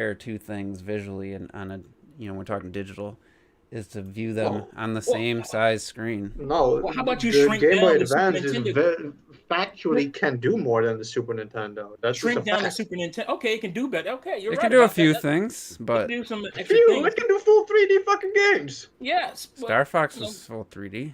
compare two things visually and on a, we're talking digital, is to view them Well, on the Well, same size screen. no, well, how about you the shrink Game Boy down the Super Advance is Nintendo? factually can do more than the Super Nintendo. That's just a Shrink down the fact. Super Nintendo. Okay, it can do better. Okay, you're It right can do a about few that. things, It can but do some extra Phew, things. it can do full 3D fucking games. Yes, but Star Fox you know, was full 3D.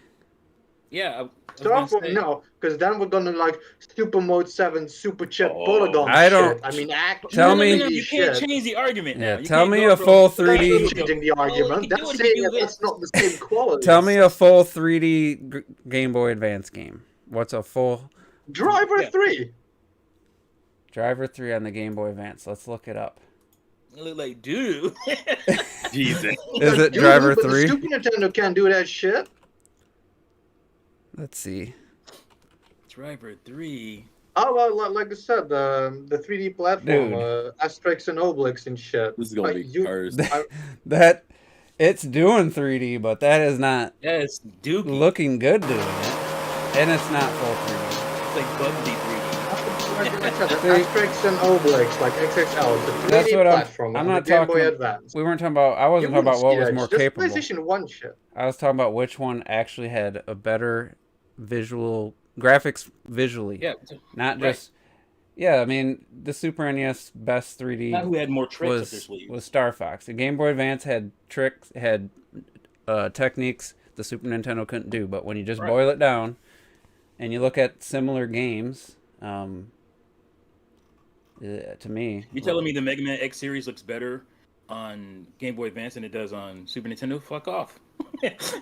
yeah, I was Star gonna Fox, say. no, because then we're gonna like Super Mode 7, Super Chip, Oh, Polygon I don't. shit. I mean, Tell actual no, me. 3D you can't shit. change the argument Yeah, now. You tell can't me go a from full But that's not 3D. changing the oh, you argument. can do That's it if you saying do that that's this. not the same quality. Tell me a full 3D Game Boy Advance game. What's a full Driver Yeah. 3. Driver 3 on the Game Boy Advance? Let's look it up. You look like dude. Jesus. Is it Dude, Driver but the 3? Super Nintendo can't do that shit. Let's see. Driver 3. Oh, well, like I said, the 3D platform, Asterix and Obelix and shit. This is gonna be cursed. That it's doing 3D, but that is not Yeah, it's dookie. looking good doing it, and it's not full 3D. It's like Bugsy 3D. Like I said, Asterix and Obelix, like XXL, it's a 3D That's what platform. I'm on not the Game talking. Boy Advance. We weren't talking about. I You wasn't talking wouldn't about what see was that. more Just capable. PlayStation 1 shit. I was talking about which one actually had a better visual graphics visually. Yeah, Not right. just. Yeah, I mean the Super NES best 3D not who had more tricks up their sleeve. was Star Fox. The Game Boy Advance had tricks, had techniques the Super Nintendo couldn't do. But when you just Right. boil it down, and you look at similar games, to me, You telling me the Mega Man X series looks better on Game Boy Advance than it does on Super Nintendo? Fuck off.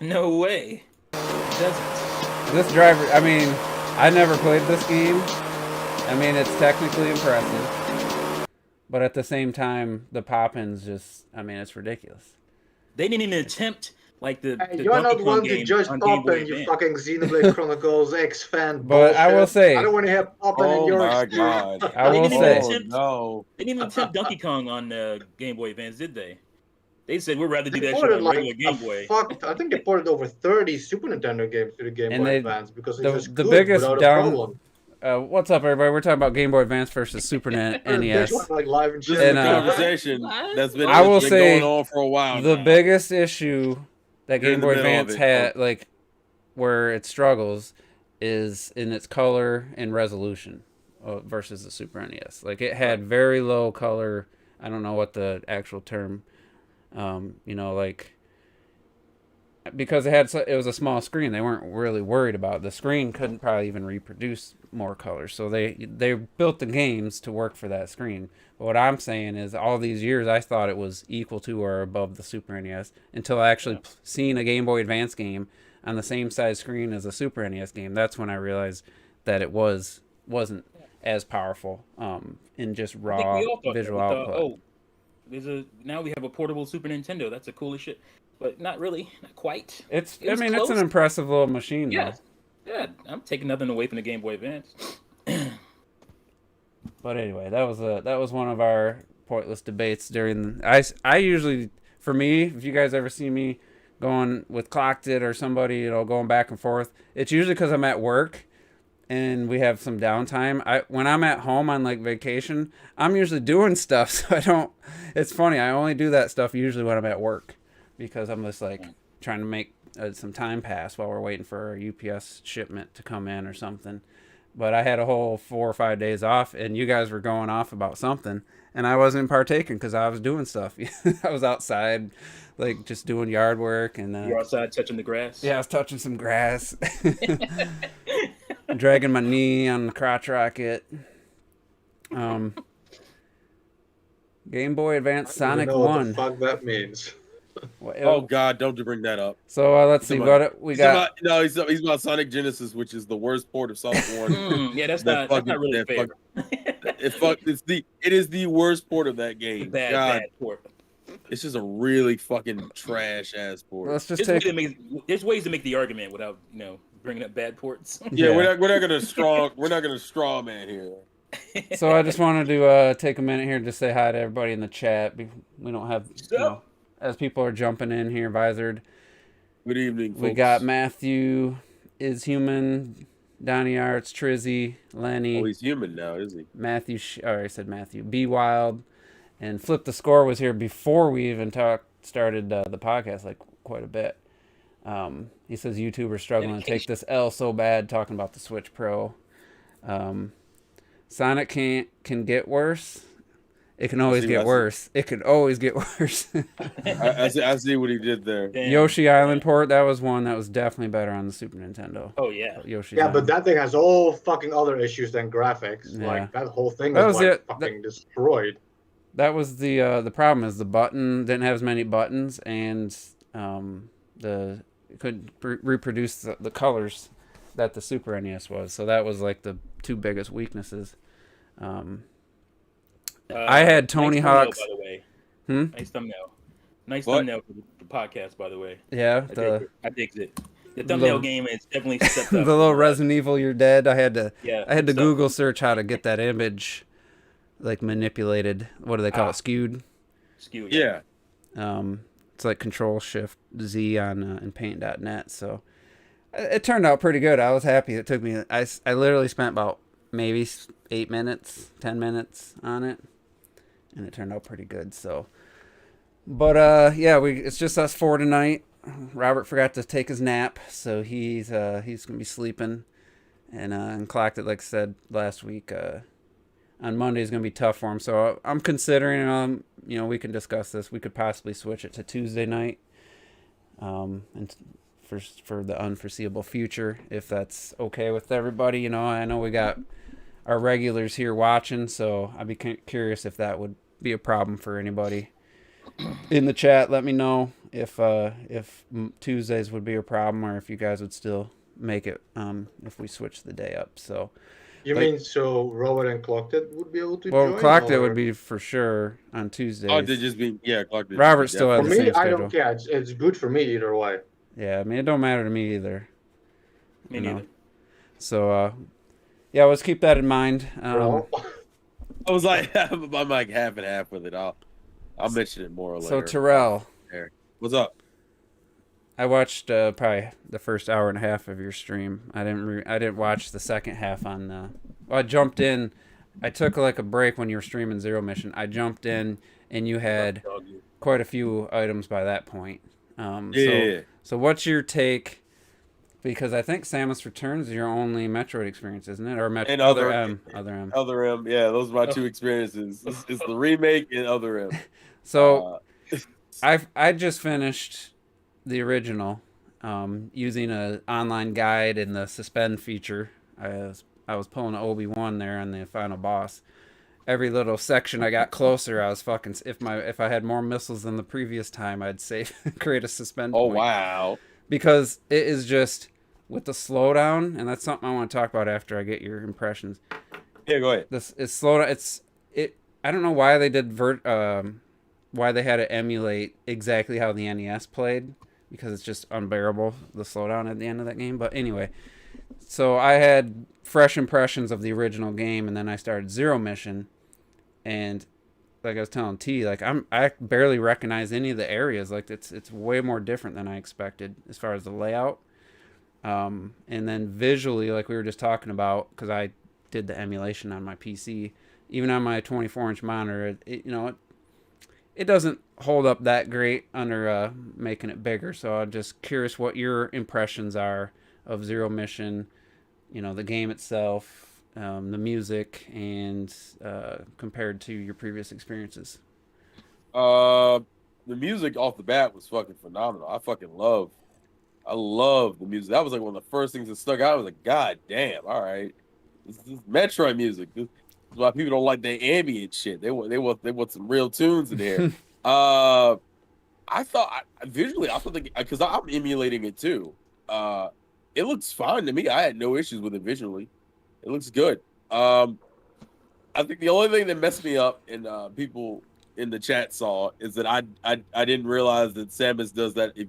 No way. It doesn't. this driver. I mean, I never played this game. I mean, it's technically impressive, but at the same time, the pop-ins just. I mean, it's ridiculous. They didn't even attempt like the You're not Donkey Kong one to game judge on Game Boy Poppin, you Advance. fucking Xenoblade Chronicles X fan. But I will bullshit. say- I don't want to have Poppin in Oh your my experience. god. I will didn't say- even Oh attempt- no. They didn't even attempt Donkey Kong on Game Boy Advance, did they? They said we'd rather do They that shit ported on like regular Game Boy. I think they ported over 30 Super Nintendo games to the Game And Boy they- Advance because the- they just the could biggest without down- a problem. What's up, everybody? We're talking about Game Boy Advance versus Super They NES. just like live and This shit. is And, a conversation that's been, I will been say going on for a while The now. biggest issue that You're Game in the Boy middle of Advance it, had, like, where it struggles, is in its color and resolution versus the Super NES. Like, it had very low color. I don't know what the actual term, like, because it was a small screen. They weren't really worried about it. The screen couldn't probably even reproduce more colors, so they built the games to work for that screen. But what I'm saying is, all these years I thought it was equal to or above the Super NES until I actually seen a Game Boy Advance game on the same size screen as a Super NES game. That's when I realized that it wasn't as powerful in just I think raw we all thought visual that. We output. thought, now we have a portable Super Nintendo. That's the coolest shit. But not really, not quite. It's It was it's close. an impressive little machine, though. Yeah, I'm taking nothing away from the Game Boy Advance. But anyway, that was one of our pointless debates during. I usually, for me, if you guys ever see me going with Clocked It or somebody, going back and forth, it's usually because I'm at work and we have some downtime. When I'm at home on like vacation, I'm usually doing stuff, so I don't. It's funny. I only do that stuff usually when I'm at work because I'm just like trying to make some time pass while we're waiting for our UPS shipment to come in or something. But I had a whole 4 or 5 days off, and you guys were going off about something, and I wasn't partaking because I was doing stuff. I was outside, like just doing yard work, and You're outside touching the grass. yeah, I was touching some grass, dragging my knee on the crotch rocket. Game Boy Advance Sonic I don't know 1. what the fuck that means. Oh god, don't you bring that up. So let's see what we got. He's about Sonic Genesis, which is the worst port of Sonic 1. Yeah, that's not really fair. It is the worst port of that game. Bad port. It's just a really fucking trash ass port. Let's just There's ways to make the argument without bringing up bad ports. Yeah, we're not gonna straw man here. So I just wanted to take a minute here to say hi to everybody in the chat. We don't have, as people are jumping in here, Visored. Good evening, folks. We got Matthew is human, Donnie Arts, Trizzy, Lenny. Oh, he's human now, is he? Matthew, I said Matthew. B Wild, And Flip the Score was here before we even started the podcast, like quite a bit. He says YouTubers struggling to take this L so bad talking about the Switch Pro. Sonic can get worse. It can always get worse. It can always get worse. I see what he did there. Damn. Yoshi Island port, that was one that was definitely better on the Super Nintendo. Oh yeah. Yoshi's Yeah, Island. but that thing has all fucking other issues than graphics. Yeah. Like that whole thing That is was like it. fucking destroyed. That was the problem is the button didn't have as many buttons, and it couldn't reproduce the colors that the Super NES was. So that was like the two biggest weaknesses. I had Tony nice Hawk's. Thumbnail, by the way. Nice thumbnail. Nice What? thumbnail for the podcast, by the way. Yeah, I dig it. The thumbnail game is definitely stepped the up. little Resident Evil You're Dead. I had to Yeah, Google search how to get that image like manipulated. What do they call it? Skewed. Skew. Yeah. It's like Control Shift Z on in Paint.net. So it turned out pretty good. I was happy. It took me. I literally spent about maybe 8 minutes, 10 minutes on it, and it turned out pretty good. So, but yeah, it's just us four tonight. Robert forgot to take his nap, so he's gonna be sleeping, and clocked it like I said last week. On Monday is gonna be tough for him, so I'm considering. We can discuss this. We could possibly switch it to Tuesday night, and for the unforeseeable future, if that's okay with everybody. I know we got our regulars here watching, so I'd be curious if that would be a problem for anybody. In the chat, let me know if Tuesdays would be a problem, or if you guys would still make it if we switch the day up. So You mean so Robert and Clocked It would be able to well, join? Clocked It or- would be for sure on Tuesdays. Oh, they just be Clocked It. Robert still For had the me, same I schedule. don't care. It's good for me either way. Yeah, I mean it don't matter to me either. Me you know. neither. So yeah, let's keep that in mind. Bro. I was like, I'm like half and half with it. I'll mention it more later. So Terrell, What's up? I watched probably the first hour and a half of your stream. I didn't watch the second half on. Well, I jumped in. I took like a break when you were streaming Zero Mission. I jumped in, and you had quite a few items by that point. Yeah. So what's your take? Because I think Samus Returns is your only Metroid experience, isn't it? Or And Other Other M. Other M. Yeah, those are my two experiences. It's the remake and Other M. So I just finished the original using an online guide and the suspend feature. I was pulling Obi-Wan there on the final boss. Every little section I got closer, I was fucking. If I had more missiles than the previous time, I'd create a suspend. Oh point. wow! Because it is just with the slowdown, and that's something I want to talk about after I get your impressions. Yeah, go ahead. This is slowdown. I don't know why they did why they had to emulate exactly how the NES played, because it's just unbearable, the slowdown at the end of that game. But anyway, so I had fresh impressions of the original game, and then I started Zero Mission, and like I was telling T, like I barely recognize any of the areas. Like it's way more different than I expected as far as the layout. And then visually, like we were just talking about, because I did the emulation on my PC, even on my 24-inch monitor, it doesn't hold up that great under making it bigger. So I'm just curious what your impressions are of Zero Mission, the game itself, the music, and compared to your previous experiences. The music off the bat was fucking phenomenal. I love the music. That was like one of the first things that stuck out. I was like, God damn, all right. This is Metroid music. This is why people don't like the ambient shit. They want some real tunes in there. I thought because I'm emulating it too. It looks fine to me. I had no issues with it visually. It looks good. I think the only thing that messed me up, and people in the chat saw, is that I didn't realize that Samus does that if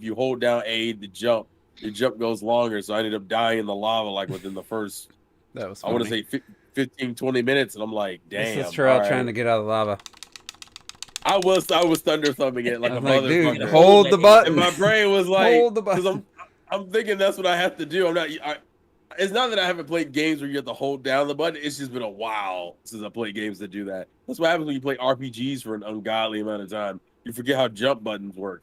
you hold down A to jump, your jump goes longer. So I ended up dying in the lava like within the first That was I want to say 15, 20 minutes, and I'm like, damn. This is Terrell trying to get out of the lava. I was thunder thumbing it like a like, motherfucker. dude, hold the button. And my brain was like, Hold the button. because I'm thinking that's what I have to do. It's not that I haven't played games where you have to hold down the button. It's just been a while since I played games that do that. That's what happens when you play RPGs for an ungodly amount of time. You forget how jump buttons work.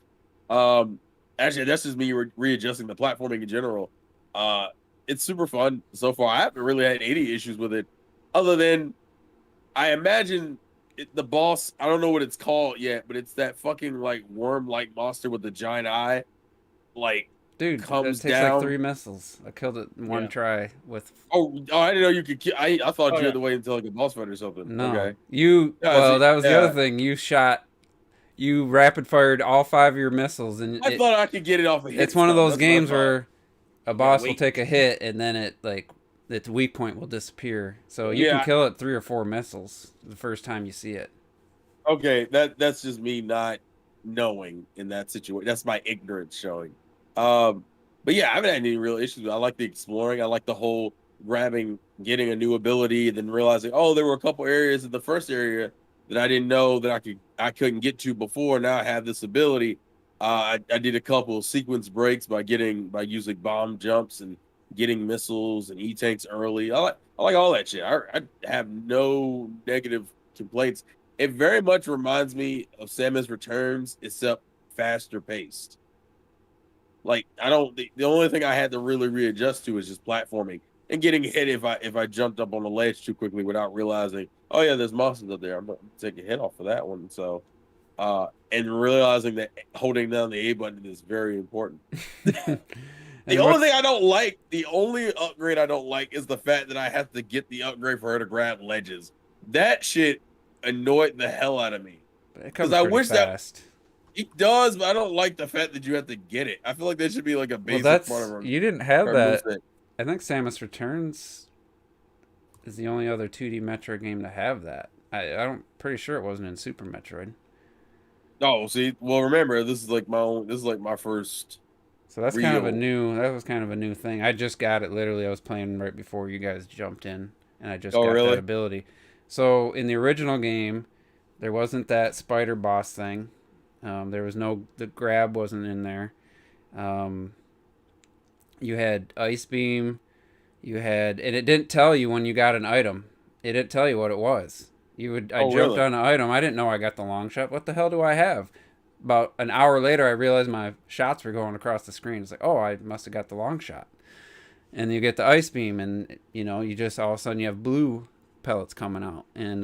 Actually, that's just me readjusting the platforming in general. It's super fun so far. I haven't really had any issues with it, other than I imagine the boss. I don't know what it's called yet, but it's that fucking like worm-like monster with the giant eye. Like, Dude, comes it takes down. like 3 missiles. I killed it in one try with. Oh, I didn't know you could kill. I thought Oh, you yeah. had to wait until like a boss fight or something. No, Okay. you. Yeah, Well, see, that was the yeah. other thing. You rapid fired all 5 of your missiles, and I thought I could get it off a hit. it's one of stun. those That's what I games thought. where a boss will wait. take a hit, and then its weak point will disappear. So you can Yeah. kill it 3 or 4 missiles the first time you see it. Okay, that's just me not knowing in that situation. That's my ignorance showing. But yeah, I haven't had any real issues. I like the exploring. I like the whole grabbing, getting a new ability, and then realizing, oh, there were a couple areas in the first area that I didn't know that I couldn't get to before. Now I have this ability. I did a couple of sequence breaks by using bomb jumps and getting missiles and E-tanks early. I like all that shit. I have no negative complaints. It very much reminds me of Samus Returns, except faster paced. Like, the only thing I had to really readjust to is just platforming and getting hit if I jumped up on the ledge too quickly without realizing, oh yeah, there's monsters up there. I'm gonna take a hit off of that one. So and realizing that holding down the A button is very important. The only upgrade I don't like is the fact that I have to get the upgrade for her to grab ledges. That shit annoyed the hell out of me. It comes I pretty wish that- fast. It does, but I don't like the fact that you have to get it. I feel like that should be like a Well, basic part of her. you didn't have her that. moveset. I think Samus Returns is the only other 2D Metroid game to have that. I'm pretty sure it wasn't in Super Metroid. Oh, see, well, remember this is like my first. So that's kind of Real. that was kind of a new thing. I just got it literally. I was playing right before you guys jumped in, and I just Oh, got really? that ability. So in the original game, there wasn't that spider boss thing. There was the grab wasn't in there. You had ice beam. And it didn't tell you when you got an item. It didn't tell you what it was. I jumped really? on an item. I didn't know I got the long shot. What the hell do I have? About an hour later, I realized my shots were going across the screen. It's like, oh, I must have got the long shot. And you get the ice beam, and you just all of a sudden you have blue pellets coming out, and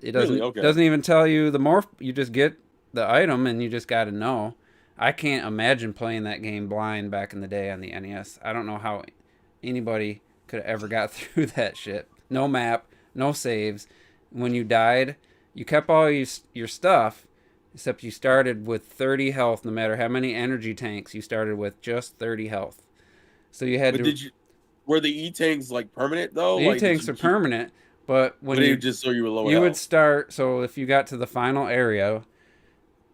it doesn't Really? Okay. doesn't even tell you the morph. You just get the item, and you just got to know. I can't imagine playing that game blind back in the day on the NES. I don't know how anybody could have ever got through that shit. No map, no saves. When you died, you kept all your stuff, except you started with 30 health. No matter how many energy tanks you started with, just 30 health. So you had But were the E-tanks like permanent though? The Like, did E-tanks you are permanent, but when But you it just so you were low you would health. start. So if you got to the final area,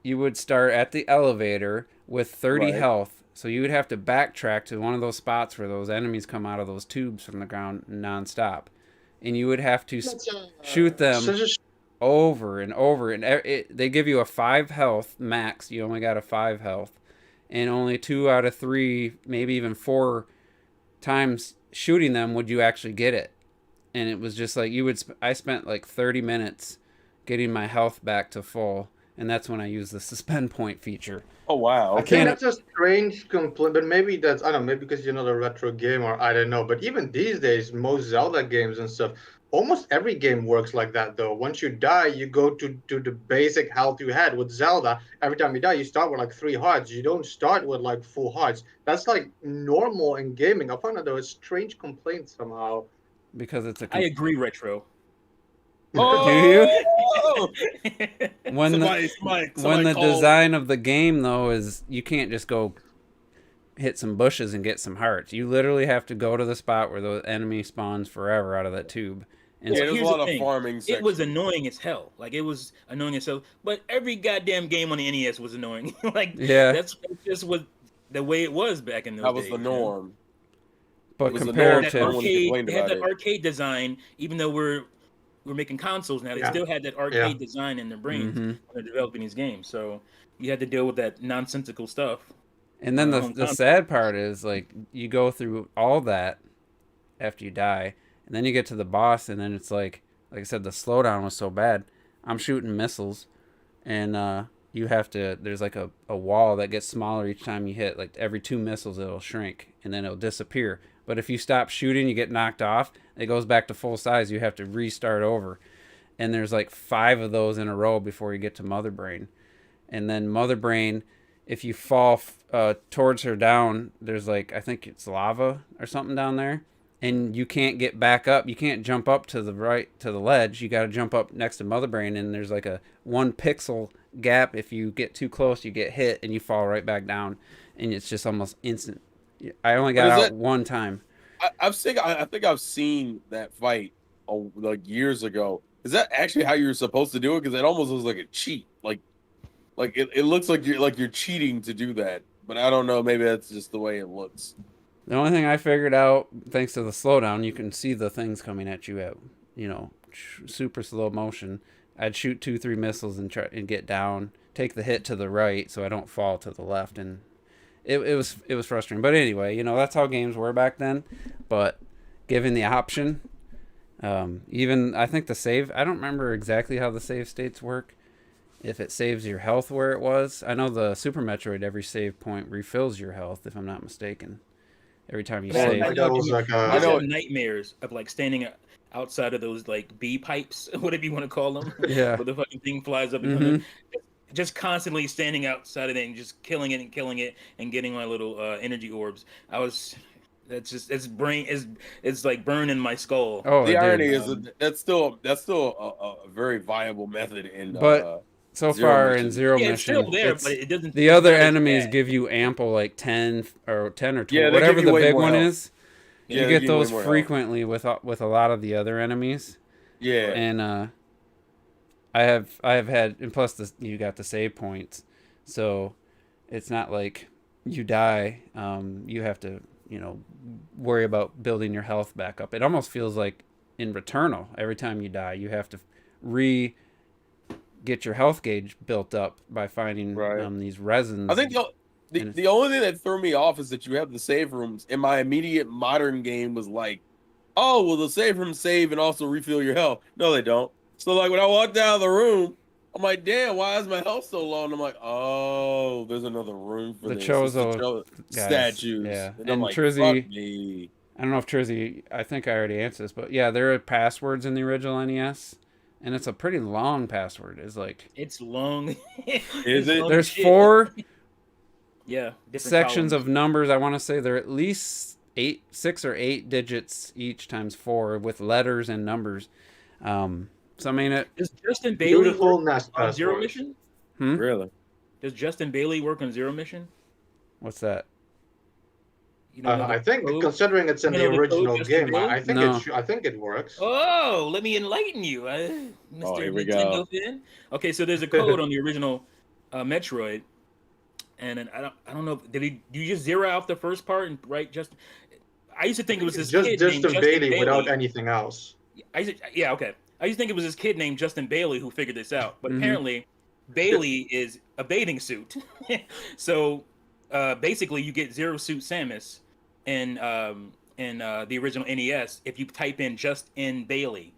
you would start at the elevator with 30 Right. health. So you would have to backtrack to one of those spots where those enemies come out of those tubes from the ground nonstop, and you would have to shoot them over and over. And they give you a 5 health max. You only got a 5 health, and only 2 out of 3, maybe even 4 times shooting them would you actually get it. And it was just like I spent like 30 minutes getting my health back to full, and that's when I used the suspend point feature. Oh wow. I I Okay. think can't- that's a strange complaint, but maybe that's, I don't know, maybe because you're not a retro gamer, I don't know. But even these days, most Zelda games and stuff, almost every game works like that though. Once you die, you go to the basic health you had. With Zelda, every time you die, you start with like 3 hearts. You don't start with like full hearts. That's like normal in gaming. I find that though a strange complaint somehow. Because it's I agree, retro. Oh! Do you? When Somebody the call- design of the game though is you can't just go hit some bushes and get some hearts. You literally have to go to the spot where the enemy spawns forever out of that tube. And Yeah, so there's a here's lot the of thing. farming It section. was annoying as hell. Like, it was annoying as hell. But every goddamn game on the NES was annoying. Like, Yeah. that's just what the way it was back in those That was days. the norm. but it was the compared norm. That No one to arcade, complained they had about that it. arcade design, even though we're making consoles now, they Yeah. still had that arcade design in their brains when they're developing these games. So you had to deal with that nonsensical stuff. and then home the console. sad part is like you go through all that after you die, and then you get to the boss, and then it's like I said, the slowdown was so bad. I'm shooting missiles, and you have to. There's like a wall that gets smaller each time you hit. Like every 2 missiles, it'll shrink, and then it'll disappear. But if you stop shooting, you get knocked off. It goes back to full size. You have to restart over, and there's like 5 of those in a row before you get to Mother Brain. And then Mother Brain, if you fall towards her down, there's like, I think it's lava or something down there, and you can't get back up. You can't jump up to the right to the ledge. You got to jump up next to Mother Brain, and there's like a 1 pixel gap. If you get too close, you get hit and you fall right back down, and it's just almost instant. I only got out one time. I think I've seen that fight like years ago. Is that actually how you're supposed to do it? Because it almost looks like a cheat. Like it looks like you're cheating to do that. But I don't know. Maybe that's just the way it looks. The only thing I figured out, thanks to the slowdown, you can see the things coming at you at, super slow motion. I'd shoot 2-3 missiles and try and get down, take the hit to the right so I don't fall to the left, and it was frustrating. But anyway, that's how games were back then. But given the option, even I think the save, I don't remember exactly how the save states work. If it saves your health where it was. I know the Super Metroid, every save point refills your health, if I'm not mistaken. Every time you save. I know nightmares of like standing outside of those like bee pipes, whatever you want to call them. Yeah. Where the fucking thing flies up and just constantly standing outside of it and just killing it and getting my little energy orbs. It's like burning my skull. Oh, the irony is that's still a very viable method in so far in Zero Mission, it's still there, but it doesn't. The other enemies give you ample, like 10 or 12, whatever the big one is. You get those frequently with a lot of the other enemies. Yeah, and I have had, and plus you got the save points, so it's not like you die. You have to worry about building your health back up. It almost feels like in Returnal, every time you die, you have to get your health gauge built up by finding these resins. I think the only thing that threw me off is that you have the save rooms. In my immediate modern game was like, oh, well, the save rooms save and also refill your health. No, they don't. So like when I walked out of the room, I'm like, damn, why is my health so low? And I'm like, oh, there's another room for the this. Chozo statues. Yeah, and I'm like, Trizzy, fuck me. I don't know if Trizzy, I think I already answered this, but yeah, there are passwords in the original NES. And it's a pretty long password. It's long. Is it? There's 4 columns sections of numbers. I want to say they're at least 6 or 8 digits each times 4 with letters and numbers. So I mean, does Justin Bailey work on Zero words. Mission? Really? Does Justin Bailey work on Zero Mission? What's that? I think considering it's in the original game, I think it works. Oh, let me enlighten you, Mr. Here we Nintendo go. fan. Okay, so there's a code on the original Metroid, and then I don't know. Do you just zero out the first part and write just? I used to think it was this kid named Justin Bailey without anything else. Okay. I used to think it was this kid named Justin Bailey who figured this out, but apparently Bailey is a bathing suit. So basically, you get Zero Suit Samus in the original NES if you type in Justin Bailey.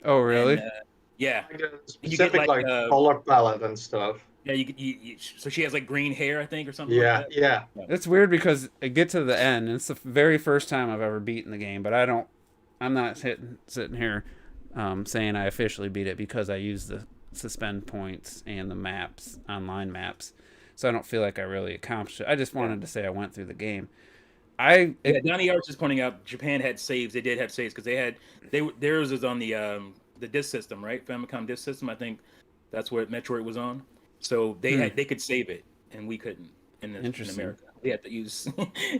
Oh, really? And, yeah. Specific like color palette and stuff. Yeah, so she has like green hair, I think, or something. Yeah, like that. yeah. It's weird because I get to the end, and it's the very first time I've ever beaten the game, but I'm not sitting here saying I officially beat it because I used the suspend points and the maps, online maps, so I don't feel like I really accomplished it. I just wanted to say I went through the game. Donnie Arts is pointing out Japan had saves. They did have saves because theirs is on the disc system, right? Famicom disc system. I think that's where Metroid was on. So they could save it, and we couldn't in America. We had to use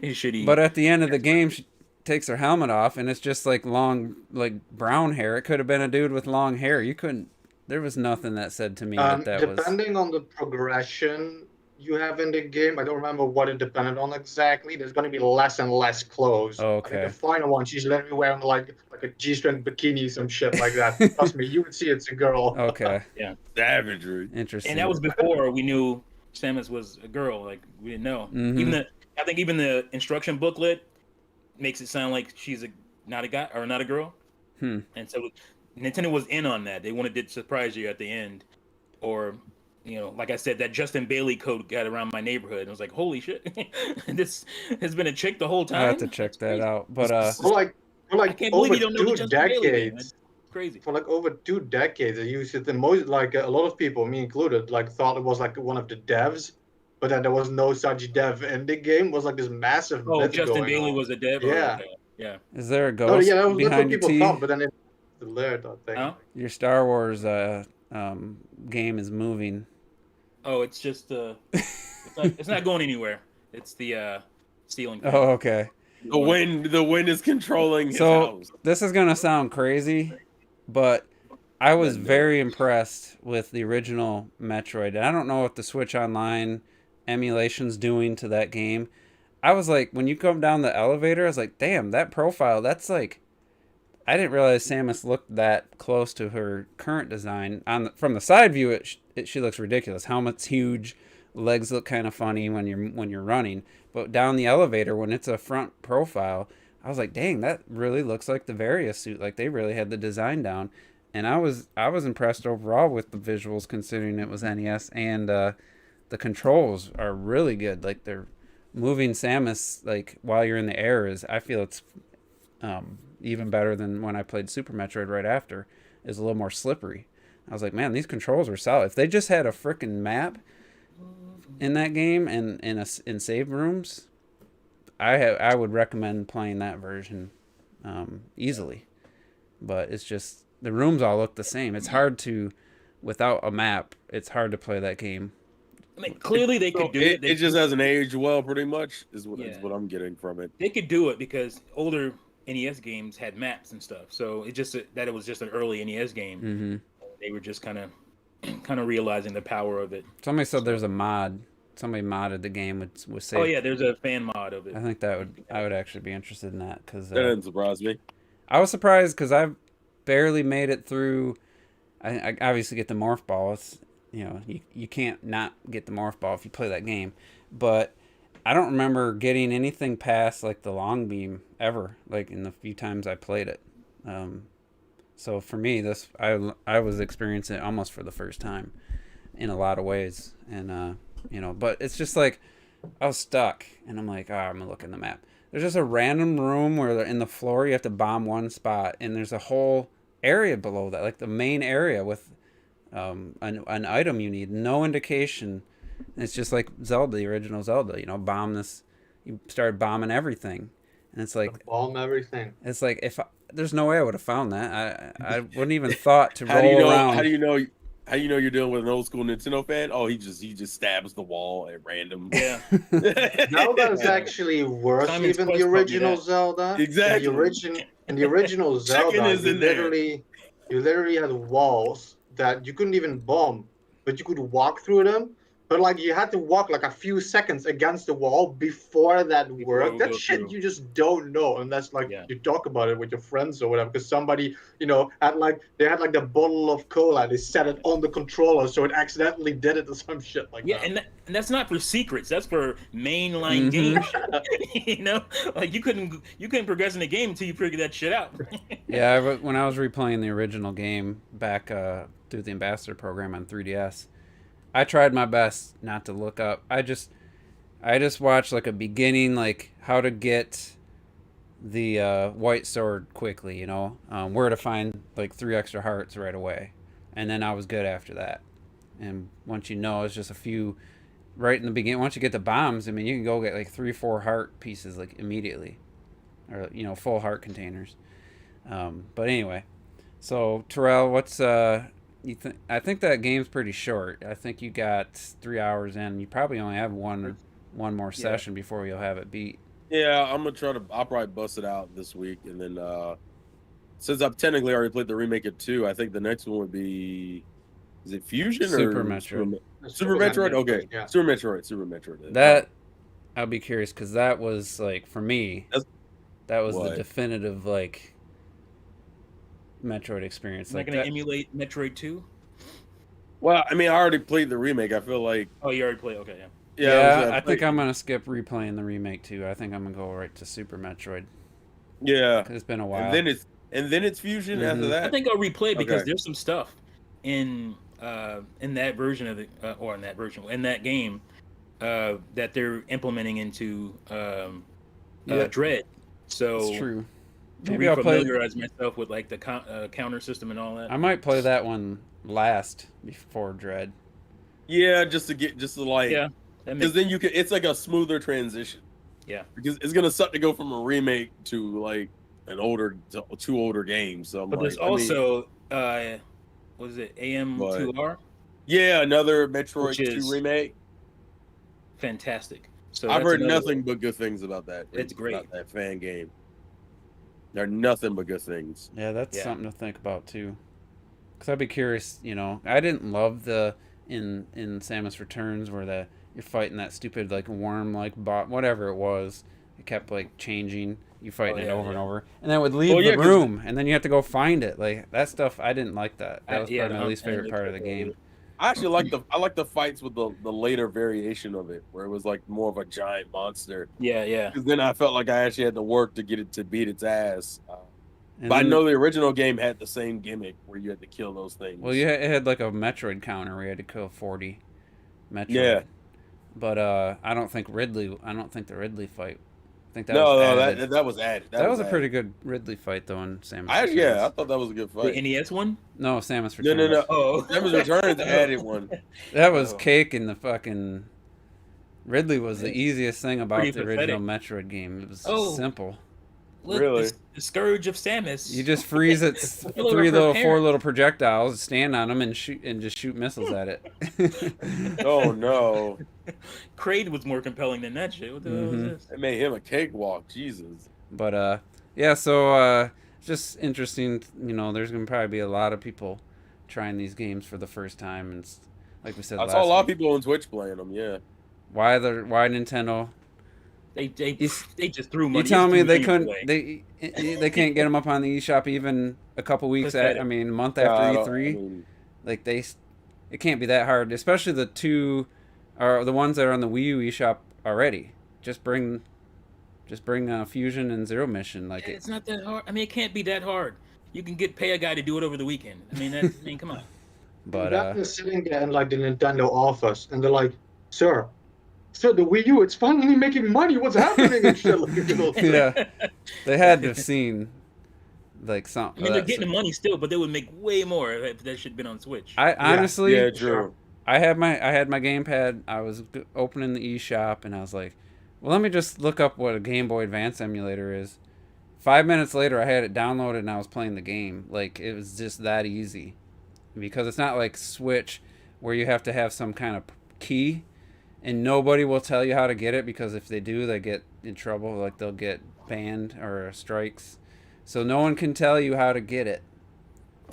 shitty. But at the end of the game, she takes her helmet off, and it's just like long, like brown hair. It could have been a dude with long hair. You couldn't. There was nothing that said to me that was. Depending on the progression you have in the game, I don't remember what it depended on exactly. There's going to be less and less clothes. Okay. I think the final one, she's literally wearing like a G-string bikini, some shit like that. Trust me, you would see it's a girl. Okay. Yeah. Savagery. Interesting. And that was before we knew Samus was a girl. Like we didn't know. Mm-hmm. I think even the instruction booklet makes it sound like she's not a guy or not a girl. And so Nintendo was in on that. They wanted to surprise you at the end, or like I said, that Justin Bailey code got around my neighborhood, and I was like, holy shit, this has been a chick the whole time. I have to check that out. But for I like can't believe over you don't know the 2 Justin Bailey game. decades. It's crazy. For like over 2 decades, they used it. The most like a lot of people, me included, like thought it was like one of the devs, but then there was no such dev in the game. It was like this massive Oh, myth Justin going Bailey on. was a dev. Oh, Yeah. okay. Yeah. is there a No, ghost yeah, that's what behind your people thought, T? but then it's alert, I think. Huh? Your Star Wars game is moving. Oh, it's just it's not going anywhere. It's the ceiling fan. Oh, okay. The wind is controlling his So house. this is gonna sound crazy, but I was very impressed with the original Metroid. And I don't know what the Switch Online emulation's doing to that game. I was like, when you come down the elevator, I was like, damn, that profile, that's like, I didn't realize Samus looked that close to her current design. From the side view, she looks ridiculous. Helmet's huge, legs look kind of funny when you're running. But down the elevator, when it's a front profile, I was like, dang, that really looks like the Varia suit. Like they really had the design down. And I was impressed overall with the visuals, considering it was NES, and the controls are really good. Like they're moving Samus like while you're in the air I feel it's even better than when I played Super Metroid right after. Is a little more slippery. I was like, man, these controls are solid. If they just had a freaking map in that game and in save rooms, I would recommend playing that version easily. But it's just the rooms all look the same. It's hard to, without a map, it's hard to play that game. I mean, clearly they could do it. It just hasn't aged well, pretty much, is what I'm getting from it. They could do it because older NES games had maps and stuff. So it was just an early NES game. Mm-hmm. They were just kind of realizing the power of it. Somebody said there's a mod. Somebody modded the game with save. Oh yeah, there's a fan mod of it. I think I would actually be interested in that because That didn't surprise me. I was surprised because I've barely made it through. I obviously get the morph ball. It's, you can't not get the morph ball if you play that game, but I don't remember getting anything past like the long beam ever, like in the few times I played it. So for me, I was experiencing it almost for the first time in a lot of ways, and but it's just like I was stuck, and I'm like, I'm gonna look in the map. There's just a random room where in the floor you have to bomb one spot, and there's a whole area below that, like the main area with an item you need, no indication. And it's just like Zelda, the original Zelda. Bomb this. You start bombing everything, and it's like Bomb everything. It's like there's no way I would have found that. I wouldn't even thought to How do you roll know? around. How do you know? How you know you're dealing with an old school Nintendo fan? Oh, he just stabs the wall at random. Yeah. Zelda's actually worse Simon's even Quest the taught me original that. Zelda. Exactly. In the original Zelda, is in there. you literally had walls that you couldn't even bomb, but you could walk through them. But like you had to walk like a few seconds against the wall before that worked. That shit through. you just don't know unless like you talk about it with your friends or whatever. Because somebody, had the bottle of cola, they set it on the controller so it accidentally did it or some shit like that. And that's not for secrets. That's for mainline games. Like you couldn't progress in the game until you figured that shit out. Yeah, when I was replaying the original game back through the Ambassador program on 3DS, I tried my best not to look up. I just watched like a beginning, like how to get the white sword quickly, where to find like 3 extra hearts right away, and then I was good after that. And once it's just a few right in the beginning. Once you get the bombs, I mean, you can go get like 3-4 heart pieces like immediately, or full heart containers. But anyway, so Terrell, what's I think that game's pretty short. I think you got 3 hours in. You probably only have one more session before you'll have it beat. Yeah, I'll probably bust it out this week, and then since I've technically already played the remake of 2, I think the next one would be, is it Fusion Super or Metroid? Super Metroid? Okay, yeah. Super Metroid. That I'll be curious because that was like for me, that was the definitive like Metroid experience. Am I going to emulate Metroid 2? Well, I mean, I already played the remake. I feel like. Oh, you already played? Okay, yeah. Yeah, I think I'm gonna skip replaying the remake too. I think I'm gonna go right to Super Metroid. Yeah, 'Cause it's been a while. and then it's Fusion after Mhm. that. I think I'll replay because Okay. there's some stuff in that version of the in that game that they're implementing into Yeah. Dread. So It's true. to Maybe I'll play. refamiliarize myself with like the counter system and all that. I might play that one last before Dread. Yeah, just to like, Yeah, that because makes then it's like a smoother transition. yeah. Because it's gonna suck to go from a remake to like two older games. So I'm But like, there's also what is it, AM2R, yeah, another Metroid which is 2 remake. fantastic. So I've that's heard another nothing one. but good things about that. It's great. About that fan game. There are nothing but good things. Yeah, that's Yeah. something to think about too. Cause I'd be curious. You know, I didn't love the in Samus Returns where you're fighting that stupid like worm like bot, whatever it was. It kept like changing. You fighting it over and over, and then it would leave the room, and then you have to go find it. Like that stuff, I didn't like that. That was probably my least favorite part of the game. I actually like the fights with the later variation of it, where it was like more of a giant monster. Yeah. Because then I felt like I actually had to work to get it to beat its ass. And But I then- know the original game had the same gimmick where you had to kill those things. Well, yeah, it had like a Metroid counter where you had to kill 40 Metroid. Yeah. But I don't think the Ridley fight. I think that no, was no, added. that was added. That was a added. pretty good Ridley fight though in Samus. I thought that was a good fight. The NES one? No, Samus Returns. No. Oh, Samus Returns added one. That was Oh. cake in the fucking. Ridley was the easiest thing about Pretty the original Metroid game. It was just simple. Look, Really? the Scourge of Samus. You just freeze its Hello, four parents. little projectiles, stand on them, and just shoot missiles at it. Oh no, Kraid was more compelling than that shit. What the hell is this? it made him a cakewalk. Jesus. But yeah, so just interesting. You know, there's gonna probably be a lot of people trying these games for the first time, and like we said, I saw a lot of people on Twitch playing them. Yeah. Why Nintendo? They just threw money. You telling me threw they things couldn't? away. They can't get them up on the eShop even a couple weeks Pathetic. a month after E3. I mean, Like it can't be that hard. Especially the two, are the ones that are on the Wii U eShop already. Just bring Fusion and Zero Mission. Like It's not that hard. I mean, it can't be that hard. You can pay a guy to do it over the weekend. I mean, come on. But They're sitting there in like the Nintendo office, and they're like, "Sir, the Wii U, it's finally making money. What's happening?" And shit. Like, you know, yeah, they had to have seen like some. I mean, they're getting the money still, but they would make way more if that shit been on Switch. I honestly, yeah, true. I had my gamepad. I was opening the eShop, and I was like, well, let me just look up what a Game Boy Advance emulator is. 5 minutes later, I had it downloaded, and I was playing the game. Like, it was just that easy. Because it's not like Switch, where you have to have some kind of key, and nobody will tell you how to get it, because if they do, they get in trouble. Like, they'll get banned or strikes. So no one can tell you how to get it.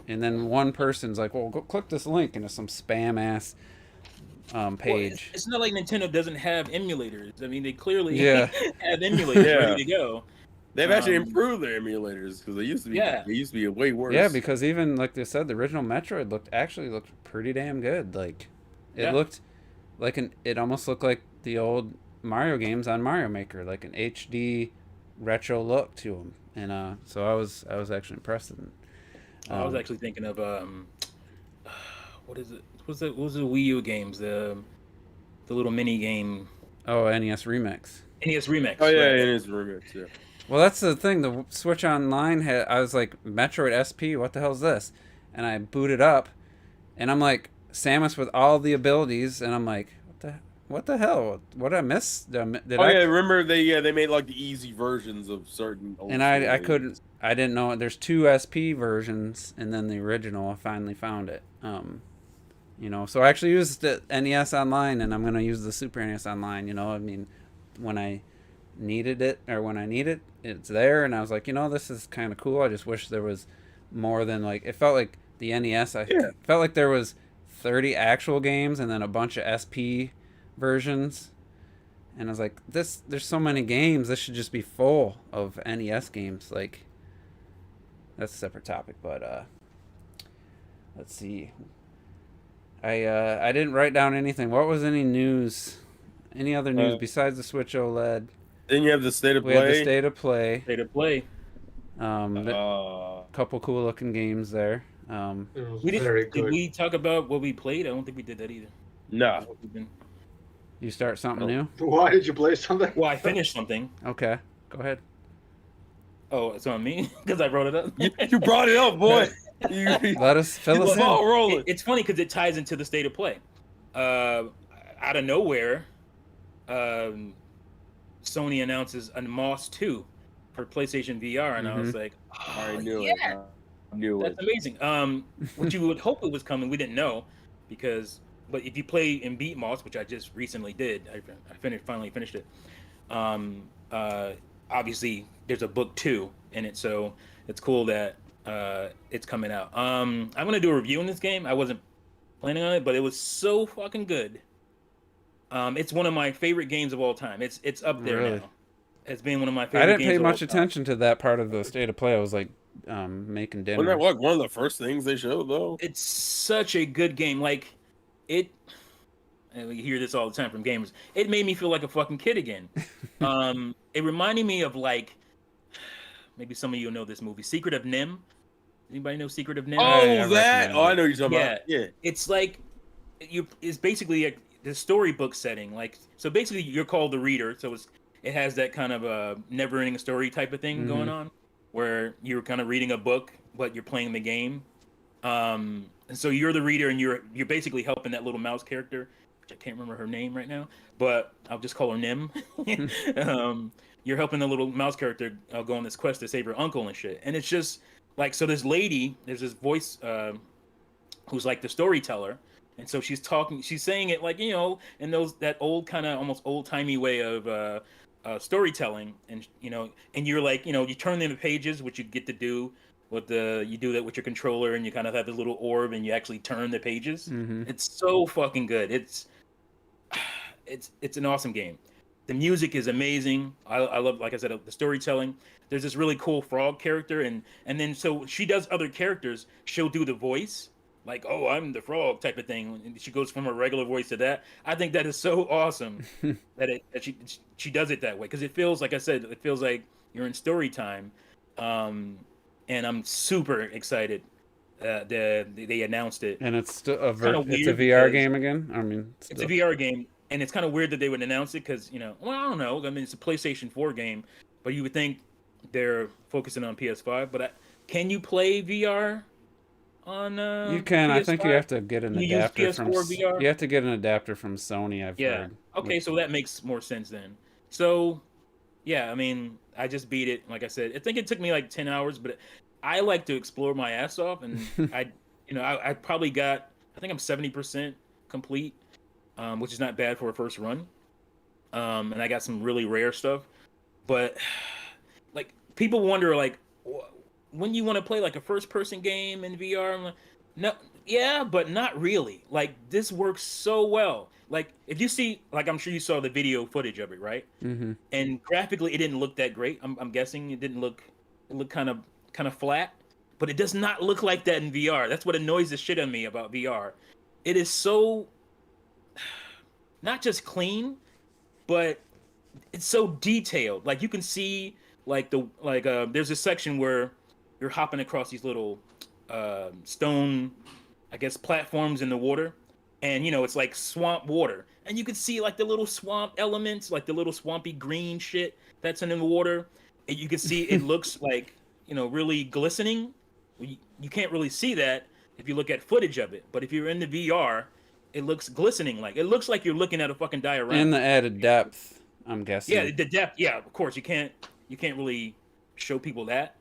And then one person's like, well, go click this link, and it's some spam-ass page. Well, it's not like Nintendo doesn't have emulators. I mean, they clearly Yeah. have emulators Yeah. ready to go. They've actually improved their emulators because they used to be way worse. Yeah, because even like they said, the original Metroid looked pretty damn good. Like it looked like it almost looked like the old Mario games on Mario Maker, like an HD retro look to them. And so I was actually impressed with it. I was actually thinking of what is it? What was the Wii U games? The little mini game. Oh, NES Remix. NES Remake. Oh yeah, right. it is remix. Yeah. Well, that's the thing. The Switch Online had. I was like, Metroid SP. What the hell's this? And I booted up, and I'm like, Samus with all the abilities, and I'm like, what the hell? What did I miss? Did I? Yeah, remember they made like the easy versions of certain. Old And I couldn't. I didn't know. There's two SP versions, and then the original. I finally found it. So I actually used the NES Online, and I'm gonna use the Super NES Online. I mean, when I needed it, it's there, and I was like, this is kind of cool. I just wish there was more than like. It felt like the NES. Felt like there was 30 actual games, and then a bunch of SP versions. And I was like, there's so many games. This should just be full of NES games. Like, that's a separate topic, but let's see. I didn't write down anything. What was any news? Any other news besides the Switch OLED? Then you have the state of We play. had the state of play. State of play. Couple cool looking games there. It was We very did good. we talk about what we played? I don't think we did that either. Nah. What we've been- You start something Oh. new? Why did you play something? Well, I finished something. Okay, go ahead. Oh, it's on me because I wrote it up. You brought it up, boy. You Let us fill the us ball in. rolling. It's funny because it ties into the state of play. Out of nowhere, Sony announces a Moss 2 for PlayStation VR, and I was like, I oh, knew yeah, it. I knew it. that's amazing. What you would hope it was coming, we didn't know, but if you play and beat Moss, which I just recently did, I finally finished it. Obviously, there's a book 2 in it, so it's cool that it's coming out. I'm gonna do a review in this game. I wasn't planning on it, but it was so fucking good. It's one of my favorite games of all time. It's up there Really? now. It's been one of my favorite. I didn't games pay of much all time. attention to that part of the state of play. I was like making dinner. Wasn't that like one of the first things they showed though? It's such a good game. Like it. And we hear this all the time from gamers. It made me feel like a fucking kid again. It reminded me of like, maybe some of you know this movie, Secret of Nim. Anybody know Secret of Nim? Oh, I that! recognize Oh, I it. know what you're talking Yeah. about. Yeah. It's like it's basically the storybook setting. Like, so basically you're called the reader. So it has that kind of a never-ending story type of thing going on, where you're kind of reading a book, but you're playing the game. And so you're the reader, and you're basically helping that little mouse character, which I can't remember her name right now, but I'll just call her Nim. You're helping the little mouse character go on this quest to save her uncle and shit. And it's just like, so this lady, there's this voice who's like the storyteller. And so she's saying it like, you know, in that old kind of almost old timey way of storytelling. And, you know, and you're like, you know, you turn in the pages, which you get to do you do that with your controller, and you kind of have the little orb and you actually turn the pages. It's so fucking good. It's an awesome game. The music is amazing. I love, like I said, the storytelling. There's this really cool frog character, and then so she does other characters. She'll do the voice, like, oh, I'm the frog type of thing. And she goes from her regular voice to that. I think that is so awesome that she does it that way, because it feels, like I said, it feels like you're in story time. And I'm super excited they announced it. And it's still Kinda it's a weird VR because game again. I mean, it's a VR game, and it's kind of weird that they would announce it because, you know, well, I don't know. I mean, it's a PlayStation 4 game, but you would think they're focusing on PS5. But can you play VR on? You can. PS5? I think you have to get an Can you use adapter from. PS4 VR? You have to get an adapter from Sony. I've Yeah. heard. Okay, so that makes more sense then. So, yeah, I mean, I just beat it. Like I said, I think it took me like 10 hours, but I like to explore my ass off, and I probably got, I think I'm 70% complete, which is not bad for a first run. And I got some really rare stuff, but like people wonder like when you want to play like a first person game in VR. I'm like, no, yeah, but not really. Like this works so well. Like if you see, like I'm sure you saw the video footage of it, right? Mm-hmm. And graphically, it didn't look that great. I'm guessing it didn't look. It looked kind of flat, but it does not look like that in VR. That's what annoys the shit out of me about VR. It is so not just clean, but it's so detailed. Like you can see there's a section where you're hopping across these little stone, I guess, platforms in the water, and you know it's like swamp water, and you can see like the little swamp elements, like the little swampy green shit that's in the water, and you can see it looks like, you know, really glistening. You can't really see that if you look at footage of it, but if you're in the VR, it looks glistening. Like it looks like you're looking at a fucking diorama. And the added depth, I'm guessing. Yeah, the depth. Yeah, of course you can't really show people that.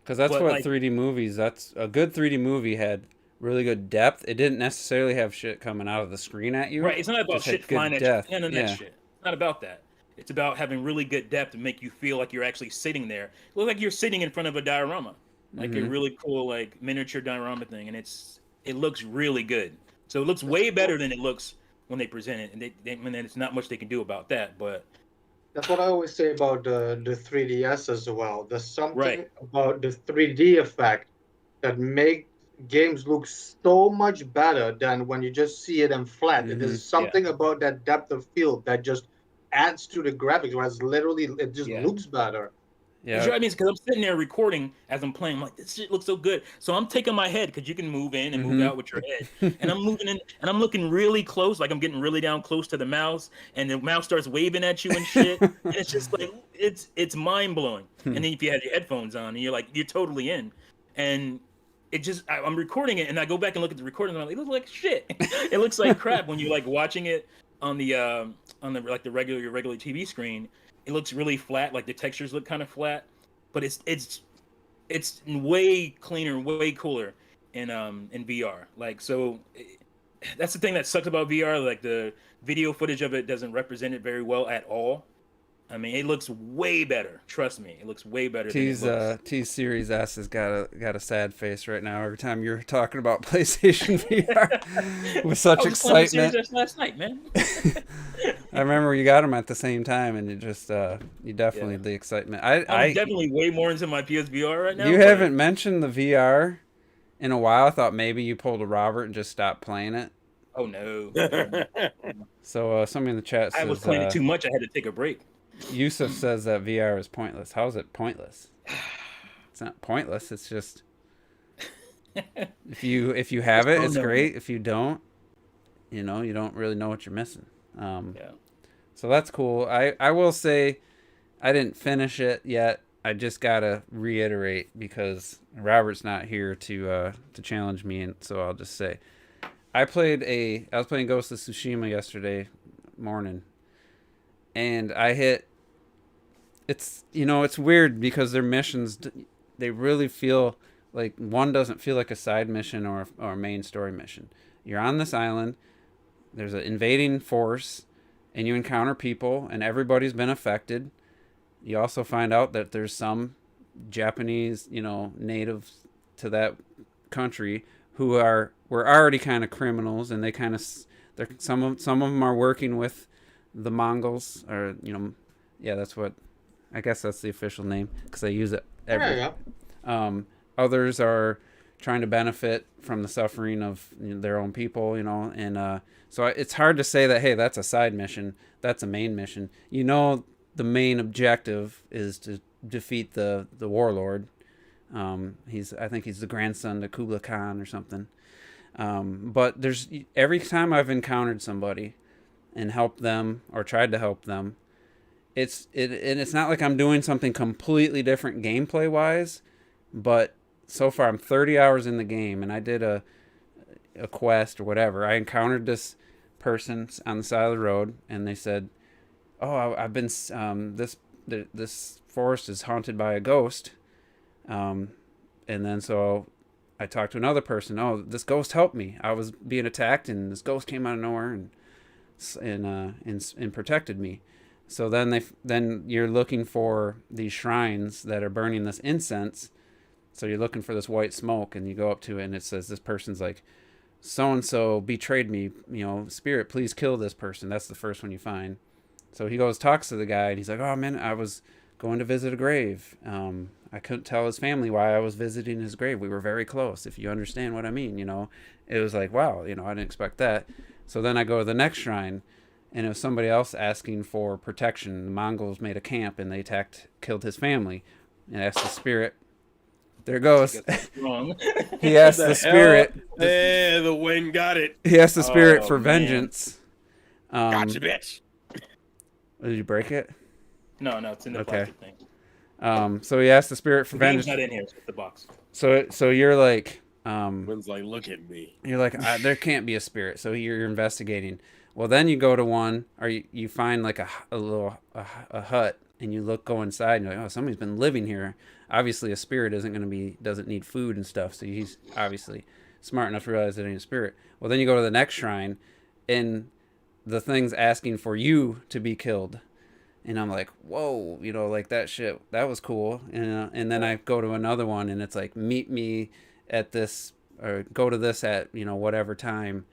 Because that's But, what like, 3D movies. That's a good 3D movie had really good depth. It didn't necessarily have shit coming out of the screen at you. Right, it's not about Just had shit good flying at depth. you. None of that Yeah. shit. It's not about that. It's about having really good depth to make you feel like you're actually sitting there. It looks like you're sitting in front of a diorama, like a really cool like miniature diorama thing, and it looks really good. So it looks way better than it looks when they present it, and and then it's not much they can do about that. But That's what I always say about the 3DS as well. There's something Right. about the 3D effect that make games look so much better than when you just see it in flat. There's something about that depth of field that just adds to the graphics, whereas literally it just Yeah. looks better. You know what I mean? Because I'm sitting there recording as I'm playing. I'm like, this shit looks so good. So I'm taking my head because you can move in and move out with your head. And I'm moving in and I'm looking really close, like I'm getting really down close to the mouse, and the mouse starts waving at you and shit. And it's just like it's mind blowing. And then if you have your headphones on, and you're totally in, and it just I'm recording it, and I go back and look at the recording, and I'm like, it looks like shit. It looks like crap when you like watching it on the like the regular TV screen. It looks really flat, like the textures look kind of flat, but it's way cleaner, way cooler in VR. Like, so that's the thing that sucks about VR. Like, the video footage of it doesn't represent it very well at all. I mean, it looks way better. Trust me, it looks way better. T's Series S has got a sad face right now every time you're talking about PlayStation VR with such excitement. I was Series S last night, man. I remember you got them at the same time, and you definitely the excitement. I'm definitely way more into my PSVR right now. You haven't mentioned the VR in a while. I thought maybe you pulled a Robert and just stopped playing it. Oh no. So somebody in the chat says I was playing it too much. I had to take a break. Yusuf says that VR is pointless. How is it pointless? It's not pointless. It's just if you have it, it's great. If you don't, you don't really know what you're missing. So that's cool. I will say I didn't finish it yet. I just gotta reiterate because Robert's not here to challenge me, and so I'll just say I was playing Ghost of Tsushima yesterday morning, and I hit. It's weird because their missions, they really feel like one doesn't feel like a side mission or a main story mission. You're on this island. There's an invading force, and you encounter people, and everybody's been affected. You also find out that there's some Japanese, natives to that country who were already kind of criminals, and some of them are working with the Mongols, or I guess that's the official name because they use it others are trying to benefit from the suffering of their own people, and so it's hard to say that, hey, that's a side mission, that's a main mission. The main objective is to defeat the warlord. I think he's the grandson to Kublai Khan or something. But every time I've encountered somebody and helped them or tried to help them, it's not like I'm doing something completely different gameplay wise, but so far I'm 30 hours in the game, and I did a quest or whatever. I encountered this person on the side of the road, and they said, "Oh, I've been this forest is haunted by a ghost," and then so I talked to another person. "Oh, this ghost helped me. I was being attacked, and this ghost came out of nowhere and protected me." So then you're looking for these shrines that are burning this incense. So you're looking for this white smoke, and you go up to it, and it says this person's like, "So and so betrayed me. Spirit, please kill this person." That's the first one you find. So he talks to the guy, and he's like, "Oh man, I was going to visit a grave. I couldn't tell his family why I was visiting his grave. We were very close, if you understand what I mean." It was like, wow, I didn't expect that. So then I go to the next shrine, and it was somebody else asking for protection. The Mongols made a camp, and they killed his family. And asked the spirit. There it goes. He asked the spirit. The wind got it. He asked the spirit for vengeance. Gotcha, bitch. Did you break it? No, it's in the plastic thing. So he asked the spirit for vengeance. Not in here. It's the box. So you're like, Wind's like, look at me. You're like, there can't be a spirit. So you're investigating. Well, then you go to one, or you find like a hut, and you go inside, and you're like, oh, somebody's been living here. Obviously, a spirit doesn't need food and stuff. So he's obviously smart enough to realize it ain't a spirit. Well, then you go to the next shrine, and the thing's asking for you to be killed. And I'm like, whoa, like that shit, that was cool. And then I go to another one, and it's like, meet me at this, or go to this at, whatever time,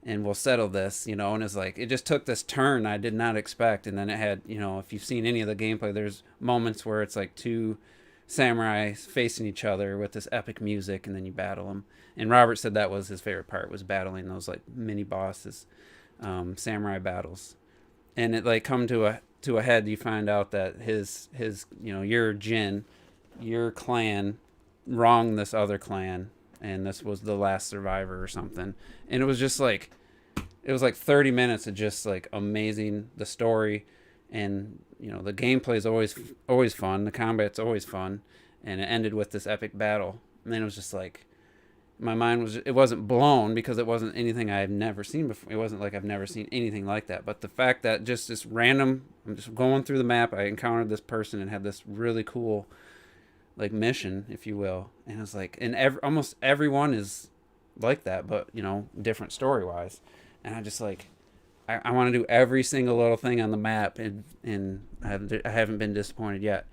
and we'll settle this, and it's like, it just took this turn I did not expect. And then it had, if you've seen any of the gameplay, there's moments where it's like two samurais facing each other with this epic music, and then you battle them. And Robert said that was his favorite part, was battling those like mini bosses, samurai battles. And it like come to to a head, you find out that his your Jin, your clan wronged this other clan, and this was the last survivor or something. And it was just like, it was like 30 minutes of just like amazing, the story, and the gameplay is always fun, the combat's always fun, and it ended with this epic battle. And then it was just like, my mind was, it wasn't blown because it wasn't anything I've never seen before. It wasn't like I've never seen anything like that. But the fact that just this random, I'm just going through the map, I encountered this person and had this really cool like mission, if you will, and it's like, and almost everyone is like that, but different story wise. And I just like, I want to do every single little thing on the map, and I haven't been disappointed yet.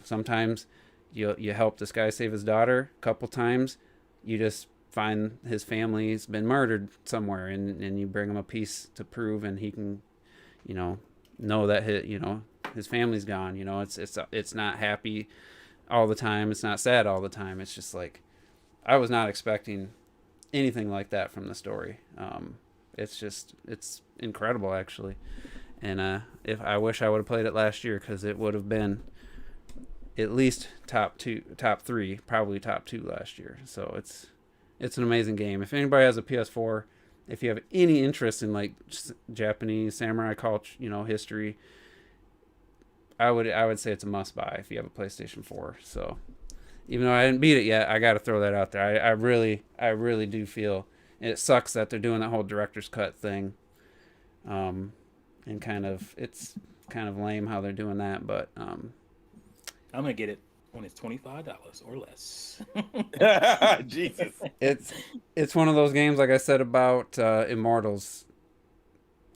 Sometimes you help this guy save his daughter. A couple times you just find his family's been murdered somewhere, and you bring him a piece to prove, and he can know that his family's gone. It's not happy all the time, it's not sad all the time. It's just like, I was not expecting anything like that from the story. It's incredible, actually. And if I wish I would have played it last year, because it would have been at least top 3, probably top 2 last year. So it's an amazing game. If anybody has a PS4, if you have any interest in like Japanese samurai culture, history, I would say it's a must buy if you have a PlayStation 4. So even though I didn't beat it yet, I got to throw that out there. I really do feel it sucks that they're doing that whole director's cut thing. And it's kind of lame how they're doing that, but I'm gonna get it when it's $25 or less. Jesus. It's one of those games, like I said about Immortals.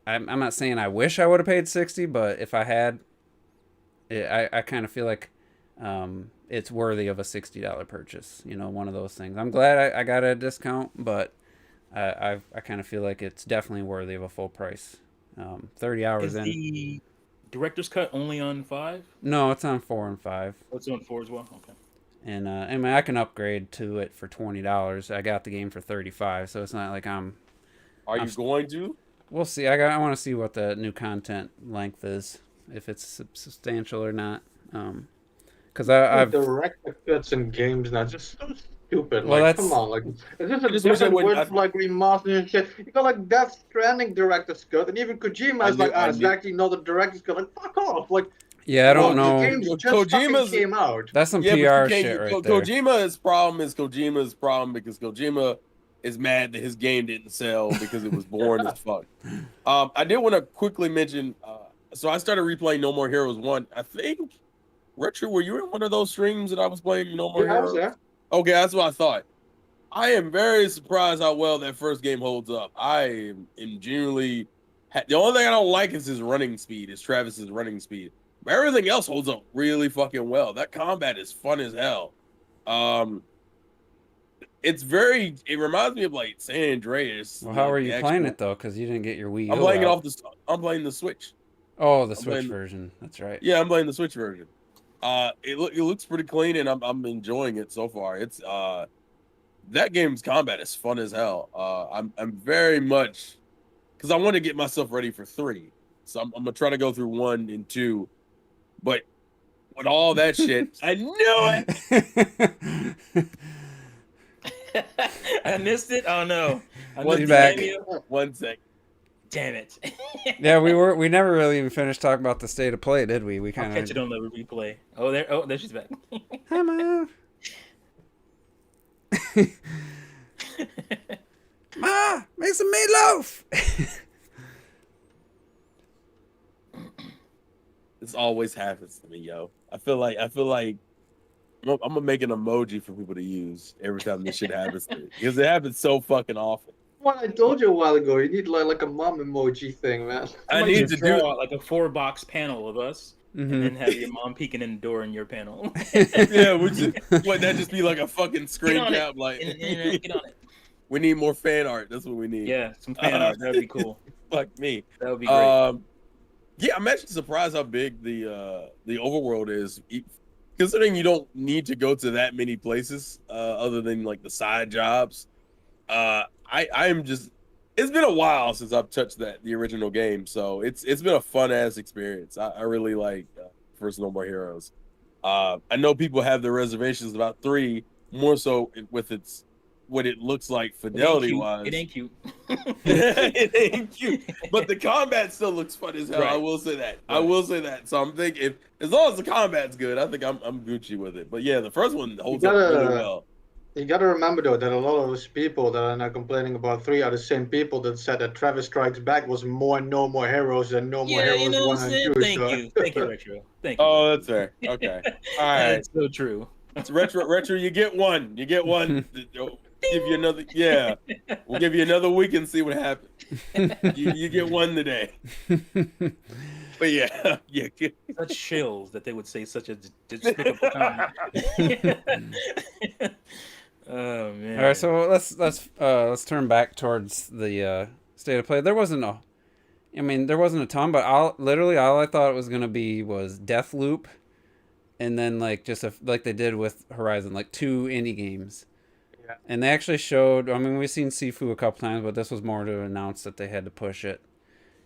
I'm not saying I wish I would have paid $60, but if I had, I kind of feel like it's worthy of a $60 purchase. One of those things. I'm glad I got a discount, but I kind of feel like it's definitely worthy of a full price. 30 hours Is in. the director's cut only on 5? No, it's on 4 and 5. Oh, it's on 4 as well. Okay. And I mean, I can upgrade to it for $20. I got the game for $35, so it's not like I'm. Are you going to? We'll see. I want to see what the new content length is, if it's substantial or not. Because I've director cuts in games now just so stupid. Well, like, that's- come on, like, is this a just wish I different wouldn't- word for like remastering and shit? You got like Death Stranding director's cut, and even Kojima is like, it's actually not the director's cut. Like, fuck off! Like, yeah, I don't the know. games just Kojima's- fucking came out. That's some Yeah, but you PR can't- shit right there. Kojima's problem is Kojima's problem because Kojima is mad that his game didn't sell because it was boring as fuck. I did want to quickly mention, so I started replaying No More Heroes 1. I think, Retro, were you in one of those streams that I was playing No More Yeah, I was Heroes? there. Okay, that's what I thought. I am very surprised how well that first game holds up. I am genuinely... The only thing I don't like is his running speed, is Travis's running speed. But everything else holds up really fucking well. That combat is fun as hell. It reminds me of like San Andreas. Well, how are you playing it though? Because you didn't get your Wii U. I'm playing the Switch. Oh, the Switch version. That's right. Yeah, I'm playing the Switch version. It looks pretty clean, and I'm enjoying it so far. It's that game's combat is fun as hell. I'm very much, because I want to get myself ready for 3, so I'm gonna try to go through 1 and 2. But with all that shit, I knew it. I missed it. Oh no! One back. 1 sec. Damn it! Yeah, we never really even finished talking about the state of play, did we? We I'll kind catch it of. on the replay. Oh, there she's back. Hi, Ma. Ma, make some meatloaf. This always happens to me, yo. I feel like I'm gonna make an emoji for people to use every time this shit happens to me, because it happens so fucking often. Well, I told you a while ago, you need like a mom emoji thing, man. I need to do like a 4-box panel of us, and then have your mom peeking in the door in your panel. Yeah, wouldn't that just be like a fucking screen Get on cap? it. Like, Get on it. we need more fan art. That's what we need. Yeah, some fan art. That'd be cool. Fuck me. That would be great. Yeah, I'm actually surprised how big the overworld is, considering you don't need to go to that many places other than like the side jobs. I am just it's been a while since I've touched the original game, so it's been a fun ass experience. I really like First No More Heroes. I know people have their reservations about 3, more so with its what it looks like fidelity wise. It ain't cute. It ain't cute, but the combat still looks fun as hell. Right. I will say that. Right. I will say that. So I'm thinking, as long as the combat's good, I think I'm Gucci with it. But yeah, the first one holds up really well. You gotta remember though that a lot of those people that are now complaining about 3 are the same people that said that Travis Strikes Back was more No More Heroes than No More Heroes you know 1 what I'm and saying? 2. Thank you, Retro. Thank you. Oh, that's fair. Okay, all right. That's so true. It's retro. You get one. You get one. Give you another. Yeah, we'll give you another week and see what happens. You get one today. But yeah. Such shills that they would say such a despicable comment. Oh man. All right, so let's turn back towards the state of play. There wasn't a ton, but all I thought it was gonna be was Deathloop, and then like like they did with Horizon, like 2 indie games. Yeah. And they actually showed. I mean, we've seen Sifu a couple times, but this was more to announce that they had to push it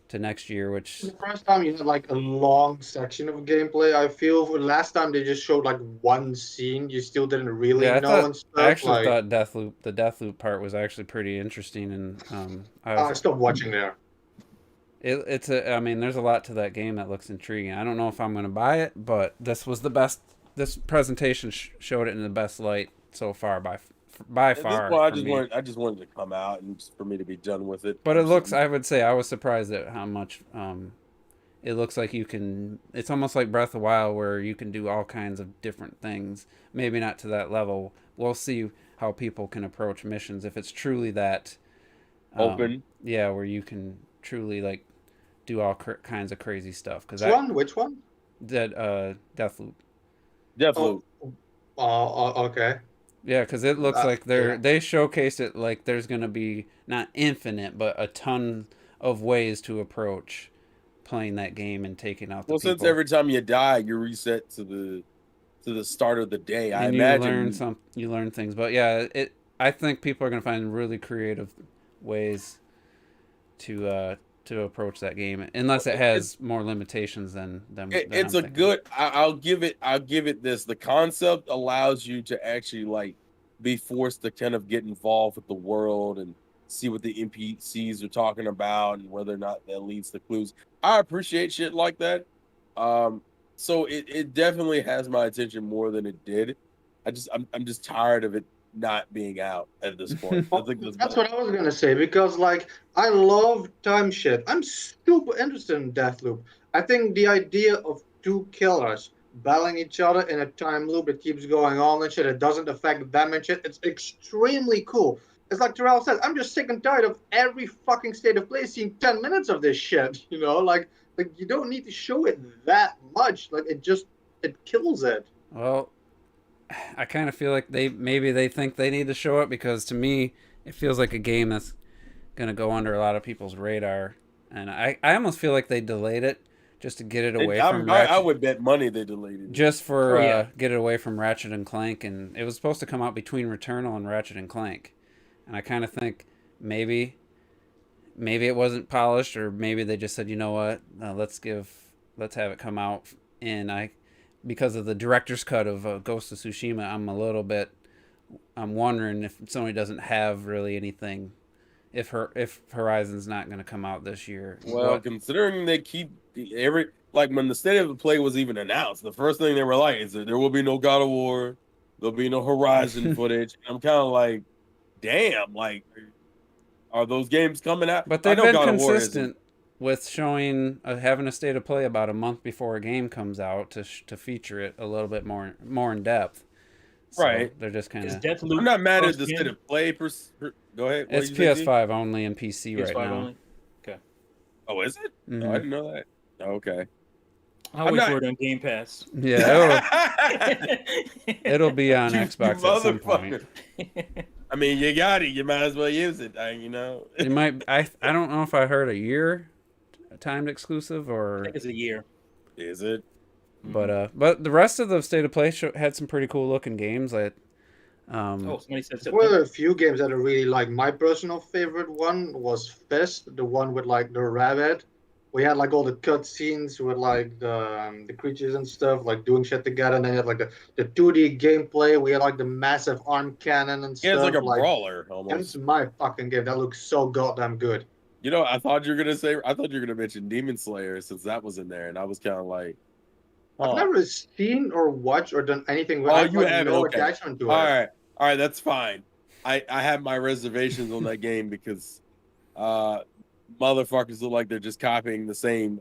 to next year. Which The first time you had like a long section of gameplay, I feel. Last time they just showed like one scene, you still didn't really know and stuff. I actually like, thought the Deathloop part was actually pretty interesting, and I stopped watching there. I mean, there's a lot to that game that looks intriguing. I don't know if I'm going to buy it, but this was the best. This presentation showed it in the best light so far by far. I just wanted to come out and just for me to be done with it. But it looks. I would say I was surprised at how much. It looks like you can. It's almost like Breath of the Wild, where you can do all kinds of different things. Maybe not to that level. We'll see how people can approach missions if it's truly that open. Yeah, where you can truly like do all kinds of crazy stuff. Which one? Deathloop. Deathloop. Okay. Yeah, because it looks like they showcased it like there's gonna be not infinite, but a ton of ways to approach playing that game and taking out the people. Since every time you die, you reset to the start of the day. And I imagine you learn things, but yeah, I think people are gonna find really creative ways to approach that game, unless it has more limitations than it's a good. I'll give it this. The concept allows you to actually like be forced to kind of get involved with the world and see what the NPCs are talking about and whether or not that leads to clues. I appreciate shit like that. So it definitely has my attention more than it did. I'm just tired of it not being out at this point. I think that's what I was gonna say, because like I love time shit. I'm super interested in Deathloop. I think the idea of 2 killers battling each other in a time loop that keeps going on and shit, it doesn't affect them and shit, it's extremely cool. It's like Terrell said, I'm just sick and tired of every fucking state of play seeing 10 minutes of this shit, you know? Like you don't need to show it that much. Like it kills it. Well, I kind of feel like they think they need to show it, because to me it feels like a game that's gonna go under a lot of people's radar, and I almost feel like they delayed it just to get it away from Ratchet. I would bet money they delayed it just for get it away from Ratchet and Clank, and it was supposed to come out between Returnal and Ratchet and Clank, and I kind of think maybe it wasn't polished, or maybe they just said, you know what, let's have it come out, and because of the director's cut of Ghost of Tsushima, I'm wondering if Sony doesn't have really anything, if Horizon's not going to come out this year. Well, considering they keep when the state of the play was even announced, the first thing they were like is that there will be no God of War, there'll be no Horizon footage. I'm kind of like, damn, like, are those games coming out? But they've been consistent with showing having a state of play about a month before a game comes out to feature it a little bit more in depth. So right. They're just kind of. I'm not mad at the state of play. Go ahead. It's PS5 only and PC PS5 right now. Only? Okay. Oh, is it? Mm-hmm. Oh, I didn't know that. Okay. I'll wait for it on Game Pass. Yeah, it'll be on Xbox at some point. I mean, you got it. You might as well use it. You know. It might. I don't know if I heard a year timed exclusive, or I think it's a year. Is it? But the rest of the state of play had some pretty cool looking games. Oh, somebody said There were September. a few games that I really like. My personal favorite one was Fist, the one with like the rabbit. We had like all the cutscenes with like the creatures and stuff, like doing shit together. And then you had like the 2D gameplay. We had like the massive arm cannon and Yeah, it's like stuff. a Like, brawler that's almost. my fucking game. That looks so goddamn good. You know, I thought you were gonna mention Demon Slayer since that was in there, and I was kind of like, I've huh. never seen or watched or done anything with. I Oh, have you like haven't? no Okay. attachment to it. All right, that's fine. I have my reservations on that game because motherfuckers look like they're just copying the same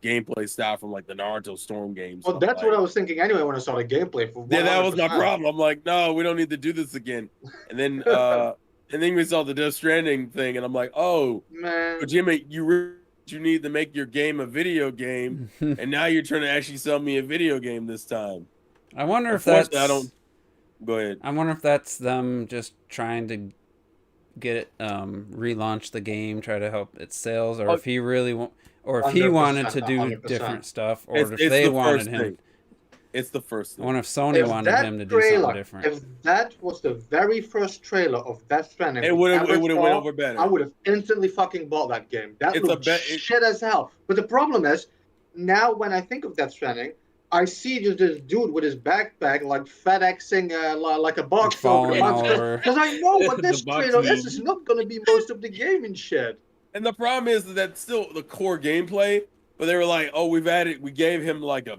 gameplay style from like the Naruto Storm games. Well, I'm that's what like, I was thinking anyway when I saw the gameplay. For yeah, that was my 100%. problem. I'm like, no, we don't need to do this again. And then we saw the Death Stranding thing, and I'm like, oh, Man, Kojima, you need to make your game a video game, and now you're trying to actually sell me a video game this time. I wonder if Unfortunately, I that's. don't. Go ahead. I wonder if that's them just trying to get it relaunch the game, try to help its sales, or if he really or if he wanted 100%, to do 100%. different stuff, or It's if they the wanted first him. thing. It's the first I thing. wonder if Sony wanted him to do something different. If that was the very first trailer of Death Stranding, It we would have ever went saw, over better. I would have instantly fucking bought that game. That It's a looked bet. shit as hell. But the problem is, now when I think of Death Stranding, I see just this dude with his backpack, like FedExing like a box Falling over. because I know what this The box trailer is. meme. It's not going to be most of the game and shit. And the problem is that that's still the core gameplay. But they were like, oh, we gave him like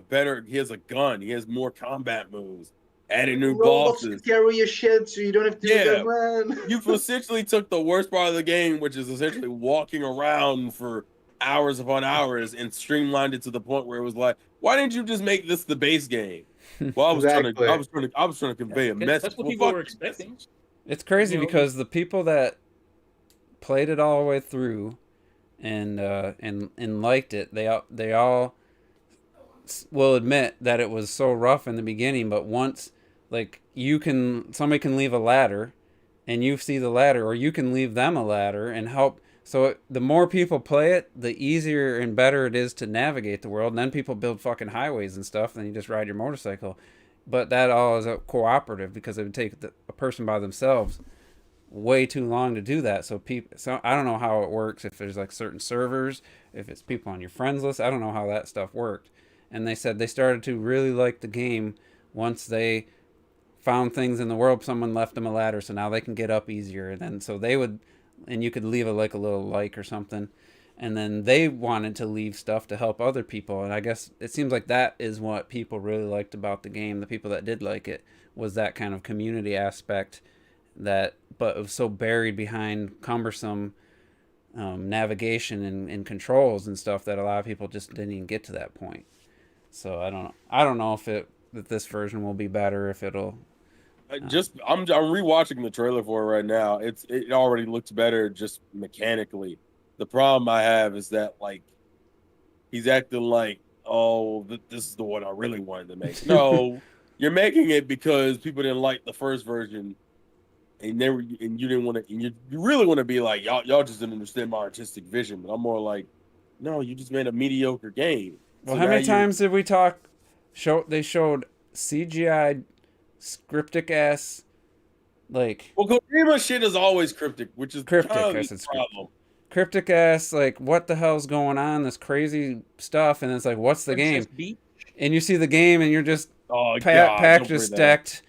he has a gun. He has more combat moves. Added new Robots to bosses. carry your shit, so you don't have to do that, man. You've essentially took the worst part of the game, which is essentially walking around for hours upon hours, and streamlined it to the point where it was like, why didn't you just make this the base game? Well, I was Exactly. trying to convey a message. That's what Well, people fuck were you. expecting. It's crazy You know, because the people that played it all the way through and liked it, they all will admit that it was so rough in the beginning, but once like somebody can leave a ladder and you see the ladder, or you can leave them a ladder and help. So the more people play it, the easier and better it is to navigate the world. And then people build fucking highways and stuff, and you just ride your motorcycle. But that all is a cooperative, because it would take a person by themselves way too long to do that. So I don't know how it works, if there's like certain servers, if it's people on your friends list. I don't know how that stuff worked. And they said they started to really like the game once they found things in the world. Someone left them a ladder, so now they can get up easier. And then so they would, and you could leave a little like or something. And then they wanted to leave stuff to help other people. And I guess it seems like that is what people really liked about the game. The people that did like it was that kind of community aspect, but it was so buried behind cumbersome navigation and controls and stuff that a lot of people just didn't even get to that point. So I don't know if this version will be better, if it'll. I'm rewatching the trailer for it right now. It already looks better just mechanically. The problem I have is that like he's acting like, oh, this is the one I really wanted to make. No, you're making it because people didn't like the first version, and you didn't want to, and you really want to be like, y'all just didn't understand my artistic vision. But I'm more like, no, you just made a mediocre game. Well, So how now many times did we talk? They showed CGI cryptic ass, like. Well, Kojima shit is always cryptic, which is Cryptic, kind of I the said problem. Cryptic ass, like, what the hell's going on? This crazy stuff, and it's like, what's the game? And you see the game, and you're just packages stacked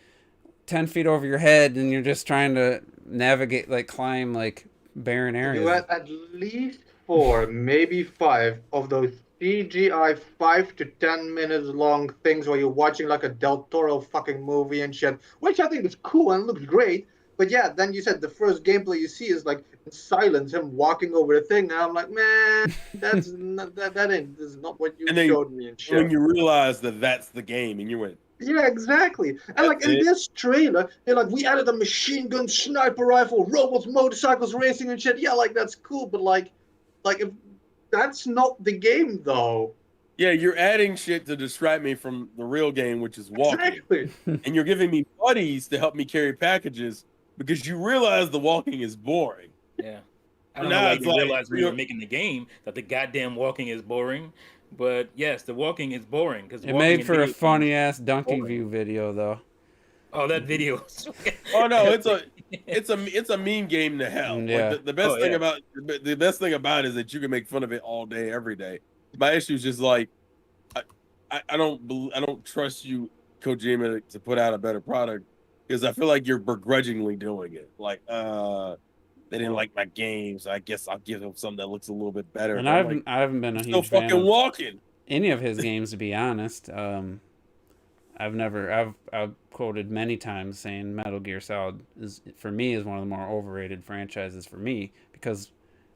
10 feet over your head, and you're just trying to navigate, like, climb, like, barren areas. You had at least 4, maybe 5 of those CGI 5 to 10 minutes long things where you're watching like a Del Toro fucking movie and shit, which I think is cool and looks great. But yeah, then you said the first gameplay you see is like in silence, him walking over the thing, and I'm like, man, that's not, that is not what you showed me and shit. When you realize that that's the game, and you went, yeah, exactly. And like in this trailer, they're like, we added a machine gun, sniper rifle, robots, motorcycles, racing and shit. Yeah, like that's cool, but like if that's not the game though. Yeah, you're adding shit to distract me from the real game, which is walking. Exactly. And you're giving me buddies to help me carry packages because you realize the walking is boring. Yeah. I don't know why you realized when you were making the game that the goddamn walking is boring. But yes, the walking is boring. It made for a funny ass Donkey View video, though. Oh, that video. Oh no, it's a mean game to hell. Like Yeah. the best Oh, thing yeah. about the best thing about it is that you can make fun of it all day, every day. My issue is just like I don't trust you, Kojima, to put out a better product because I feel like you're begrudgingly doing it. Like they didn't like my game, so I guess I'll give them something that looks a little bit better. And But I'm like, I haven't been a I'm still huge fan fucking of walking. any of his games, to be honest. I've quoted many times saying Metal Gear Solid is for me is one of the more overrated franchises for me because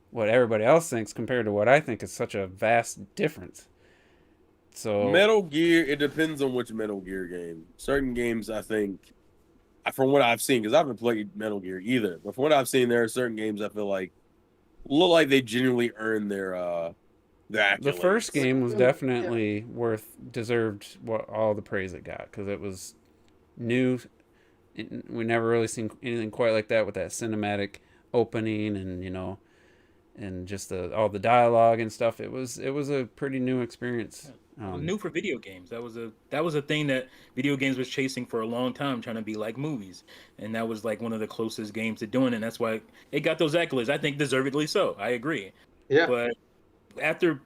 what everybody else thinks compared to what I think is such a vast difference. So Metal Gear, it depends on which Metal Gear game. Certain games, I think, from what I've seen, because I haven't played Metal Gear either, but from what I've seen, there are certain games I feel like look like they genuinely earn their the first accolades. game was Yeah. definitely deserved what all the praise it got because it was new. We never really seen anything quite like that with that cinematic opening and and just all the dialogue and stuff. It was a pretty new experience. New for video games. That was a thing that video games was chasing for a long time, trying to be like movies, and that was like one of the closest games to doing it. And that's why it got those accolades. I think deservedly so. I agree. Yeah. But after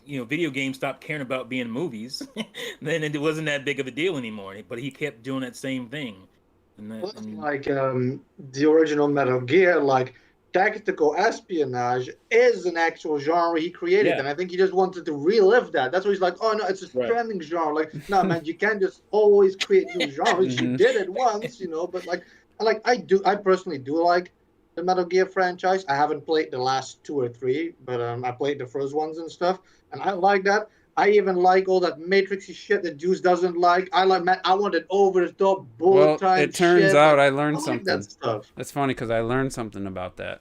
video games stopped caring about being movies, then it wasn't that big of a deal anymore. But he kept doing that same thing. Plus, like the original Metal Gear, like tactical espionage is an actual genre he created, Yeah. and I think he just wanted to relive that. That's why he's like, "Oh no, it's a Right. trending genre." Like, no, man, you can't just always create new genres. You did it once, but I personally do like the Metal Gear franchise. I haven't played the last two or three, but I played the first ones and stuff, and I like that. I even like all that matrixy shit that Juice doesn't like. I wanted over the top bullet Well, time it turns shit. out Like, I I learned like that something. stuff. It's funny because I learned something about that.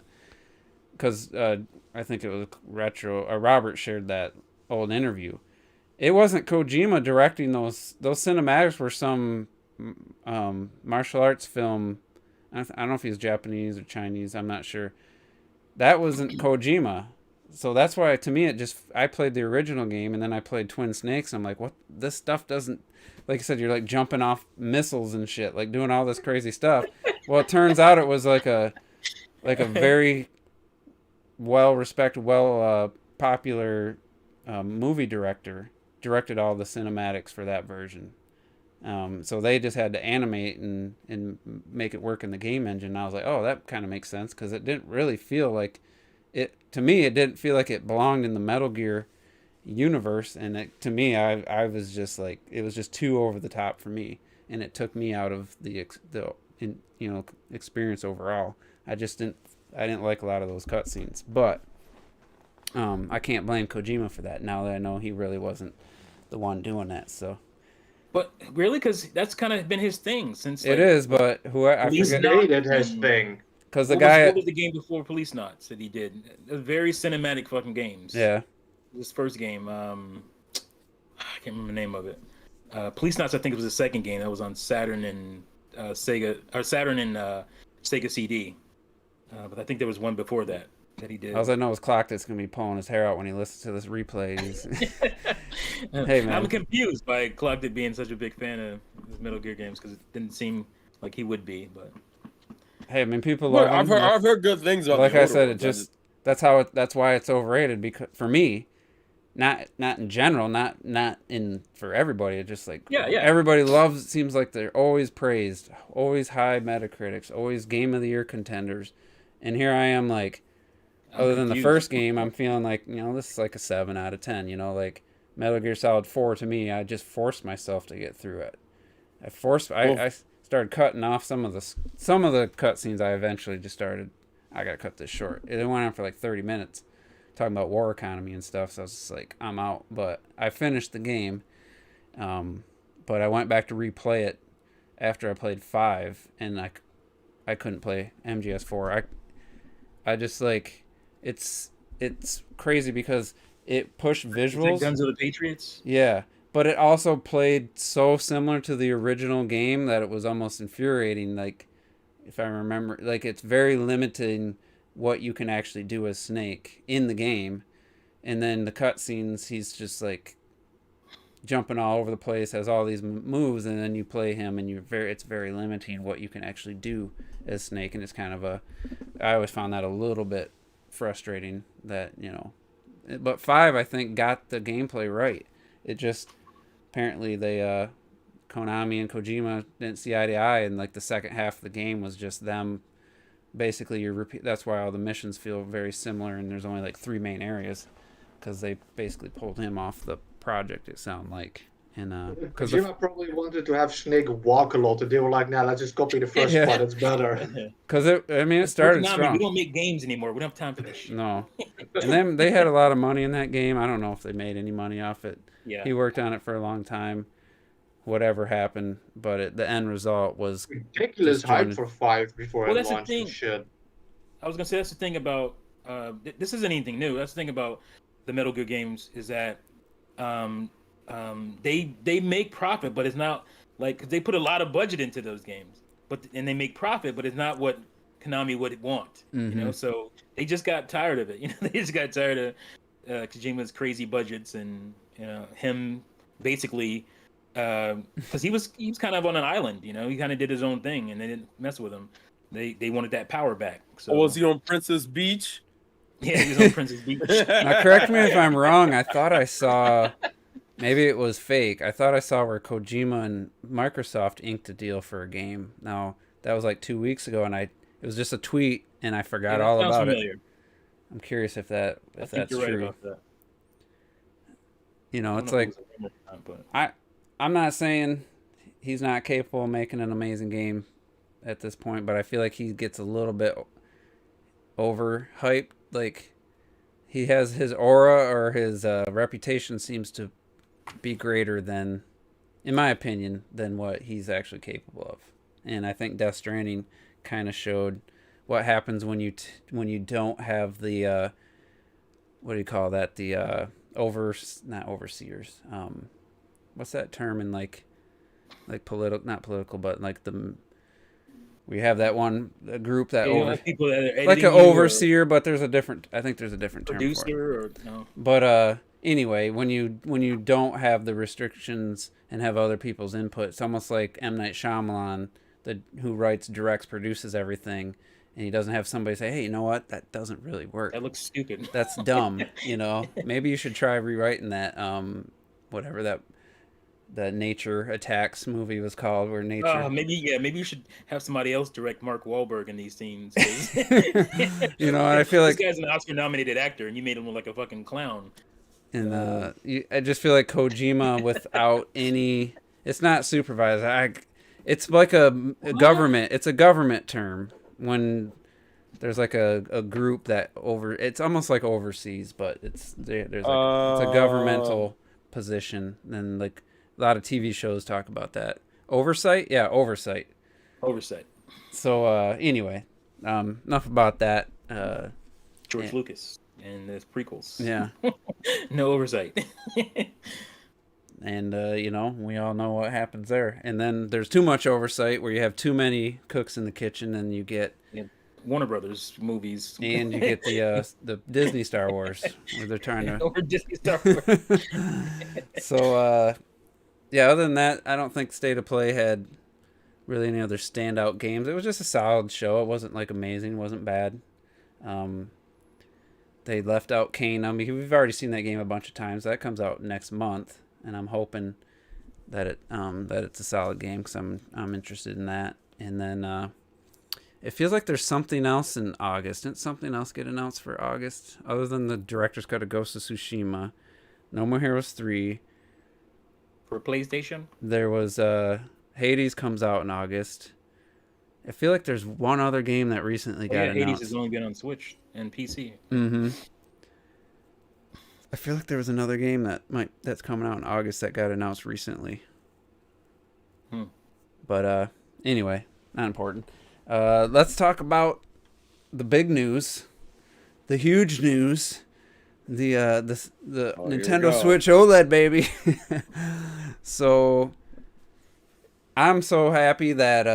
Because I think it was Robert shared that old interview. It wasn't Kojima directing those. Those cinematics were some martial arts film. I don't know if he's Japanese or Chinese. I'm not sure. That wasn't Kojima. So that's why, to me, I played the original game and then I played Twin Snakes. I'm like, what? This stuff doesn't, like I said, you're like jumping off missiles and shit, like doing all this crazy stuff. Well, it turns out it was like a very well respected, popular movie director directed all the cinematics for that version. So they just had to animate and make it work in the game engine. And I was like, oh, that kind of makes sense because it didn't really feel like it. To me, it didn't feel like it belonged in the Metal Gear universe. And to me, I was just like, it was just too over the top for me, and it took me out of the experience overall. I didn't like a lot of those cutscenes, but I can't blame Kojima for that. Now that I know he really wasn't the one doing that, so. But really, because that's kind of been his thing since. It is, but I He's forget not- Dated his thing. because what was the game before Police Knots that he did? Very cinematic fucking games. Yeah. His first game, I can't remember the name of it. Police Knots, I think it was the second game that was on Saturn and Sega, or Saturn and Sega CD. But I think there was one before that he did. All I know is Clock that's gonna be pulling his hair out when he listens to this replay. Hey man, I'm confused by Clock being such a big fan of his Metal Gear games because it didn't seem like he would be. But hey, I mean, people Look, love him. I've heard good things about. Like the I older said, ones. that's why it's overrated because for me, not in general, not in for everybody. It's just like Yeah. everybody loves. It seems like they're always praised, always high Metacritics, always Game of the Year contenders, and here I am like. Other than the first game, I'm feeling like, this is like a 7 out of 10. Like Metal Gear Solid 4 to me, I just forced myself to get through it. I started cutting off some of the cutscenes. I eventually just started, I gotta cut this short. It went on for like 30 minutes, talking about war economy and stuff. So I was just like, I'm out. But I finished the game. But I went back to replay it after I played 5, and I couldn't play MGS4. I just like. It's crazy because it pushed visuals. Guns of the Patriots. Yeah, but it also played so similar to the original game that it was almost infuriating. Like, if I remember, like it's very limiting what you can actually do as Snake in the game, and then the cutscenes, he's just like jumping all over the place, has all these moves, and then you play him, and it's very limiting what you can actually do as Snake, and it's kind of I always found that a little bit frustrating. That but 5 I think got the gameplay right. It just apparently they Konami and Kojima didn't see eye to eye, and like the second half of the game was just them. Basically, that's why all the missions feel very similar, and there's only like 3 main areas, because they basically pulled him off the project. It sounded like, and because Kojima probably wanted to have Snake walk a lot, and they were like, "Nah, let's just copy the first part. It's better." Because it started Konami, strong. we don't make games anymore. We don't have time for this shit. No, and then they had a lot of money in that game. I don't know if they made any money off it. Yeah, he worked on it for a long time. Whatever happened, but the end result was ridiculous hype for 5 before it launched and shit. I was gonna say that's the thing about this isn't anything new. That's the thing about the Metal Gear games is that they make profit, but it's not like, cause they put a lot of budget into those games, and they make profit, but it's not what Konami would want. Mm-hmm. So they just got tired of it. They just got tired of Kojima's crazy budgets and him basically. Because he was kind of on an island, he kind of did his own thing, and they didn't mess with him. They wanted that power back. So was he on Princess Beach? Yeah, he was on Princess Beach. Now, correct me if I'm wrong. I thought I saw, maybe it was fake. I thought I saw where Kojima and Microsoft inked a deal for a game. Now that was like 2 weeks ago, and it was just a tweet, and I forgot all about familiar. It. I'm curious if that's true. Right about that. It's like I'm not saying he's not capable of making an amazing game at this point, but I feel like he gets a little bit overhyped. Like, he has his aura, or his reputation seems to be greater than, in my opinion, than what he's actually capable of. And I think Death Stranding kind of showed what happens when you don't have the what do you call that? The not overseers. What's that term in like political, not political, but like we have that one group that people that are like an overseer, but I think there's a different term producer for it. Or no. But anyway, when you don't have the restrictions and have other people's input, it's almost like M. Night Shyamalan, who writes, directs, produces everything, and he doesn't have somebody say, "Hey, you know what? That doesn't really work. That looks stupid. That's dumb." Maybe you should try rewriting that. Whatever the Nature Attacks movie was called, where nature. Maybe you should have somebody else direct Mark Wahlberg in these scenes. I feel like this guy's an Oscar-nominated actor, and you made him look like a fucking clown. And I just feel like Kojima without any. It's not supervised. It's like a government. It's a government term when there's like a group that It's almost like overseas, but it's a governmental position, and like a lot of TV shows talk about that. Oversight? Yeah, oversight. So anyway, enough about that. George Lucas and his prequels. Yeah. No oversight. And we all know what happens there. And then there's too much oversight, where you have too many cooks in the kitchen, and you get Warner Brothers movies, and you get the Disney Star Wars, where they're trying to over Disney Star Wars. So other than that, I don't think State of Play had really any other standout games. It was just a solid show. It wasn't like amazing, it wasn't bad. They left out Kane. I mean, we've already seen that game a bunch of times. That comes out next month, and I'm hoping that it's a solid game, because I'm interested in that. And then it feels like there's something else in August. Didn't something else get announced for August other than the director's cut of Ghost of Tsushima? No More Heroes 3 for PlayStation. There was Hades comes out in August. I feel like there's one other game that recently got announced. Hades has only been on Switch and PC. Mm-hmm. I feel like there was another game that's coming out in August that got announced recently. But anyway, not important. Let's talk about the big news, the huge news, the Nintendo Switch OLED, baby. So I'm so happy that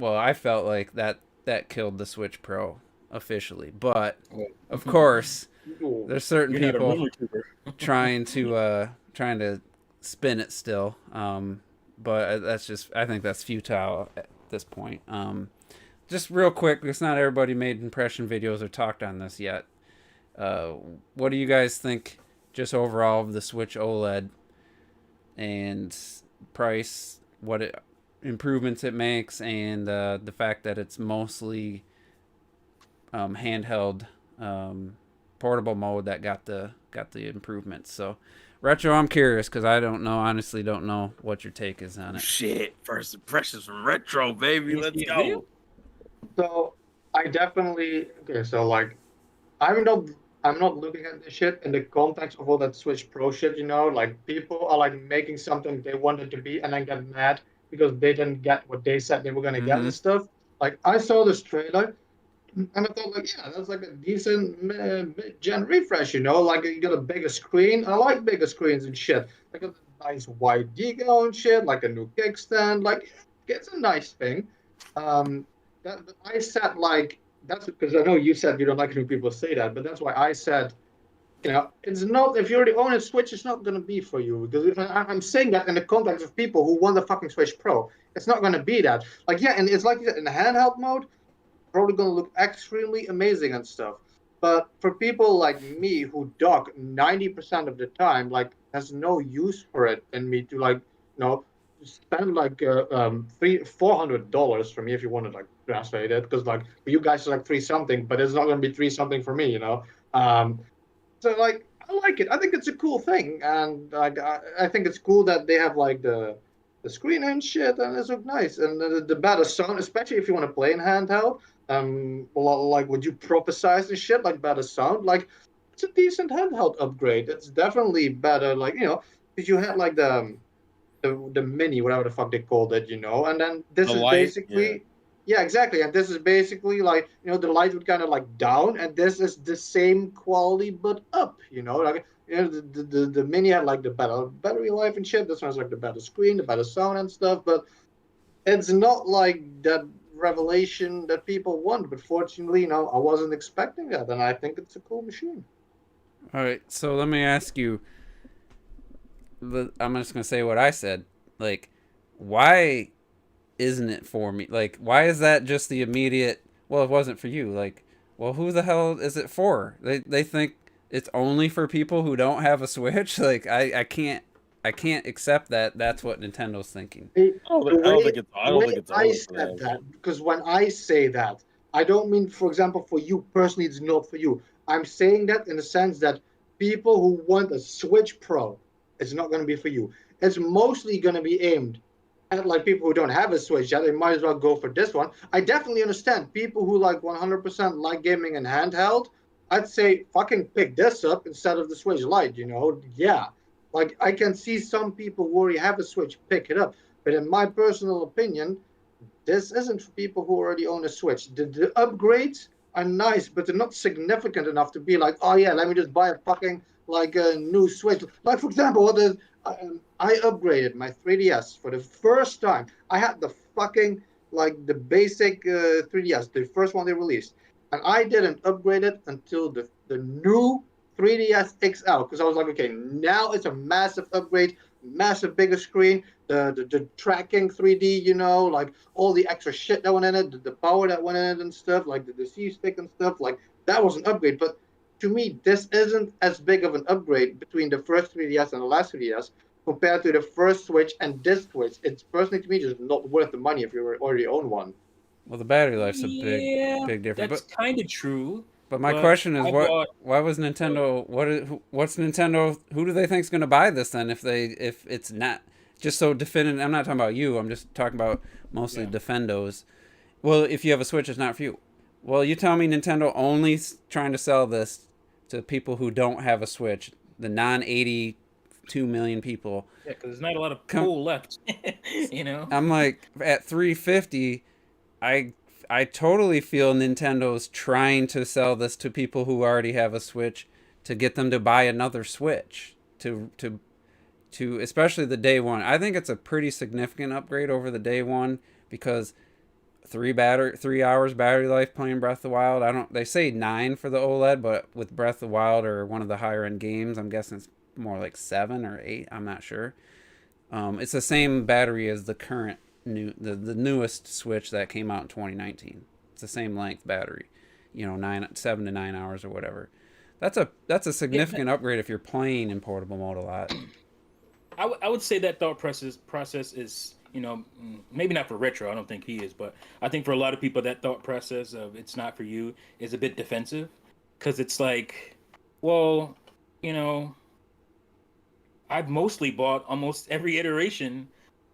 I felt like that killed the Switch Pro officially, but of course there's certain people trying to trying to spin it still. But that's just, I think that's futile at this point. Just real quick, because not everybody made impression videos or talked on this yet. What do you guys think, just overall, of the Switch OLED and price, improvements it makes, and the fact that it's mostly handheld, portable mode that got the improvements? So, Retro, I'm curious because I honestly don't know what your take is on it. Shit, first impressions from Retro, baby. Let's go. So I definitely so like I'm not looking at this shit in the context of all that Switch Pro shit, like people are like making something they wanted to be and then get mad because they didn't get what they said they were gonna get and stuff. Like I saw this trailer and I thought like, yeah, that's like a decent mid-gen refresh, like you got a bigger screen. I like bigger screens and shit. Like a nice wide decal and shit, like a new kickstand, like it's a nice thing. But I said like that's because I know you said you don't like when people say that, but that's why I said, it's not, if you already own a Switch, it's not going to be for you. Because I'm saying that in the context of people who want the fucking Switch Pro. It's not going to be that. Like, yeah, and it's like you said, in the handheld mode, probably going to look extremely amazing and stuff. But for people like me who dock 90% of the time, like, there's no use for it in me to, like, spend like $400 for me if you want to like translate it, because like for you guys it's like three something, but it's not going to be three something for me. So like I like it. I think it's a cool thing, and I think it's cool that they have like the screen and shit, and it's look nice, and the better sound, especially if you want to play in handheld. Like would you prophesize and shit, like better sound, like it's a decent handheld upgrade. It's definitely better, like because you had like the mini, whatever the fuck they called it, and then this is basically, yeah, exactly, and this is basically like, the light would kind of like down, and this is the same quality but up, like, the mini had like the better battery life and shit. This one's like the better screen, the better sound and stuff, but it's not like that revelation that people want. But fortunately, I wasn't expecting that, and I think it's a cool machine. All right, so let me ask you, I'm just gonna say what I said. Like, why isn't it for me? Like, why is that just the immediate? Well, it wasn't for you. Like, well, who the hell is it for? They think it's only for people who don't have a Switch. Like, I can't accept that. That's what Nintendo's thinking. I don't think it's. I said that because when I say that, I don't mean, for example, for you personally, it's not for you. I'm saying that in the sense that people who want a Switch Pro, it's not going to be for you. It's mostly going to be aimed at like people who don't have a Switch yet. They might as well go for this one. I definitely understand people who like 100% like gaming in handheld. I'd say fucking pick this up instead of the Switch Lite. Yeah, like I can see some people who already have a Switch pick it up. But in my personal opinion, this isn't for people who already own a Switch. The upgrades are nice, but they're not significant enough to be like, oh yeah, let me just buy a fucking like a new Switch. Like for example, I upgraded my 3DS for the first time. I had the fucking like the basic 3DS, the first one they released, and I didn't upgrade it until the new 3DS XL, because I was like, okay, now it's a massive upgrade, massive bigger screen, the tracking 3D, like all the extra shit that went in it, the power that went in it and stuff, like the C stick and stuff, like that was an upgrade. But to me, this isn't as big of an upgrade between the first 3DS and the last 3DS compared to the first Switch and this Switch. It's personally to me just not worth the money if you already own one. Well, the battery life's a big difference. That's kind of true. But my question is, why was Nintendo? What's Nintendo? Who do they think is going to buy this then? If it's not just so definitive. I'm not talking about you. I'm just talking about mostly Defendos. Well, if you have a Switch, it's not for you. Well, you tell me Nintendo only trying to sell this to people who don't have a Switch, the non-82 million people. Yeah, because there's not a lot of pool left. I'm like, at $350, I totally feel Nintendo's trying to sell this to people who already have a Switch to get them to buy another Switch to especially the day one. I think it's a pretty significant upgrade over the day one because 3 hours battery life playing Breath of the Wild. They say 9 for the OLED, but with Breath of the Wild or one of the higher end games, I'm guessing it's more like 7 or 8. I'm not sure. It's the same battery as the current the newest Switch that came out in 2019. It's the same length battery, 7 to 9 hours or whatever. That's a significant upgrade if you're playing in portable mode a lot. I would say that thought process is, maybe not for Retro. I don't think he is, but I think for a lot of people that thought process of it's not for you is a bit defensive, because it's like, well, I've mostly bought almost every iteration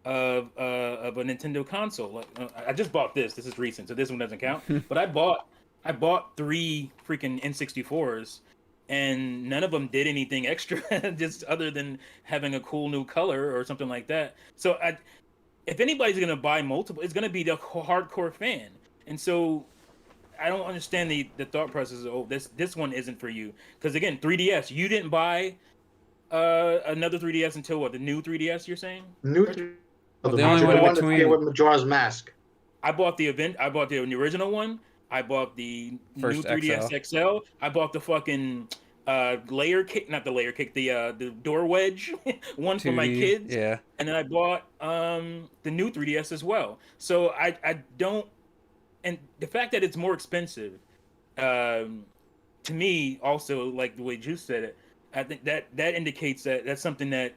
of a Nintendo console. Like, I just bought this. This is recent, so this one doesn't count. But I bought 3 freaking N64s, and none of them did anything extra, just other than having a cool new color or something like that. So if anybody's gonna buy multiple, it's gonna be the hardcore fan. And so I don't understand the thought process of, oh, this one isn't for you. Because again, 3DS, you didn't buy another 3DS until what? The new 3DS, you're saying? The only one that between came with Majora's Mask. I bought the original one. I bought the First new 3DS XL. I bought the fucking layer cake, not the layer cake, the door wedge one for my 2D, kids. yeah. And then I bought the new 3DS as well. So I don't, and the fact that it's more expensive, to me also, like the way Juice said it, I think that indicates that that's something that,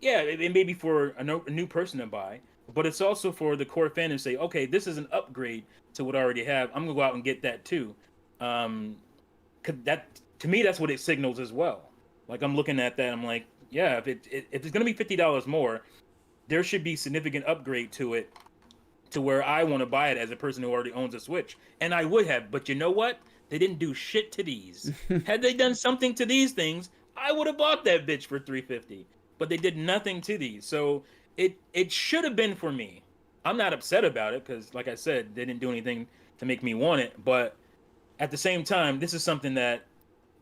yeah, it may be for a new person to buy, but it's also for the core fan to say, okay, this is an upgrade to what I already have. I'm gonna go out and get that too. 'Cause that, to me, that's what it signals as well. Like, I'm looking at that, I'm like, yeah, if it's gonna be $50 more, there should be significant upgrade to it, to where I want to buy it as a person who already owns a Switch. And I would have, but you know what? They didn't do shit to these. Had they done something to these things, I would have bought that bitch for $350. But they did nothing to these. So it should have been for me. I'm not upset about it because, like I said, they didn't do anything to make me want it. But at the same time, this is something that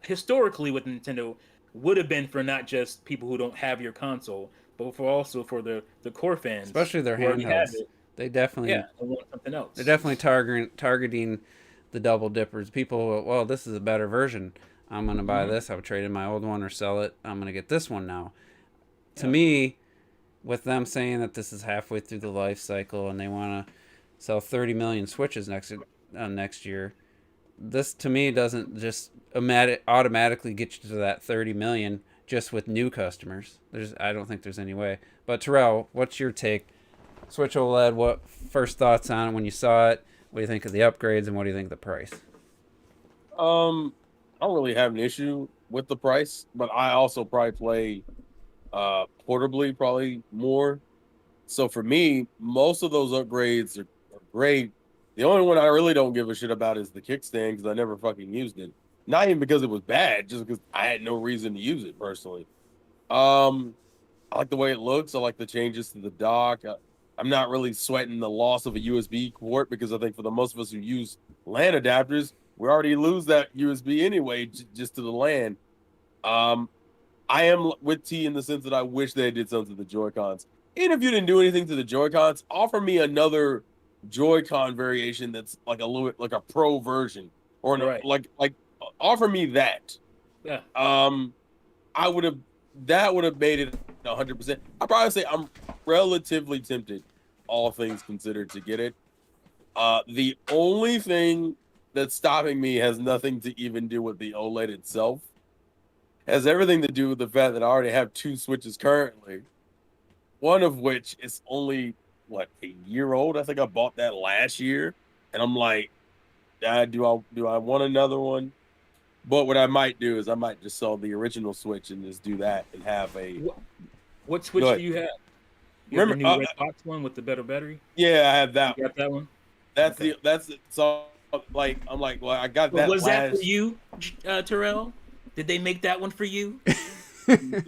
historically with Nintendo would have been for not just people who don't have your console, but also for the core fans, Especially their who already have handhelds. it. They definitely Yeah, I want something else. They're definitely targeting the double dippers. People, well, this is a better version. I'm gonna buy this. I would trade in my old one or sell it. I'm gonna get this one now. To me, with them saying that this is halfway through the life cycle and they want to sell 30 million Switches next year, this to me doesn't just automatically get you to that 30 million just with new customers. I don't think there's any way. But Terrell, what's your take? Switch OLED, what first thoughts on it when you saw it? What do you think of the upgrades and what do you think of the price? I don't really have an issue with the price, but I also probably play portably probably more. So for me, most of those upgrades are great. The only one I really don't give a shit about is the kickstand because I never fucking used it. Not even because it was bad, just because I had no reason to use it personally. I like the way it looks. I like the changes to the dock. I'm not really sweating the loss of a USB port because I think for the most of us who use LAN adapters, we already lose that USB anyway, just to the LAN. I am with T in the sense that I wish they did something to the Joy-Cons. Even if you didn't do anything to the Joy-Cons, offer me another Joy-Con variation that's like a little bit like a pro version, or like offer me that. Yeah. That would have made it 100%. I'd probably say I'm relatively tempted, all things considered, to get it. The only thing that's stopping me has nothing to even do with the OLED itself. It has everything to do with the fact that I already have 2 Switches currently. One of which is only, a year old? I think I bought that last year. And I'm like, do I want another one? But what I might do is I might just sell the original Switch and just do that and have a... What Switch do you have? Remember the new red box one with the better battery? Yeah, I have that. You got that one? So like, I'm like, well, I got that. Was that for you, Terrell? Did they make that one for you?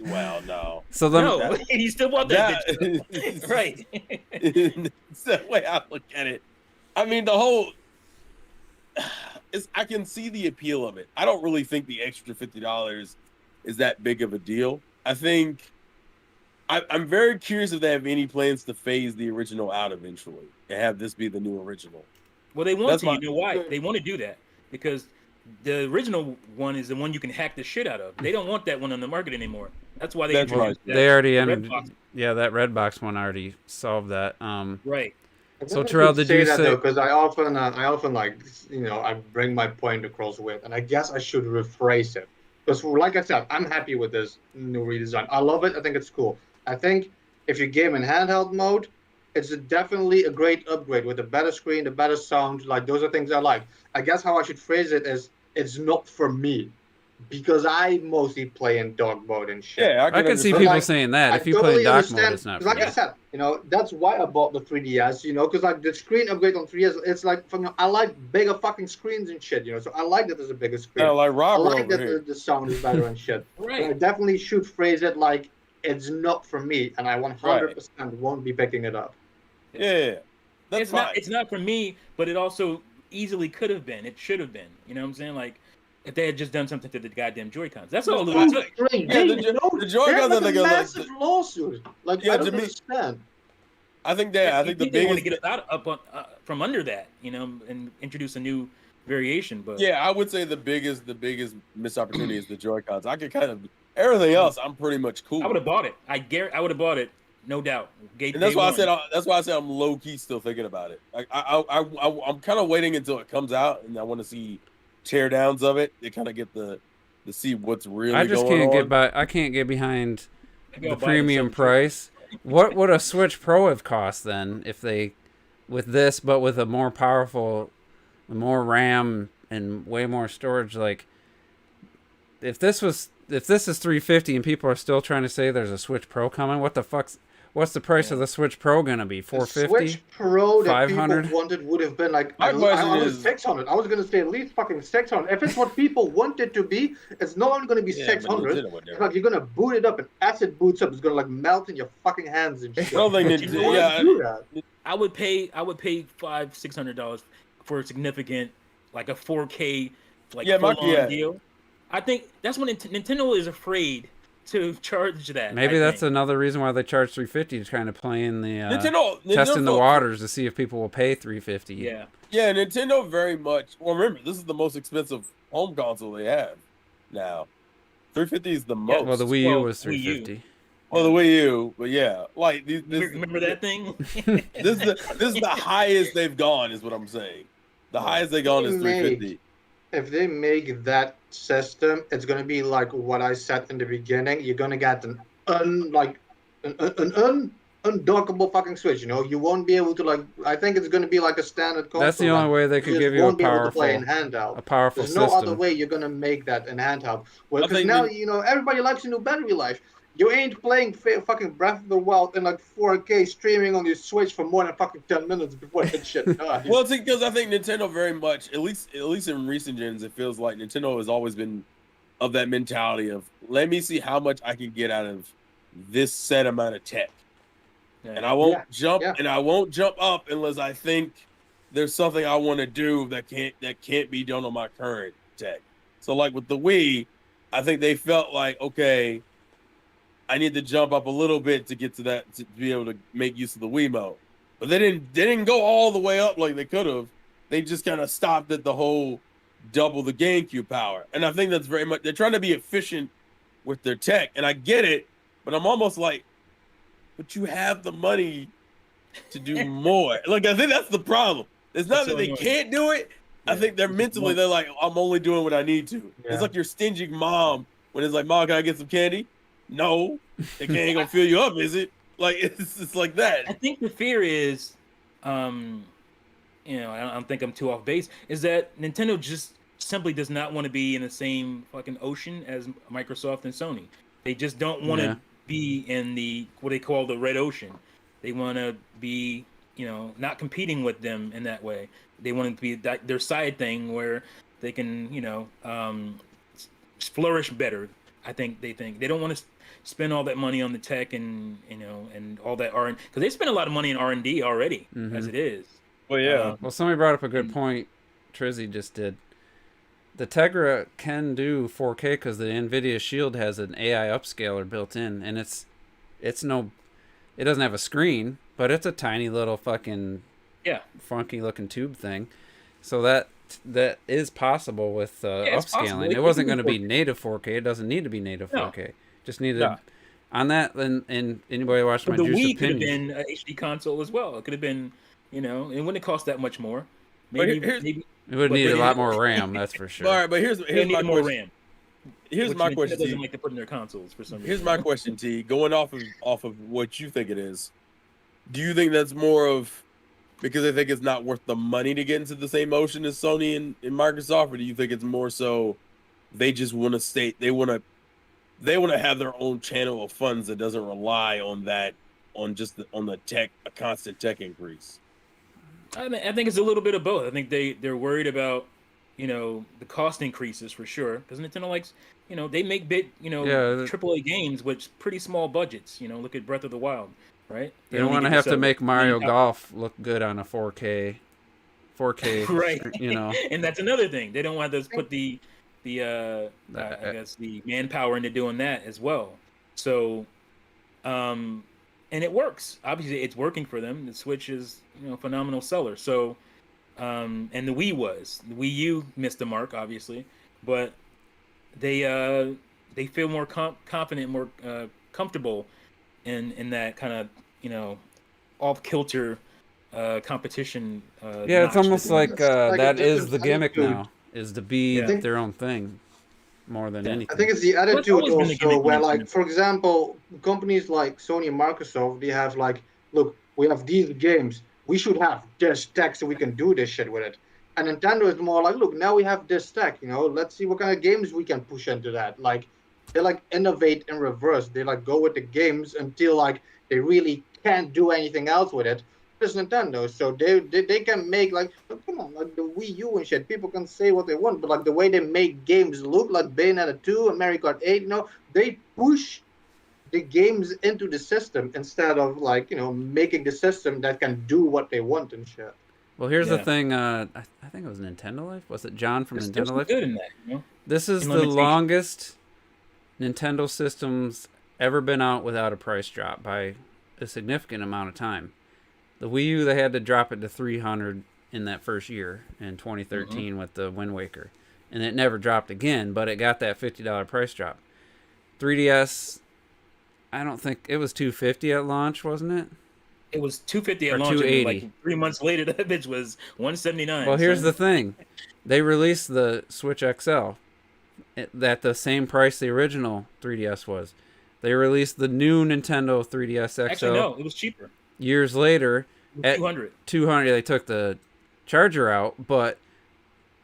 Well, no. So no, you still bought that bitch, right? It's the way I look at it. I mean, the whole... I can see the appeal of it. I don't really think the extra $50 is that big of a deal. I think... I'm very curious if they have any plans to phase the original out eventually and have this be the new original. Well, they want to. You know why? They want to do that because the original one is the one you can hack the shit out of. They don't want that one on the market anymore. That's why they That's introduced right. They already the entered. Redbox. Yeah, that Redbox one already solved that. Right. I So guess I Terrell, should did say you that say? though, because I often like, I bring my point across with, and I guess I should rephrase it. Because, like I said, I'm happy with this new redesign. I love it. I think it's cool. I think if you game in handheld mode, it's definitely a great upgrade with a better screen, the better sound. Like those are things I like. I guess how I should phrase it is, it's not for me, because I mostly play in dog mode and shit. Yeah, I I can could see But understand. people like, saying that I if you play in totally dock mode, understand. it's not Because for like I you. said, that's why I bought the 3DS. Because like the screen upgrade on 3DS, it's like I like bigger fucking screens and shit. So I like that there's a bigger screen. Like I Robert like over that here. the sound is better and shit. But I Right. definitely should phrase it like it's not for me, and I 100% won't be picking it up. Yeah, that's It's fine. not. It's not for me, but it also easily could have been. It should have been. You know what I'm saying? Like, if they had just done something to the goddamn Joy-Cons. That's all it would Dude, took. Drake, Yeah, they the know- Joy-Cons, they I have think, a are like massive lawsuit. Like Yeah, I to don't me- understand. I think that. I You think the think they want biggest. to get us out up on, from under that, and introduce a new variation. But Yeah, I would say the biggest missed opportunity is the Joy Cons. I could kind of everything else. I'm pretty much cool. I would have bought it. I would have bought it, no doubt. And that's why I said. That's why I said I'm low key still thinking about it. Like I'm kind of waiting until it comes out, and I want to see tear downs of it to kind of get the to see what's really I just going can't on. get by. I can't get behind Maybe the I'll buy it premium and sell it. price. What would a Switch Pro have cost then if they, with this, but with a more powerful, more RAM and way more storage? Like, if this is 350 and people are still trying to say there's a Switch Pro coming, what's the price of the Switch Pro gonna be? The 450? Switch Pro that 500? people wanted would have been like My question I was is- 600. I was gonna say at least fucking 600. If it's what people want it to be, it's not only gonna be Yeah, but 600. Nintendo would It's never. like you're gonna boot it up and as it boots up, it's gonna like melt in your fucking hands and shit. I don't think But you know Nintendo. what? Yeah, do that. I would pay $500-$600 for a significant, like a 4K, like Yeah, full-on yeah. deal. I think that's when Nintendo is afraid to charge that. Maybe I that's think. another reason why they charge 350 to kind of play in the Nintendo testing the for- waters to see if people will pay 350. Yeah. Yeah, Nintendo very much. Well, remember, this is the most expensive home console they have now. 350 is the most. Well, the Wii U Well, was Wii U. 350. Well, the Wii U, but yeah, like this. Remember that thing? This is the highest they've gone, is what I'm saying. The highest they've gone is 350. If they make that system, it's gonna be like what I said in the beginning. You're gonna get an undockable fucking Switch. You won't be able to like. I think it's gonna be like a standard console. That's the only way they could just give you a won't be able to play in powerful, handheld. There's no system. other way you're gonna make that in handheld. Well, I because think now everybody likes a new battery life. You ain't playing fucking Breath of the Wild in like 4K streaming on your Switch for more than fucking 10 minutes before that shit dies. Well, see, because I think Nintendo very much, at least in recent gens, it feels like Nintendo has always been of that mentality of let me see how much I can get out of this set amount of tech, and I won't jump up unless I think there's something I want to do that can't be done on my current tech. So, like with the Wii, I think they felt like, okay, I need to jump up a little bit to get to that to be able to make use of the Wiimote. But they didn't go all the way up like they could have. They just kind of stopped at the whole double the GameCube power. And I think that's very much they're trying to be efficient with their tech. And I get it, but I'm almost like, but you have the money to do more. Like I think that's the problem. It's not that they can't do it. I think they're mentally they're like, I'm only doing what I need to. Yeah. It's like your stingy mom when it's like, Mom, can I get some candy? No, it ain't gonna fill you up, is it? Like it's like that. I think the fear is, I don't think I'm too off base, is that Nintendo just simply does not want to be in the same fucking ocean as Microsoft and Sony. They just don't want to be in the what they call the red ocean. They want to be, not competing with them in that way. They want it to be their side thing where they can, flourish better. I think they don't want to spend all that money on the tech and all that R&D because they spend a lot of money in R&D already as it is. Well, yeah. Well, somebody brought up a good point. Trizzy just did. The Tegra can do 4K because the NVIDIA Shield has an AI upscaler built in, and it doesn't have a screen, but it's a tiny little fucking funky looking tube thing. So that that is possible with Yeah, it's possible. upscaling. It wasn't going to be native 4K. It doesn't need to be native 4K. Just needed Nah. on that. And anybody watched my But the Juice Wii could have opinions? been an HD console as well. It could have been, it wouldn't have cost that much more. But Maybe here's- maybe It would But need they a lot didn't- more RAM. That's for sure. All right, but here's they my need more question. RAM. Here's Which my Nintendo question. doesn't T. like to put in their consoles for some reason. Here's my question, T. Going off of what you think it is, do you think that's more of because they think it's not worth the money to get into the same ocean as Sony and Microsoft, or do you think it's more so they just want to stay, they want to have their own channel of funds that doesn't rely on that, on the tech, a constant tech increase? I think it's a little bit of both. I think they're worried about the cost increases for sure, because Nintendo likes they make AAA games with pretty small budgets. Look at Breath of the Wild, right? They don't want to have to make Mario Golf look good on a 4K, right? You And that's another thing. They don't want to put the I guess the manpower into doing that as well. So, and it works. Obviously, it's working for them. The Switch is a phenomenal seller. So, and the Wii U missed the mark, obviously, but they feel more confident, more comfortable in that kind of off kilter competition. Yeah, it's almost like like that a is the different gimmick attitude. now, is to be Yeah. their own thing more than anything. I think it's the Well, it's attitude always been the also gimmick where, with like, Nintendo. for example, companies like Sony and Microsoft, they have like, look, we have these games, we should have this tech so we can do this shit with it. And Nintendo is more like, look, now we have this tech, let's see what kind of games we can push into that. Like, they like innovate in reverse. They like go with the games until like they really can't do anything else with it. It's Nintendo, so they can make like, come on, like the Wii U and shit. People can say what they want, but like the way they make games look, like Bayonetta 2 and Mario Kart 8, they push the games into the system instead of like making the system that can do what they want and shit. Well, here's the Yeah. thing. I think it was Nintendo Life. Was it John from There's Nintendo some Life? good in that. This is in the limitations. longest Nintendo system's ever been out without a price drop by a significant amount of time. The Wii U, they had to drop it to 300 in that first year in 2013 with the Wind Waker, and it never dropped again. But it got that $50 price drop. 3DS, I don't think it was $250 at launch, wasn't it? It was $250 Or at launch, and $280. like 3 months later, that bitch was $179. Well, here's the thing. They released the Switch XL at the same price the original 3DS was. They released the new Nintendo 3DS XL Actually, no, it was cheaper. years later It was at 200. 200. They took the charger out, but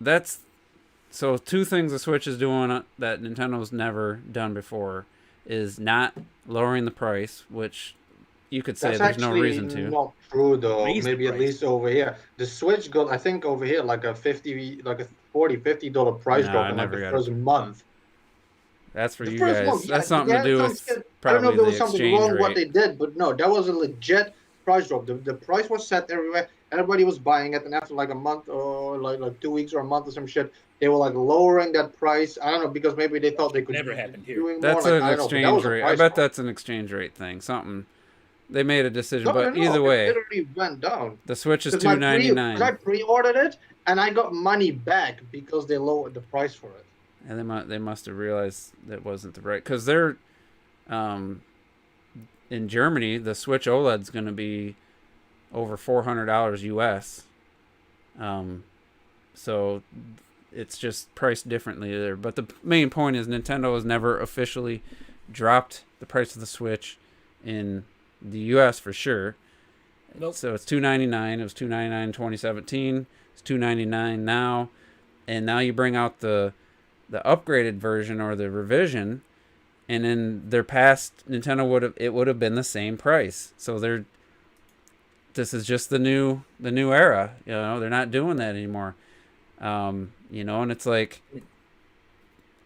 that's so two things the Switch is doing that Nintendo's never done before is not lowering the price, which you could say That's there's no actually reason to. not true though. Raise the Maybe at price. least over here. The Switch got, I think, over here like a $40-$50 price No, drop I in like never the got first month. That's for The you first guys. month, yeah, That's something to yeah, do sounds with good. I don't know probably if there the was something exchange wrong with what they rate. did, but no, that was a legit price drop. The price was set everywhere. Everybody was buying it, and after like a month or like 2 weeks or a month or some shit, they were like lowering that price. I don't know, because maybe they thought they could Never happened here. doing more. That's Like, an I don't know, but that exchange was a rate. I price bet drop. that's an exchange rate thing. Something they made a decision, No, but no, either it way, literally went down. the Switch is Because I $299, pre-ordered it and I got money back because they lowered the price for it. and they must have realized that wasn't the right because they're in Germany the Switch OLED's going to be over $400 US. So it's just priced differently there. But the main point is Nintendo has never officially dropped the price of the Switch in the US for sure. Nope. So it's $299. It was $299 in 2017. It's $299 now, and now you bring out the upgraded version or the revision, and in their past Nintendo would have been the same price. So this is just the new era. They're not doing that anymore. And it's like,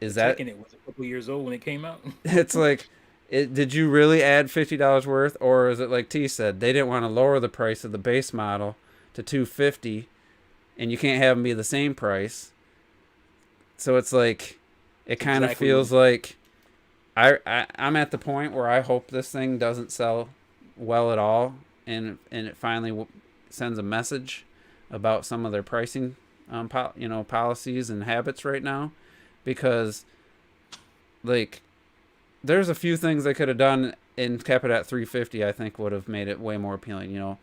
is that Tekken, it was a couple years old when it came out. it's like, did you really add $50 worth, or is it like T said, they didn't want to lower the price of the base model to $250, and you can't have them be the same price? So it's like, it kind of Exactly. feels like I'm at the point where I hope this thing doesn't sell well at all, and it finally sends a message about some of their pricing policies and habits right now, because like there's a few things they could have done and kept it at 350. I think would have made it way more appealing.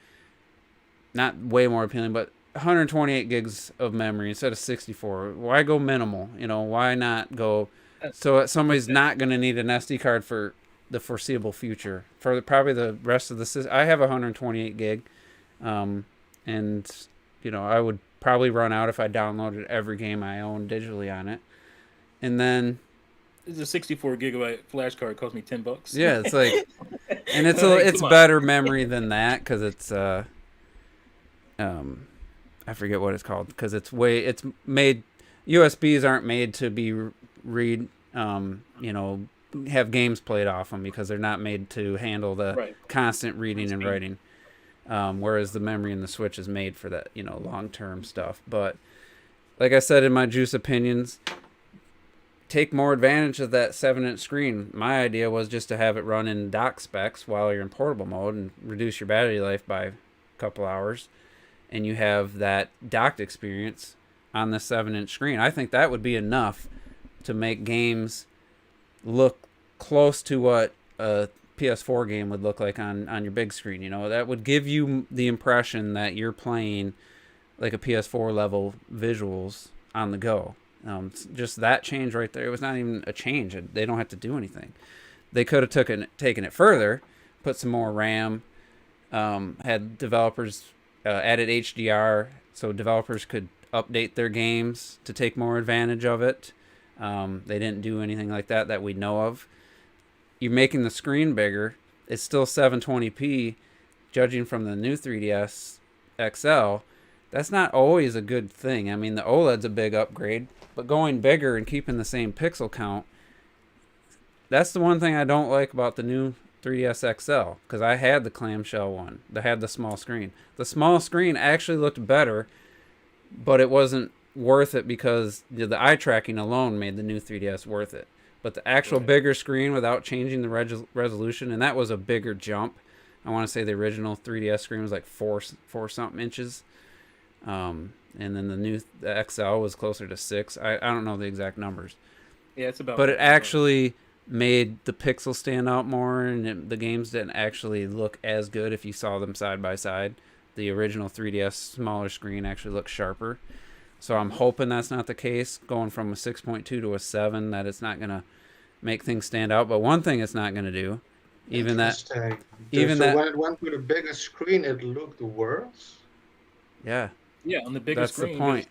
Not way more appealing, but 128 gigs of memory instead of 64. Why go minimal? Why not go so that somebody's not going to need an SD card for the foreseeable future, for probably the rest of the system. I have 128 gig, and I would probably run out if I downloaded every game I own digitally on it, and then This is a 64 gigabyte flash card. Cost me $10. yeah, it's like, and it's Like, it's come on. better memory than that because it's I forget what it's called because it's made. USBs aren't made to be read have games played off them because they're not made to handle the Right. constant reading and writing. Whereas the memory in the Switch is made for that, long-term stuff. But like I said in my juice opinions, take more advantage of that 7-inch screen. My idea was just to have it run in dock specs while you're in portable mode and reduce your battery life by a couple hours, and you have that docked experience on the 7-inch screen. I think that would be enough to make games look close to what a PS4 game would look like on your big screen. That would give you the impression that you're playing like a PS4 level visuals on the go. Just that change right there. It was not even a change. They don't have to do anything. They could have taken it further, put some more RAM, had developers added HDR so developers could update their games to take more advantage of it. They didn't do anything like that we know of. You're making the screen bigger. It's still 720p, judging from the new 3DS XL. That's not always a good thing. I mean, the OLED's a big upgrade, but going bigger and keeping the same pixel count, that's the one thing I don't like about the new 3DS XL, because I had the clamshell one that had the small screen. The small screen actually looked better, but it wasn't worth it because the eye tracking alone made the new 3DS worth it. But the actual bigger screen without changing the resolution, and that was a bigger jump. I want to say the original 3DS screen was like four something inches. And then the XL was closer to 6. I don't know the exact numbers. Yeah, it's about. But it actually made the pixels stand out more, and the games didn't actually look as good if you saw them side by side. The original 3DS smaller screen actually looks sharper. So I'm hoping that's not the case, going from a 6.2 to a 7, that it's not going to make things stand out. But one thing it's not going to do, even that, when it went to the bigger screen, it looked worse. Yeah. Yeah, on the bigger That's screen. the point.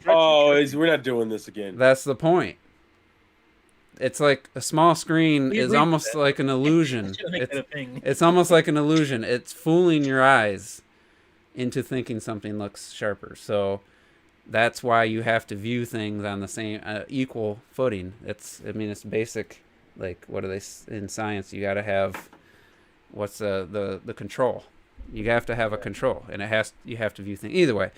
We're not doing this again. That's the point. It's like a small screen is almost like an illusion. It's almost like an illusion. It's fooling your eyes into thinking something looks sharper. So that's why you have to view things on the same equal footing. It's basic. Like, what are they in science? You got to have what's the control. You have to have a control, and you have to view things either way.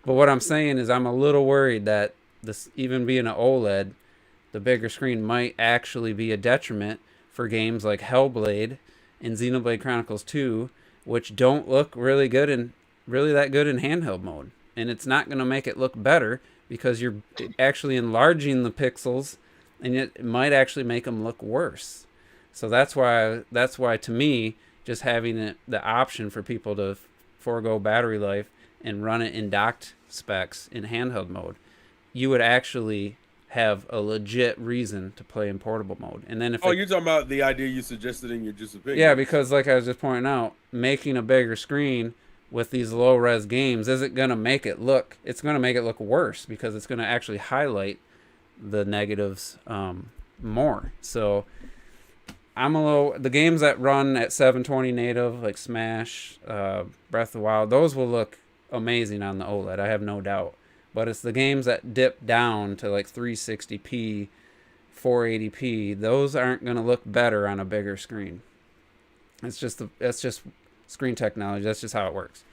But what I'm saying is, I'm a little worried that this, even being an OLED, the bigger screen might actually be a detriment for games like Hellblade and Xenoblade Chronicles 2, which don't look really good and really that good in handheld mode. And it's not going to make it look better because you're actually enlarging the pixels, and it might actually make them look worse. So that's why to me, just having the option for people to forego battery life and run it in docked specs in handheld mode, you would actually have a legit reason to play in portable mode. And then you're talking about the idea you suggested in your juice opinion. Yeah, because like I was just pointing out, making a bigger screen with these low res games isn't going to make it look, it's going to make it look worse because it's going to actually highlight the negatives more. So the games that run at 720 native, like Smash, Breath of the Wild, those will look amazing on the OLED, I have no doubt. But it's the games that dip down to like 360p, 480p, those aren't going to look better on a bigger screen. That's just screen technology. That's just how it works.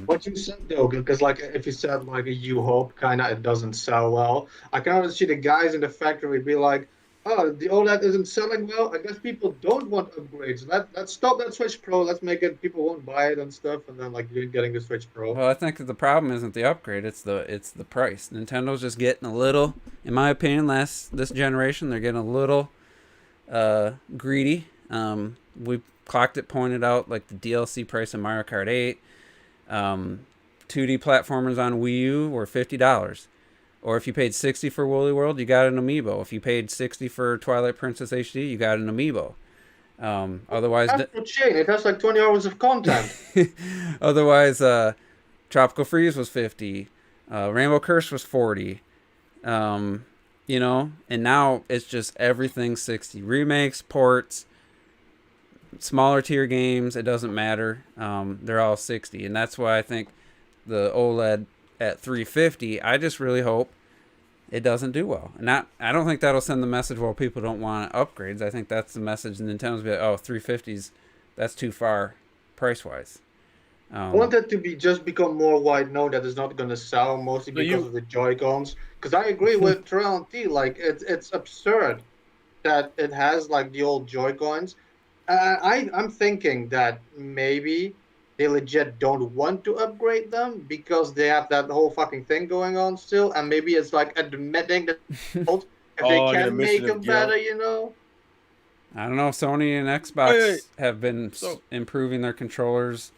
What you said though, because like if you said like you hope kind of it doesn't sell well, I can always see the guys in the factory be like, oh, the OLED isn't selling well. I guess people don't want upgrades. Let's stop that Switch Pro. Let's make it people won't buy it and stuff, and then like you're getting the Switch Pro. Well, I think that the problem isn't the upgrade; it's the price. Nintendo's just getting a little, in my opinion, this generation they're getting a little greedy. We clocked it, pointed out like the DLC price of Mario Kart 8. 2D platformers on Wii U were $50. Or if you paid $60 for Woolly World, you got an amiibo. If you paid $60 for Twilight Princess HD, you got an amiibo. Otherwise, That's the chain. It has like 20 hours of content. otherwise, Tropical Freeze was $50. Rainbow Curse was $40. You know, and now it's just everything $60. Remakes, ports, smaller tier games, it doesn't matter. They're all $60, and that's why I think the OLED at $350. I just really hope it doesn't do well. I don't think that'll send the message, well, people don't want upgrades. I think that's the message. Nintendo's be like, oh, 350s, that's too far price wise. I want it to be just become more wide known that it's not going to sell mostly because of the Joy-Cons. Because I agree with Terrell and T. Like it's absurd that it has like the old Joy-Cons. I'm thinking that maybe they legit don't want to upgrade them because they have that whole fucking thing going on still, and maybe it's like admitting that if they can make them better, you know. I don't know. Sony and Xbox have been improving their controllers.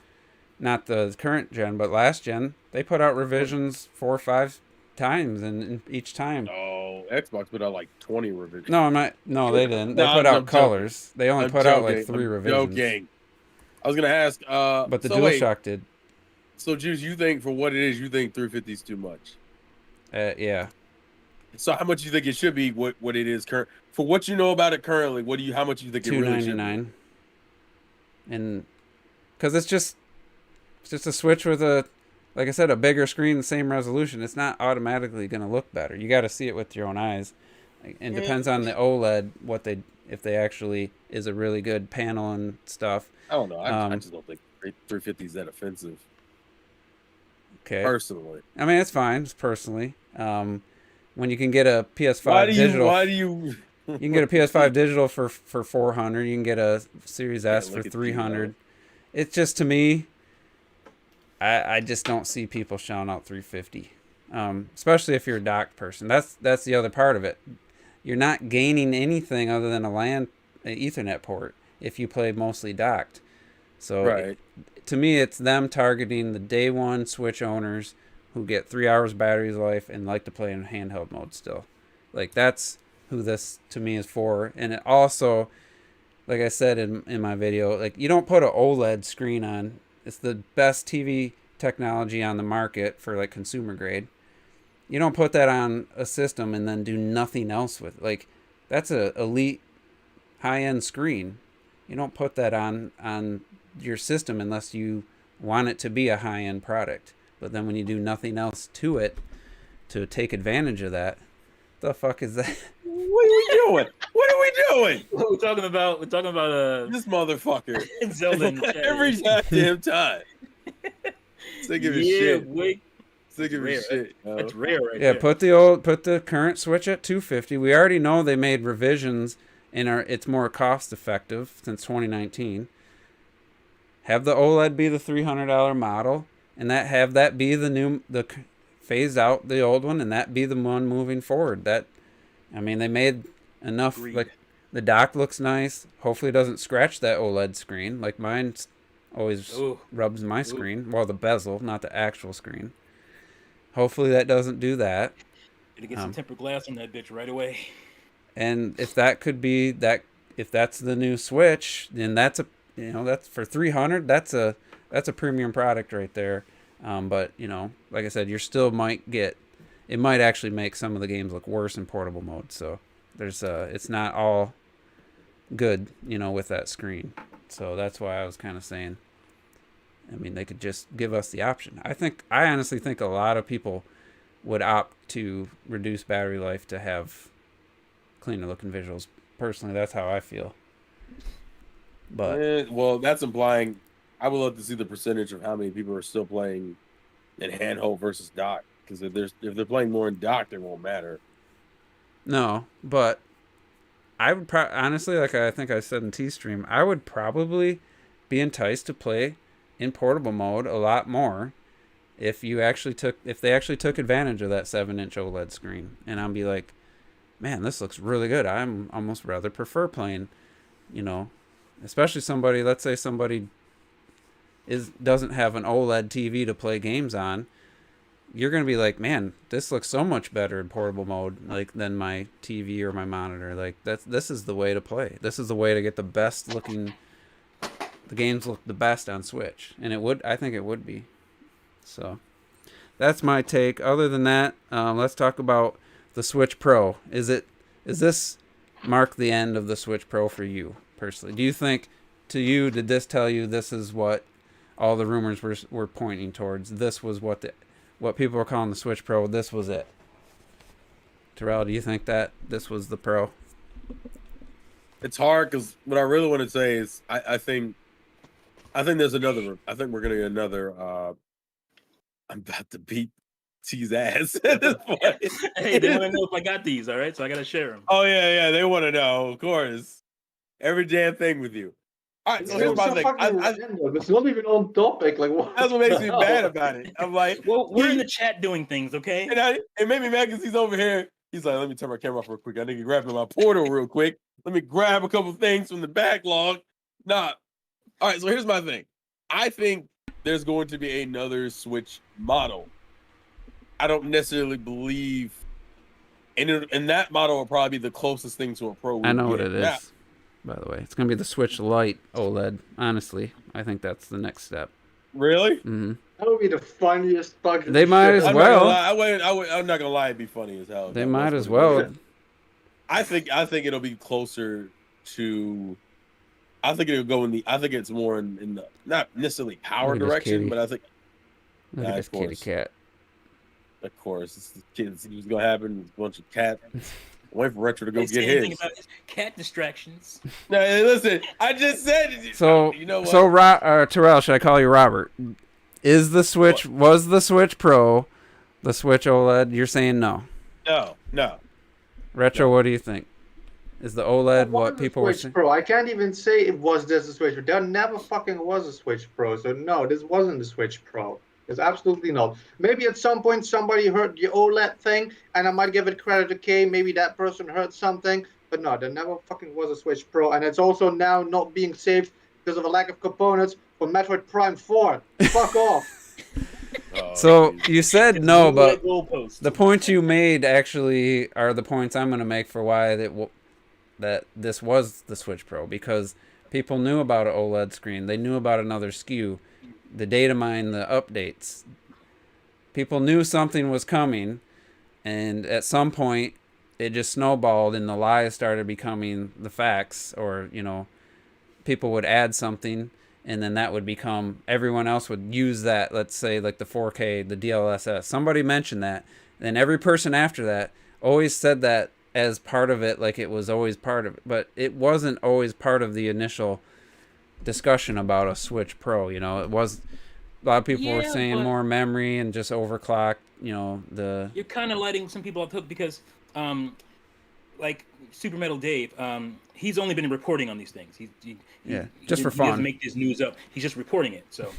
Not the current gen, but last gen. They put out revisions 4 or 5 times, and each time. Oh, Xbox put out like 20 revisions. No, I'm not. No, they didn't. They put out colors. Joking. They only put out like 3 revisions. Joking. I was gonna ask. But the DualShock did. So, Juice, you think for what it is, you think 350 is too much? Yeah. So, how much do you think it should be? What it is current for what you know about it currently? How much do you think it really should be? $299. And because it's just a Switch with like I said, a bigger screen, the same resolution. It's not automatically going to look better. You got to see it with your own eyes. And it depends on the OLED if they actually is a really good panel and stuff. I don't know. I just don't think 350 is that offensive. Okay. Personally, I mean, it's fine. It's personally. When you can get a PS5 digital, you can get a PS5 digital for $400. You can get a Series S for $300. It's just, to me, I just don't see people shelling out $350. Especially if you're a docked person. That's the other part of it. You're not gaining anything other than an Ethernet port if you play mostly docked. So to me, it's them targeting the day one Switch owners who get 3 hours battery life and like to play in handheld mode still. Like, that's who this to me is for. And it also, like I said in my video, like, you don't put an OLED screen on. It's the best TV technology on the market for like consumer grade. You don't put that on a system and then do nothing else with it. Like, that's a elite high-end screen. You don't put that on your system unless you want it to be a high-end product. But then when you do nothing else to it to take advantage of that, the fuck is that? What are we doing? What are we doing? We're talking about this motherfucker. Zelda every goddamn time. Sick of his shit. Sick of his shit. That's rare, right? Yeah, there. put the current Switch at $250. We already know they made revisions and it's more cost effective since 2019. Have the OLED be the $300 model, and have that be the phase out the old one, and that be the one moving forward. I mean, they made enough. Agreed. Like, the dock looks nice. Hopefully, it doesn't scratch that OLED screen. Like, mine always rubs my screen. Well, the bezel, not the actual screen. Hopefully, that doesn't do that. Gonna get some tempered glass on that bitch right away. And if that could be that, if that's the new Switch, then that's for $300. That's a premium product right there. But like I said, it might actually make some of the games look worse in portable mode. So it's not all good, with that screen. So that's why I was kind of saying, I mean, they could just give us the option. I honestly think a lot of people would opt to reduce battery life to have cleaner looking visuals. Personally, that's how I feel. But well, that's implying I would love to see the percentage of how many people are still playing in handheld versus dock. Because if they're playing more in dock, it won't matter. No, but I would honestly, like I think I said in T Stream, I would probably be enticed to play in portable mode a lot more if they actually took advantage of that 7-inch OLED screen, and I'd be like, man, this looks really good. I'm almost rather prefer playing, you know, especially somebody. Let's say somebody doesn't have an OLED TV to play games on. You're gonna be like, man, this looks so much better in portable mode, like than my TV or my monitor. Like this is the way to play. This is the way to get the best looking. The games look the best on Switch, and I think it would be. So that's my take. Other than that, let's talk about the Switch Pro. Is this mark the end of the Switch Pro for you personally? Do you think, did this tell you this is what all the rumors were pointing towards? This was what people were calling the Switch Pro. This was it. Terrell, do you think that this was the Pro? It's hard because what I really want to say is I think there's another. I think we're gonna get another. I'm about to beat T's ass at this point. Hey, they want to know if I got these. All right, so I gotta share them. Oh yeah, they want to know, of course. Every damn thing with you. All right, so here's my thing. It's not even on topic. Like, what? That's what makes me mad about it. I'm like, well, we're in the chat doing things, okay? And it made me mad because he's over here. He's like, let me turn my camera off real quick. I need to grab my portal real quick. Let me grab a couple things from the backlog. Nah. All right, so here's my thing. I think there's going to be another Switch model. I don't necessarily believe, and that model will probably be the closest thing to a Pro. I know what it is, by the way. It's going to be the Switch Lite OLED. Honestly, I think that's the next step. Really? Mm-hmm. That would be the funniest fucking. They might as well. I'm not gonna lie, it'd be funny as hell. They might as well. I think it'll be closer to. I think it'll go in the. I think it's more in the not necessarily power direction, but I think. Look at this kitty cat. Of course, it's the kids. What's gonna happen? A bunch of cat. Wait for Retro to go get his. About cat distractions. No, listen. I just said. So you know what? So Terrell, should I call you Robert? Was the Switch Pro, the Switch OLED? You're saying no. No. Retro, what do you think? Is the OLED what people were saying? Pro. I can't even say it was this a Switch Pro. There never fucking was a Switch Pro. So no, this wasn't the Switch Pro. It's absolutely not. Maybe at some point somebody heard the OLED thing, and I might give it credit to K. Maybe that person heard something. But no, there never fucking was a Switch Pro. And it's also now not being saved because of a lack of components for Metroid Prime 4. Fuck off. So you said no, but the points you made actually are the points I'm going to make for why that this was the Switch Pro, because people knew about an OLED screen. They knew about another SKU, the data mine, the updates. People knew something was coming, and at some point it just snowballed and the lies started becoming the facts, or, people would add something and then that would become, everyone else would use that, let's say like the 4K, the DLSS. Somebody mentioned that, and every person after that always said that as part of it, like it was always part of it, but it wasn't always part of the initial discussion about a Switch Pro. It was, a lot of people were saying more memory and just overclocked, You're kind of lighting some people up because, like Super Metal Dave, he's only been reporting on these things. He just for fun. He doesn't make this news up. He's just reporting it. So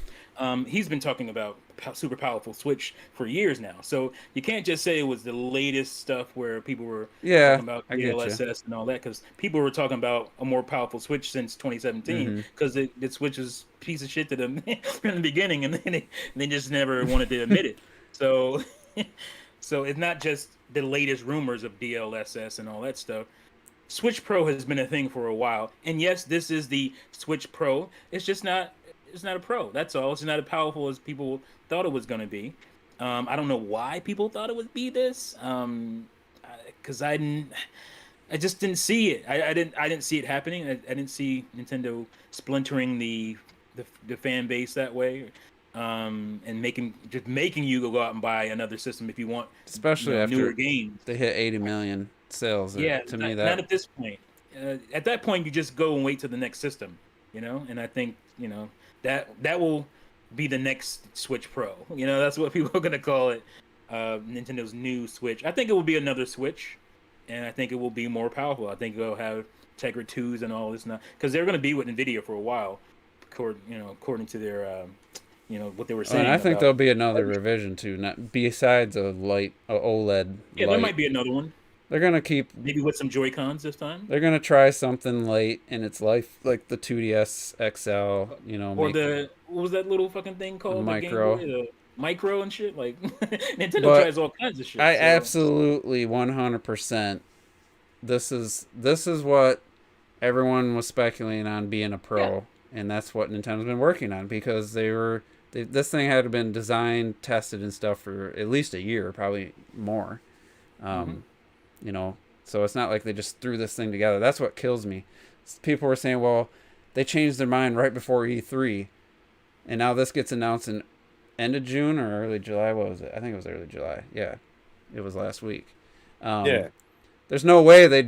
he's been talking about super powerful Switch for years now. So you can't just say it was the latest stuff where people were talking about DLSS and all that, because people were talking about a more powerful Switch since 2017, because the Switch was a piece of shit to them in the beginning, and then they just never wanted to admit it. So it's not just the latest rumors of DLSS and all that stuff. Switch Pro has been a thing for a while, and yes, this is the Switch Pro. It's just not. It's not a Pro. That's all. It's not as powerful as people thought it was going to be. I don't know why people thought it would be this. Because I just didn't see it. I didn't see it happening. I didn't see Nintendo splintering the fan base that way. And making you go out and buy another system if you want, especially after newer games. They hit 80 million sales. Not at this point. At that point, you just go and wait till the next system, And I think that will be the next Switch Pro. That's what people are gonna call it. Nintendo's new Switch. I think it will be another Switch, and I think it will be more powerful. I think it'll have Tegra 2s and all this now, because they're going to be with NVIDIA for a while, according to their, what they were saying. And I think about, there'll be another revision too, not besides a OLED. Yeah, there might be another one. They're gonna keep maybe with some Joy-Cons this time. They're gonna try something late in its life, like the 2DS XL. Or what was that little fucking thing called? Micro. The Game Boy, the Micro and shit. Like Nintendo tries all kinds of shit. I absolutely 100%. This is what everyone was speculating on being a Pro, and that's what Nintendo's been working on, because this thing had been designed, tested, and stuff for at least a year, probably more. So it's not like they just threw this thing together. That's what kills me. People were saying, well, they changed their mind right before E3, and now this gets announced in end of June or early July. What was it? I think it was early July. Yeah, it was last week. There's no way they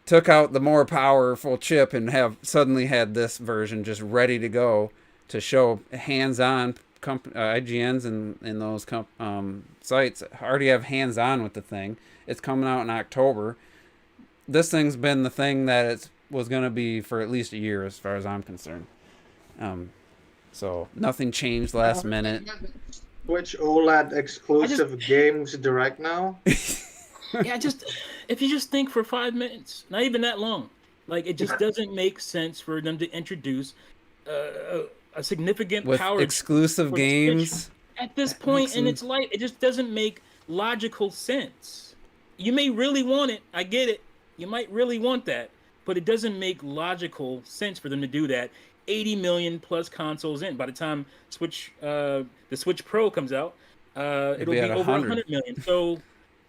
took out the more powerful chip and have suddenly had this version just ready to go to show hands-on. IGNs and those sites already have hands-on with the thing. It's coming out in October. This thing's been the thing that it was going to be for at least a year, as far as I'm concerned. So nothing changed last minute. Switch OLED exclusive games direct now. Yeah, if you just think for 5 minutes, not even that long, like it just doesn't make sense for them to introduce a significant with power exclusive games at this point in its life. It just doesn't make logical sense. You may really want it. I get it. You might really want that, but it doesn't make logical sense for them to do that. 80 million plus consoles in. By the time the Switch Pro comes out, it'll be over 100 million. So,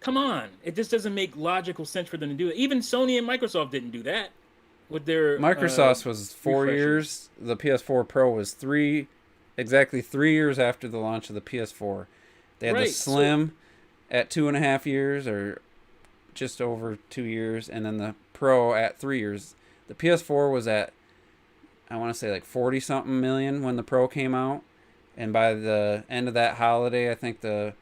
come on. It just doesn't make logical sense for them to do it. Even Sony and Microsoft didn't do that with their Microsoft's was 4 years. The PS4 Pro was exactly 3 years after the launch of the PS4. They had the Slim at 2.5 years, or just over 2 years, and then the Pro at 3 years. The PS4 was at, I want to say, like 40 something million when the Pro came out, and by the end of that holiday, I think it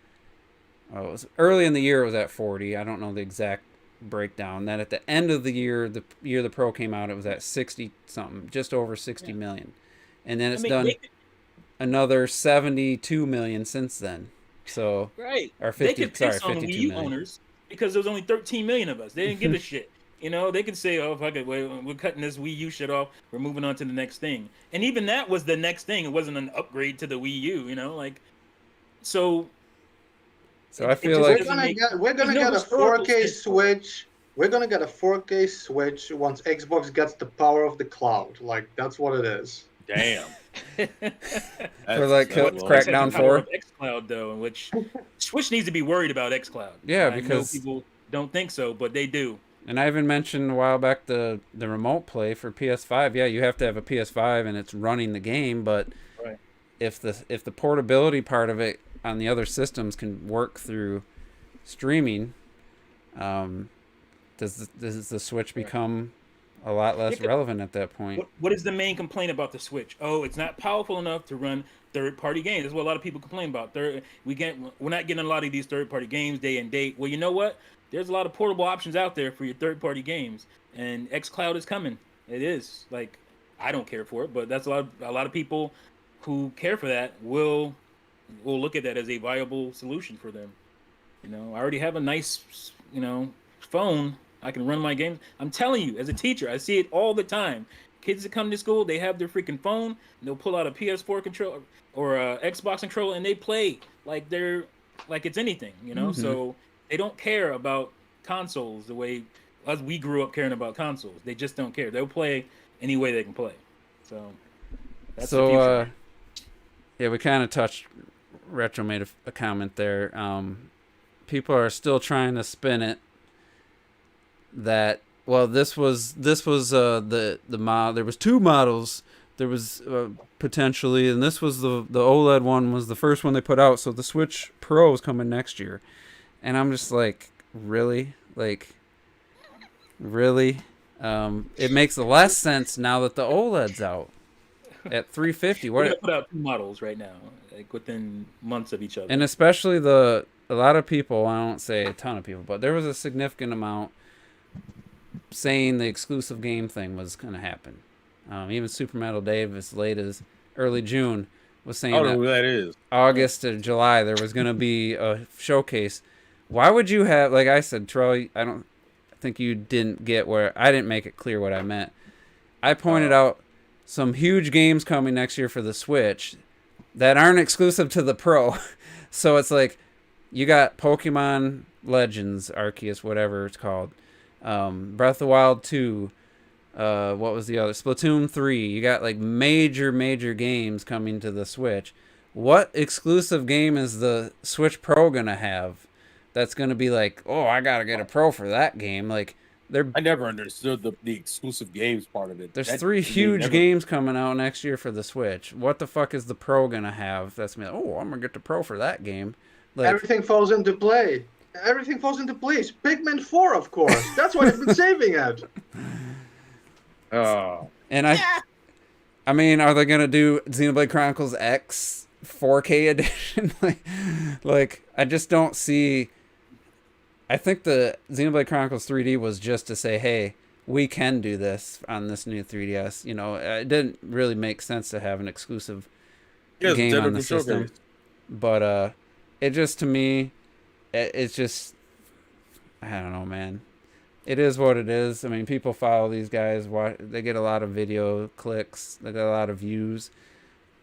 was early in the year, it was at 40. I don't know the exact breakdown. Then at the end of the year the Pro came out, it was at 60 something, just over 60 million, and then it's done another 72 million since then. So or 50, they could piss on 52 Wii U million. owners because there was only 13 million of us. They didn't give a shit. They could say, "Oh, fuck it, we're cutting this Wii U shit off. We're moving on to the next thing." And even that was the next thing. It wasn't an upgrade to the Wii U. So I feel like we're gonna get a 4K Switch. We're gonna get a 4K Switch once Xbox gets the power of the cloud. Like, that's what it is. Damn. For like Crackdown 4. XCloud though, in which Switch needs to be worried about XCloud. Yeah, I because know people don't think so, but they do. And I even mentioned a while back the remote play for PS5. Yeah, you have to have a PS5 and it's running the game, but if the portability part of it on the other systems can work through streaming, does the Switch become a lot less relevant at that point? What is the main complaint about the Switch? Oh, it's not powerful enough to run third-party games. That's what a lot of people complain about. We're not getting a lot of these third-party games day and date. Well, you know what? There's a lot of portable options out there for your third-party games, and xCloud is coming. It is. Like, I don't care for it, but that's a lot of people who care for that will look at that as a viable solution for them. I already have a nice, phone. I can run my games. I'm telling you, as a teacher, I see it all the time. Kids that come to school, they have their freaking phone, and they'll pull out a PS4 controller or a Xbox controller, and they play like it's anything, So they don't care about consoles the way we grew up caring about consoles. They just don't care. They'll play any way they can play. So that's the future. Yeah, we kind of touched. Retro made a comment there. People are still trying to spin it that, well, this was the model. There was two models. There was potentially, and this was the OLED one was the first one they put out. So the Switch Pro is coming next year, and I'm just like, really? It makes less sense now that the OLED's out at $350. We're gonna put out two models right now, like within months of each other, and especially the a lot of people, I won't say a ton of people, but there was a significant amount saying the exclusive game thing was going to happen. Even Super Metal Dave, as late as early June, was saying I don't know that who that is. August to July there was going to be a showcase. Why would you have, like I said, Troy, I think you didn't get where I didn't make it clear what I meant. I pointed out some huge games coming next year for the Switch that aren't exclusive to the Pro. So it's like you got Pokemon Legends, Arceus, whatever it's called, Breath of the Wild 2, what was the other? Splatoon 3. You got like major games coming to the Switch. What exclusive game is the Switch Pro going to have that's going to be like, oh, I got to get a Pro for that game? Like, I never understood the exclusive games part of it. There's 3 huge games coming out next year for the Switch. What the fuck is the Pro gonna have? That's me. Oh, I'm gonna get the Pro for that game. Like, everything falls into play. Everything falls into place. Pikmin 4, of course. That's why they've been saving it. And I mean, are they gonna do Xenoblade Chronicles X 4K edition? like, I just don't see. I think the Xenoblade Chronicles 3D was just to say, hey, we can do this on this new 3DS. You know, it didn't really make sense to have an exclusive game on the system. But it just, to me, it's just, I don't know, man. It is what it is. I mean, people follow these guys. They get a lot of video clicks. They get a lot of views.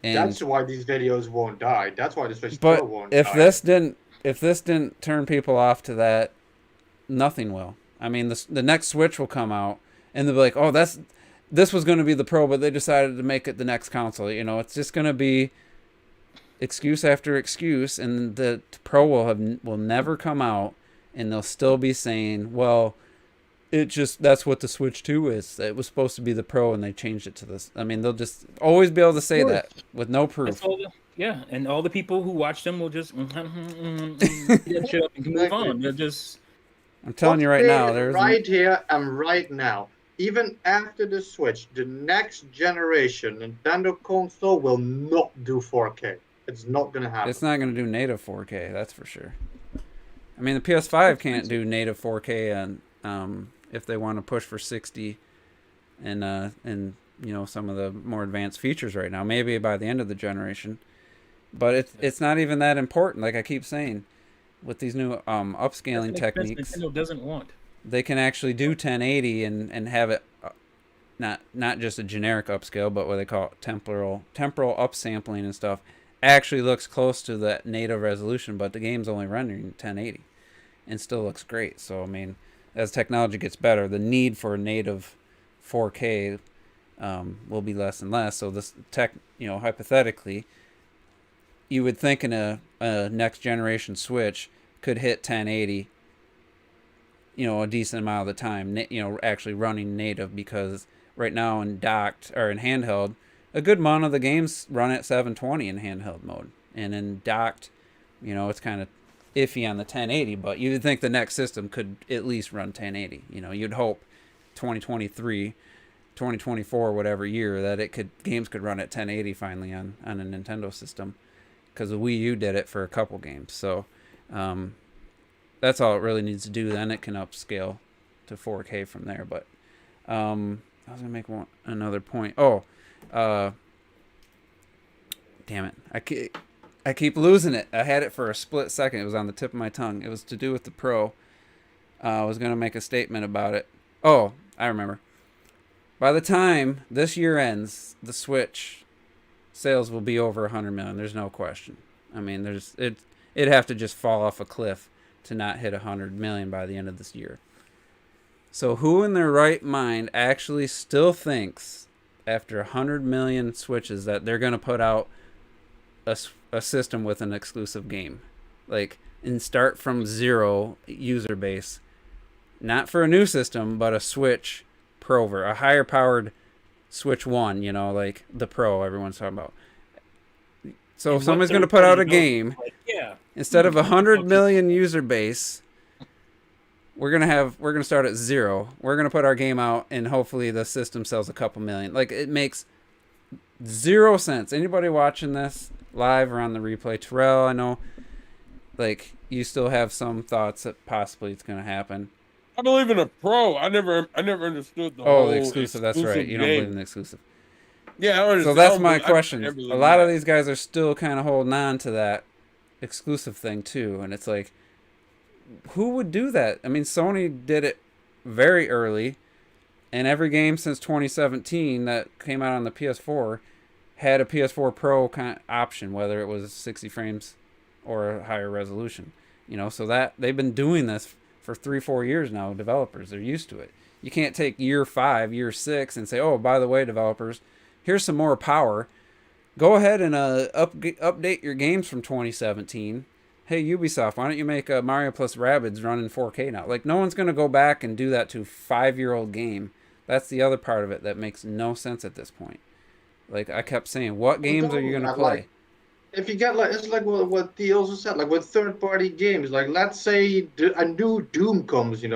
And that's why these videos won't die. That's why the Switch Pro won't die. If this didn't turn people off to that, nothing will. I mean, the next Switch will come out, and they'll be like, "Oh, this was going to be the Pro, but they decided to make it the next console." You know, it's just going to be excuse after excuse, and the Pro will never come out, and they'll still be saying, "Well, that's what the Switch 2 is. It was supposed to be the Pro, and they changed it to this." I mean, they'll just always be able to say that with no proof. Yeah, and all the people who watch them will just get shit up and move on. They're just. I'm telling you right now, right here and right now. Even after the Switch, the next generation Nintendo console will not do 4K. It's not going to happen. It's not going to do native 4K, that's for sure. I mean, the PS5 can't do native 4K, and if they want to push for 60, and you know, some of the more advanced features right now, maybe by the end of the generation. But it's not even that important. Like I keep saying, with these new upscaling techniques, Nintendo doesn't want. They can actually do 1080 and have it not just a generic upscale, but what they call temporal upsampling and stuff. Actually looks close to that native resolution, but the game's only rendering 1080 and still looks great. So I mean, as technology gets better, the need for native 4K will be less and less. So this hypothetically, you would think in a next generation Switch could hit 1080, a decent amount of the time, actually running native, because right now in docked or in handheld, a good amount of the games run at 720 in handheld mode, and in docked, it's kind of iffy on the 1080, but you'd think the next system could at least run 1080. You'd hope 2023, 2024, whatever year, that games could run at 1080 finally on a Nintendo system, because the Wii U did it for a couple games. So that's all it really needs to do. Then it can upscale to 4K from there. But I was gonna make another point. Damn it! I keep losing it. I had it for a split second. It was on the tip of my tongue. It was to do with the Pro. I was gonna make a statement about it. Oh, I remember. By the time this year ends, the Switch sales will be over 100 million. There's no question. I mean, it'd have to just fall off a cliff to not hit 100 million by the end of this year. So who in their right mind actually still thinks after 100 million Switches that they're going to put out a system with an exclusive game? Like, and start from zero user base. Not for a new system, but a Switch Pro, a higher powered Switch 1, like the Pro everyone's talking about. So if somebody's going to put out a game, instead of 100 million user base, we're going to start at zero. We're going to put our game out, and hopefully the system sells a couple million. Like, it makes zero sense. Anybody watching this live or on the replay, Terrell, I know like you still have some thoughts that possibly it's going to happen. I believe in a pro. I never understood the Oh, whole the exclusive. That's right. You don't game. believe in the exclusive. Yeah, I don't understand. So that's my I question. never A believed lot of that. these guys are still kind of holding on to that exclusive thing too, and it's like, who would do that? I mean, Sony did it very early, and every game since 2017 that came out on the PS4 had a PS4 Pro kind of option, whether it was 60 frames or a higher resolution. So that they've been doing this for 3-4 years now. Developers, they're used to it. You can't take year 5, year 6, and say, oh, by the way, developers, here's some more power. Go ahead and update your games from 2017. Hey, Ubisoft, why don't you make Mario plus Rabbids run in 4K now? Like, no one's going to go back and do that to a 5-year-old game. That's the other part of it that makes no sense at this point. Like, I kept saying, what games are you going to play? Like, if you get it's like what he also said, like with third-party games, like let's say a new Doom comes, do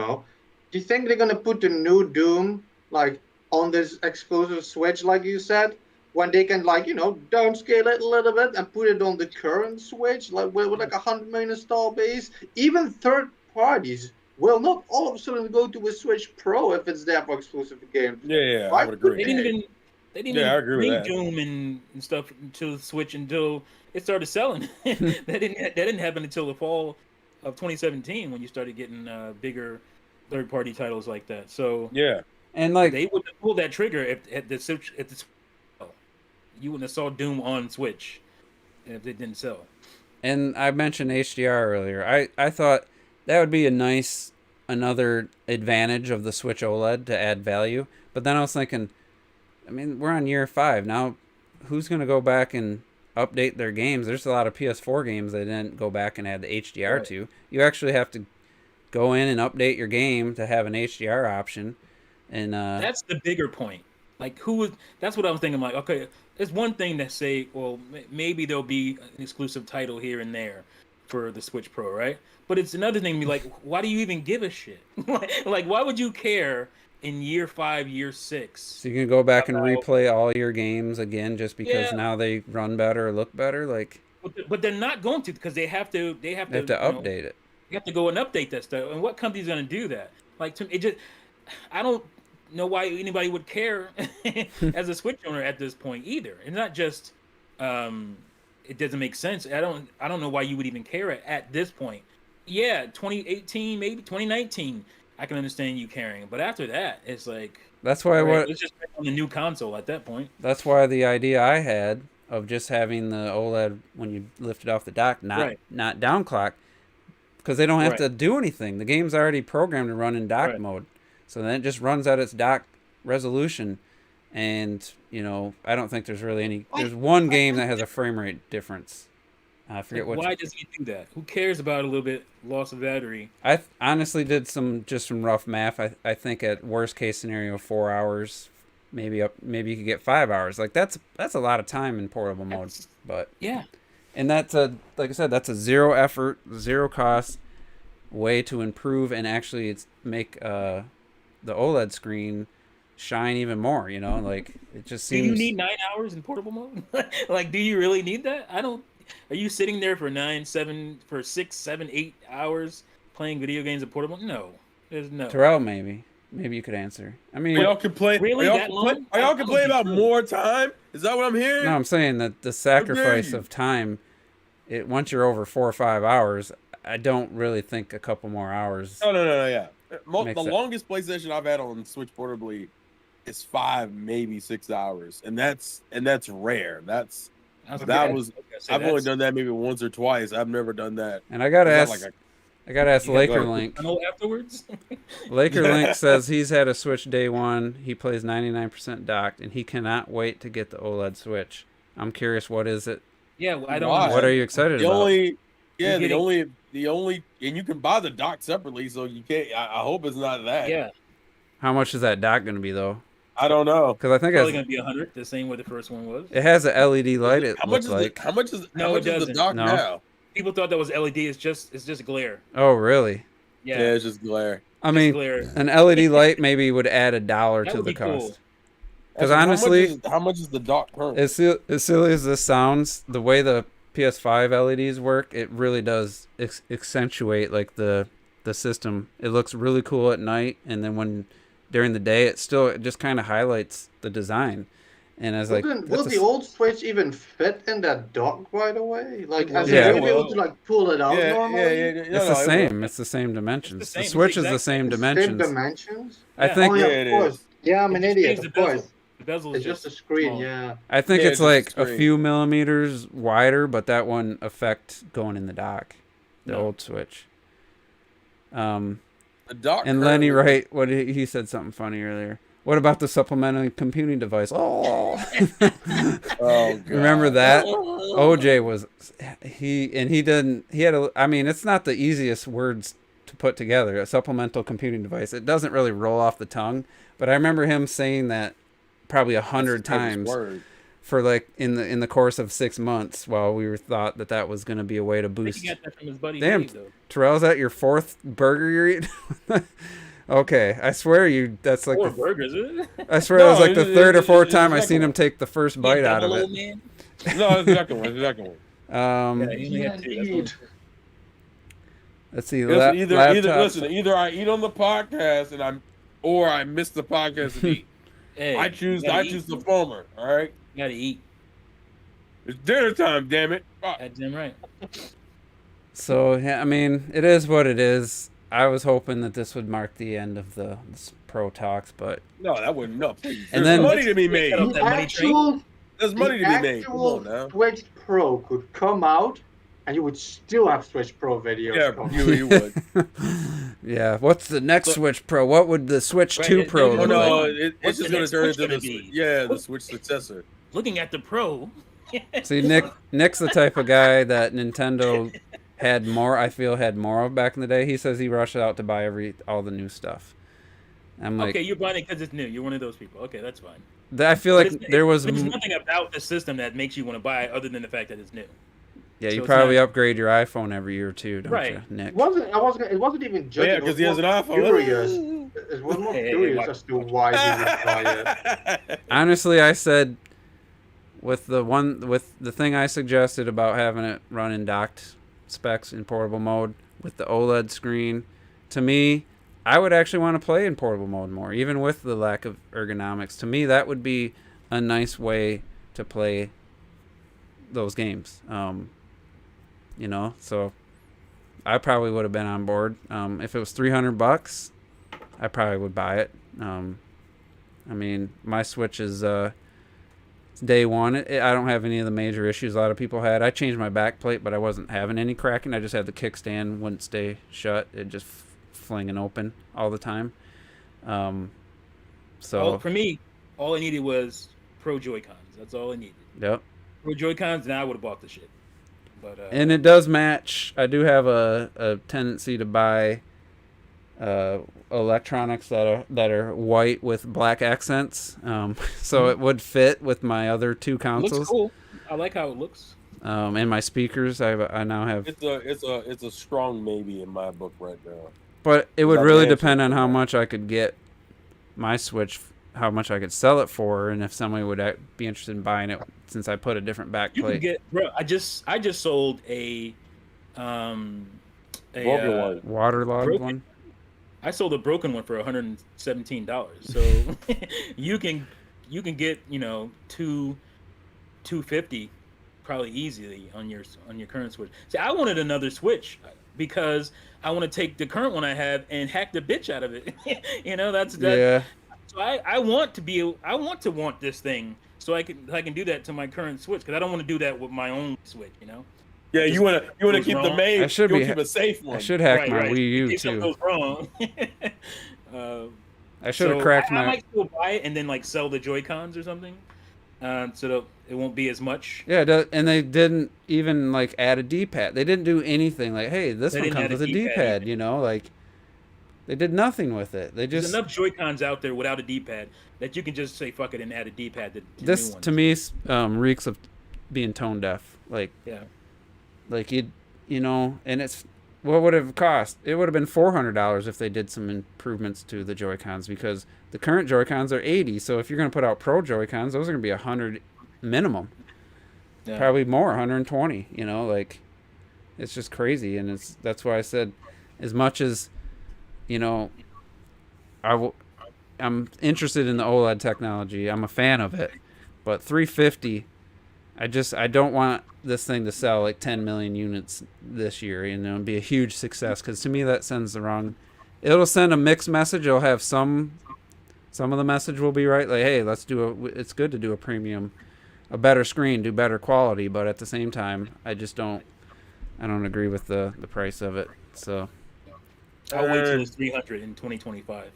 you think they're gonna put the new Doom like on this exclusive Switch, like you said, when they can downscale it a little bit and put it on the current Switch, like with like 100 million install base? Even third parties will not all of a sudden go to a Switch Pro if it's there for exclusive game. Yeah, Why I would agree. They didn't even I agree with bring that. Doom and stuff to the Switch until it started selling. that didn't happen until the fall of 2017 when you started getting bigger third-party titles like that. So Yeah, And like, they wouldn't have pulled that trigger if the Switch you wouldn't have saw Doom on Switch if it didn't sell. and I mentioned HDR earlier. I thought that would be another advantage of the Switch OLED to add value. But then I was thinking, I mean, we're on year 5 now. Who's going to go back and update their games? There's a lot of PS4 games they didn't go back and add the HDR Right. to. You actually have to go in and update your game to have an HDR option. And That's the bigger point. Like, that's what I was thinking. Like, okay, it's one thing to say, well, maybe there'll be an exclusive title here and there for the Switch Pro, right? But it's another thing to be like, why do you even give a shit? Like, why would you care in year 5, year 6? so you can go back and replay all your games again just because now they run better or look better. Like, But they're not going to, because they have to update it. You have to go and update that stuff. And what company's going to do that? Like, I don't know why anybody would care as a Switch owner at this point either. And not just, it doesn't make sense. I don't know why you would even care at this point. Yeah, 2018, maybe 2019, I can understand you caring. But after that, it's like, That's why let's just put on the new console at that point. That's why the idea I had of just having the OLED when you lift it off the dock, not downclock, because they don't have to do anything. The game's already programmed to run in dock mode, so then it just runs at its dock resolution. And I don't think there's really any. There's one game that has a frame rate difference. I forget what. Why does he do that? Who cares about a little bit loss of battery? I honestly did some rough math. I think at worst case scenario 4 hours, maybe you could get 5 hours. Like that's a lot of time in portable mode. But yeah, and that's like I said, that's a zero effort, zero cost way to improve and actually make the OLED screen shine even more. Like it just seems. Do you need 9 hours in portable mode? Like, do you really need that? I don't. Are you sitting there for 6, 7, 8 hours playing video games in portable? No, there's no. Terrell, maybe you could answer. I mean, y'all complain. Really Are that long? y'all complain about more time? Is that what I'm hearing? no, I'm saying that the sacrifice of time, once you're over 4 or 5 hours, I don't really think a couple more hours. No, yeah. Makes The sense. longest PlayStation I've had on Switch portably is 5, maybe 6 hours, and that's rare. I've only done that maybe once or twice. I've never done that. And I gotta ask You Laker gotta Link. tunnel afterwards. Laker Link says he's had a Switch day one. He plays 99% docked, and he cannot wait to get the OLED Switch. I'm curious, what is it? Yeah, well, I don't. Why? What are you excited The about? only, and you can buy the dock separately, so you can't. I hope it's not that. Yeah, How much is that dock going to be though? I don't know. Because I think probably gonna be 100, the same way the first one was. it has an LED light. It How much looks is like. how much is No, it the doesn't. dock No. now? People thought that was LED. It's just glare. Oh, really? Yeah, Yeah, it's just glare. I it's mean, glare. an LED light maybe would add $1 That to would the be cool. cost. Because Actually, honestly, how much is the dock current? as silly as this sounds, the way the PS5 LEDs work, it really does accentuate like the system. It looks really cool at night, and then when during the day, it just kind of highlights the design. And I was like, Will the old Switch even fit in that dock, by the way? Like, as Yeah, in, it will you be able will. to like pull it out normally? it's the same. It's the same dimensions. same. The It's Switch is exact the same The dimensions. same dimensions? I Yeah. think Oh yeah, Yeah, of it course. is. Yeah, I'm It an just idiot. changed the Of bezel. course, The bezel is it's just a screen. smaller. Yeah. I think Yeah, it's just a like a screen. few millimeters wider, but that wouldn't affect going in the dock. The No. old Switch. The dock And Lenny currently- Wright, what he said something funny earlier. What about the supplemental computing device? Oh, Oh, God. remember that? OJ was he didn't he had a. I mean, it's not the easiest words to put together. A supplemental computing device. It doesn't really roll off the tongue, but I remember him saying that probably That's 100 the toughest times word. for like in the course of 6 months while we were thought that was going to be a way to I think boost. he got that from his buddy Damn. Dave, though. Terrell, is that your fourth burger you're eating? Okay, I swear that's like 4 the, burgers, is it? I swear that was No, like the it- third or it- fourth it's time I like seen a- him take the first bite out of Double it. old man. No, it's the second one. It's the second one. Yeah, he only Yeah, had 2. That's indeed. Let's see. Listen, either Laptops. either I eat on the podcast or I miss the podcast and eat. Hey, I you choose gotta eat. the former. All right, You gotta eat. it's dinner time. Damn it! Fuck. That's damn right. So yeah, I mean, it is what it is. I was hoping that this would mark the end of the pro talks, but No, that wouldn't. No, please. And There's then- money to be made. The The money actual, There's money the to be made. Come actual on now. Switch Pro could come out, and you would still have Switch Pro videos. Yeah, coming. you would. yeah. What's the next But- Switch Pro? What would the Switch Right, 2 it- Pro no, look no, like? It's What's just the going to next turn Switch into gonna be? the Switch successor. Looking at the Pro. See, Nick's the type of guy that Nintendo had more of back in the day. He says he rushed out to buy all the new stuff. I'm like, Okay, you're buying it because it's new. You're one of those people. Okay, that's fine. I feel But like it's- there was, There's nothing about the system that makes you want to buy it other than the fact that it's new. yeah, you so it's probably not- upgrade your iPhone every year or two, don't Right. you, Nick? It wasn't even judging. Yeah, it because was he has an more iPhone. Curious. It was more Hey, curious watch- as to why he would buy it. Honestly, I said with the thing I suggested about having it run in docked specs in portable mode with the OLED screen, to me, I would actually want to play in portable mode more, even with the lack of ergonomics. To me, that would be a nice way to play those games. So I probably would have been on board. If it was $300, I probably would buy it. I mean, my Switch is day one. I don't have any of the major issues a lot of people had. I changed my back plate, but I wasn't having any cracking. I just had the kickstand wouldn't stay shut. It just flinging open all the time. For me, all I needed was Pro Joy-Cons. That's all I needed. Yep. Pro Joy-Cons, and I would have bought the shit. But And it does match. I do have a tendency to buy electronics that are white with black accents. So it would fit with my other two it consoles. looks cool. I like how it looks. And my speakers. I now have. It's a strong maybe in my book right now. But it would That really answers depend on it. how much I could get my Switch, how much I could sell it for, and if somebody would be interested in buying it since I put a different back You can plate. get, bro. I just sold a Broken one. Waterlogged broken- one. I sold a broken one for $117. So you can get $250 probably easily on your current Switch. See, I wanted another Switch because I want to take the current one I have and hack the bitch out of it. That's that. Yeah. So I want to want this thing so I can do that to my current Switch because I don't want to do that with my own Switch. Yeah, you wanna goes keep the wrong. main. I should you wanna be- keep a safe one. I should hack my Right. Wii U In case something too. goes wrong. I should have cracked I my. might still buy it and then sell the Joy-Cons or something, so that it won't be as much. Yeah, and they didn't even add a D-pad. They didn't do anything hey, this They one didn't comes add a with a D-pad D-pad. They did nothing with it. They There's just enough Joy-Cons out there without a D-pad that you can just say fuck it and add a D-pad to this new ones. to me reeks of being tone deaf. Yeah. And it's what would it have cost? It would have been $400 if they did some improvements to the Joy-Cons because the current Joy-Cons are $80. So if you're going to put out Pro Joy-Cons, those are going to be $100 minimum. Yeah. probably more, 120. You know, like it's just crazy, and that's why I said, as much as you know, I'm interested in the OLED technology. I'm a fan of it, but 350. I don't want this thing to sell like 10 million units this year, you know, and be a huge success, because to me that sends the wrong. It'll send a mixed message. It'll have some of the message will be right, like, hey, it's good to do a premium, a better screen, do better quality, but at the same time, I don't agree with the price of it. So I'll wait till it's 300 in 2025.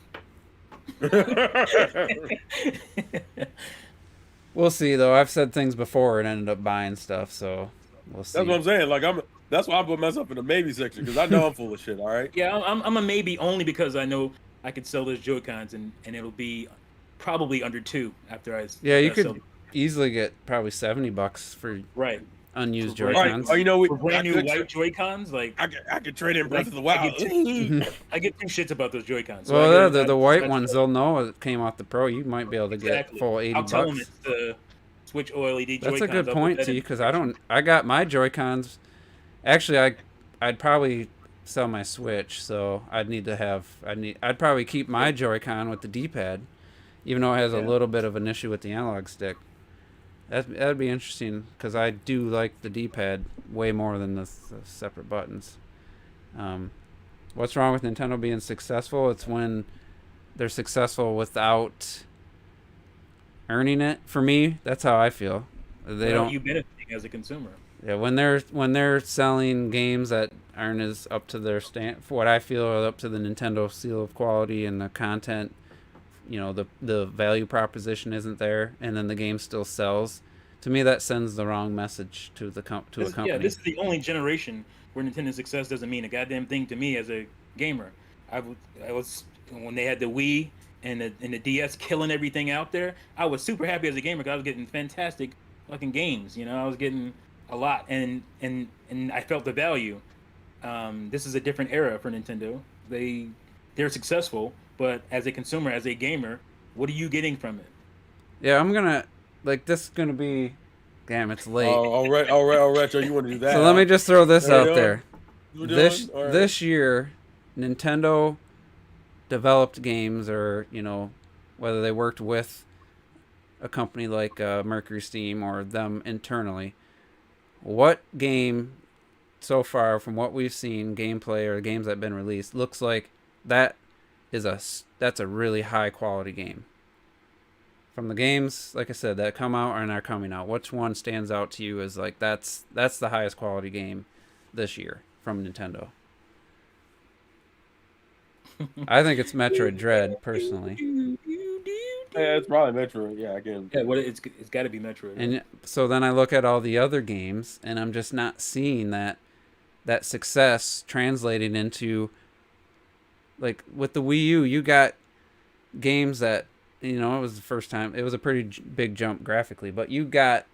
we'll see, though. I've said things before and ended up buying stuff, so we'll see. That's what I'm saying. Like that's why I put myself in the maybe section, because I know I'm full of shit. All right. Yeah, I'm a maybe only because I know I could sell those Joy-Cons and it'll be probably under 2 after I. Yeah, you after I sell could them. easily get probably $70 for Right. unused Right. Joy-Cons. Oh, you know, For brand new white Joy-Cons, like I could trade in Breath of the I Wild. get 2 shits about those Joy-Cons. So Well, I get- the I- white I- ones, they'll know it came off the Pro. You might be able to get Exactly. full $80. I'll tell them it's the Switch OLED That's Joy-Cons. a good I'll put point, that T, in. because I got my Joy-Cons. Actually, I'd probably sell my Switch, so I'd probably keep my Joy-Con with the D-pad, even though it has a Yeah. little bit of an issue with the analog stick. That'd be interesting, because I do like the D-pad way more than the separate buttons. What's wrong with Nintendo being successful? It's when they're successful without earning it. For me, that's how I feel. They Well, don't. you benefiting as a consumer. Yeah, when they're selling games that aren't as up to their for what I feel are up to the Nintendo seal of quality, and the content, you know, the value proposition isn't there, and then the game still sells. To me, that sends the wrong message to a company. Yeah, this is the only generation where Nintendo's success doesn't mean a goddamn thing to me as a gamer. I was when they had the Wii and the DS killing everything out there. I was super happy as a gamer because I was getting fantastic fucking games. You know, I was getting a lot, and I felt the value. This is a different era for Nintendo. They're successful, but as a consumer, as a gamer, what are you getting from it? Yeah, I'm gonna this is gonna be. Damn, it's late. All right. So you want to do that? So let me just throw this There you out go. there. You doing? All right. This year, Nintendo developed games, or whether they worked with a company like Mercury Steam or them internally. What game so far, from what we've seen, gameplay or games that have been released, looks like that's a really high quality game? From the games, like I said, that come out and are coming out, which one stands out to you as like that's the highest quality game this year from Nintendo? I think it's Metroid Dread, personally. Yeah, it's probably Metroid. Yeah, again. Yeah, it's got to be Metroid. And so then I look at all the other games, and I'm just not seeing that success translating into, like, with the Wii U, you got games that, it was the first time, it was a pretty big jump graphically, but you got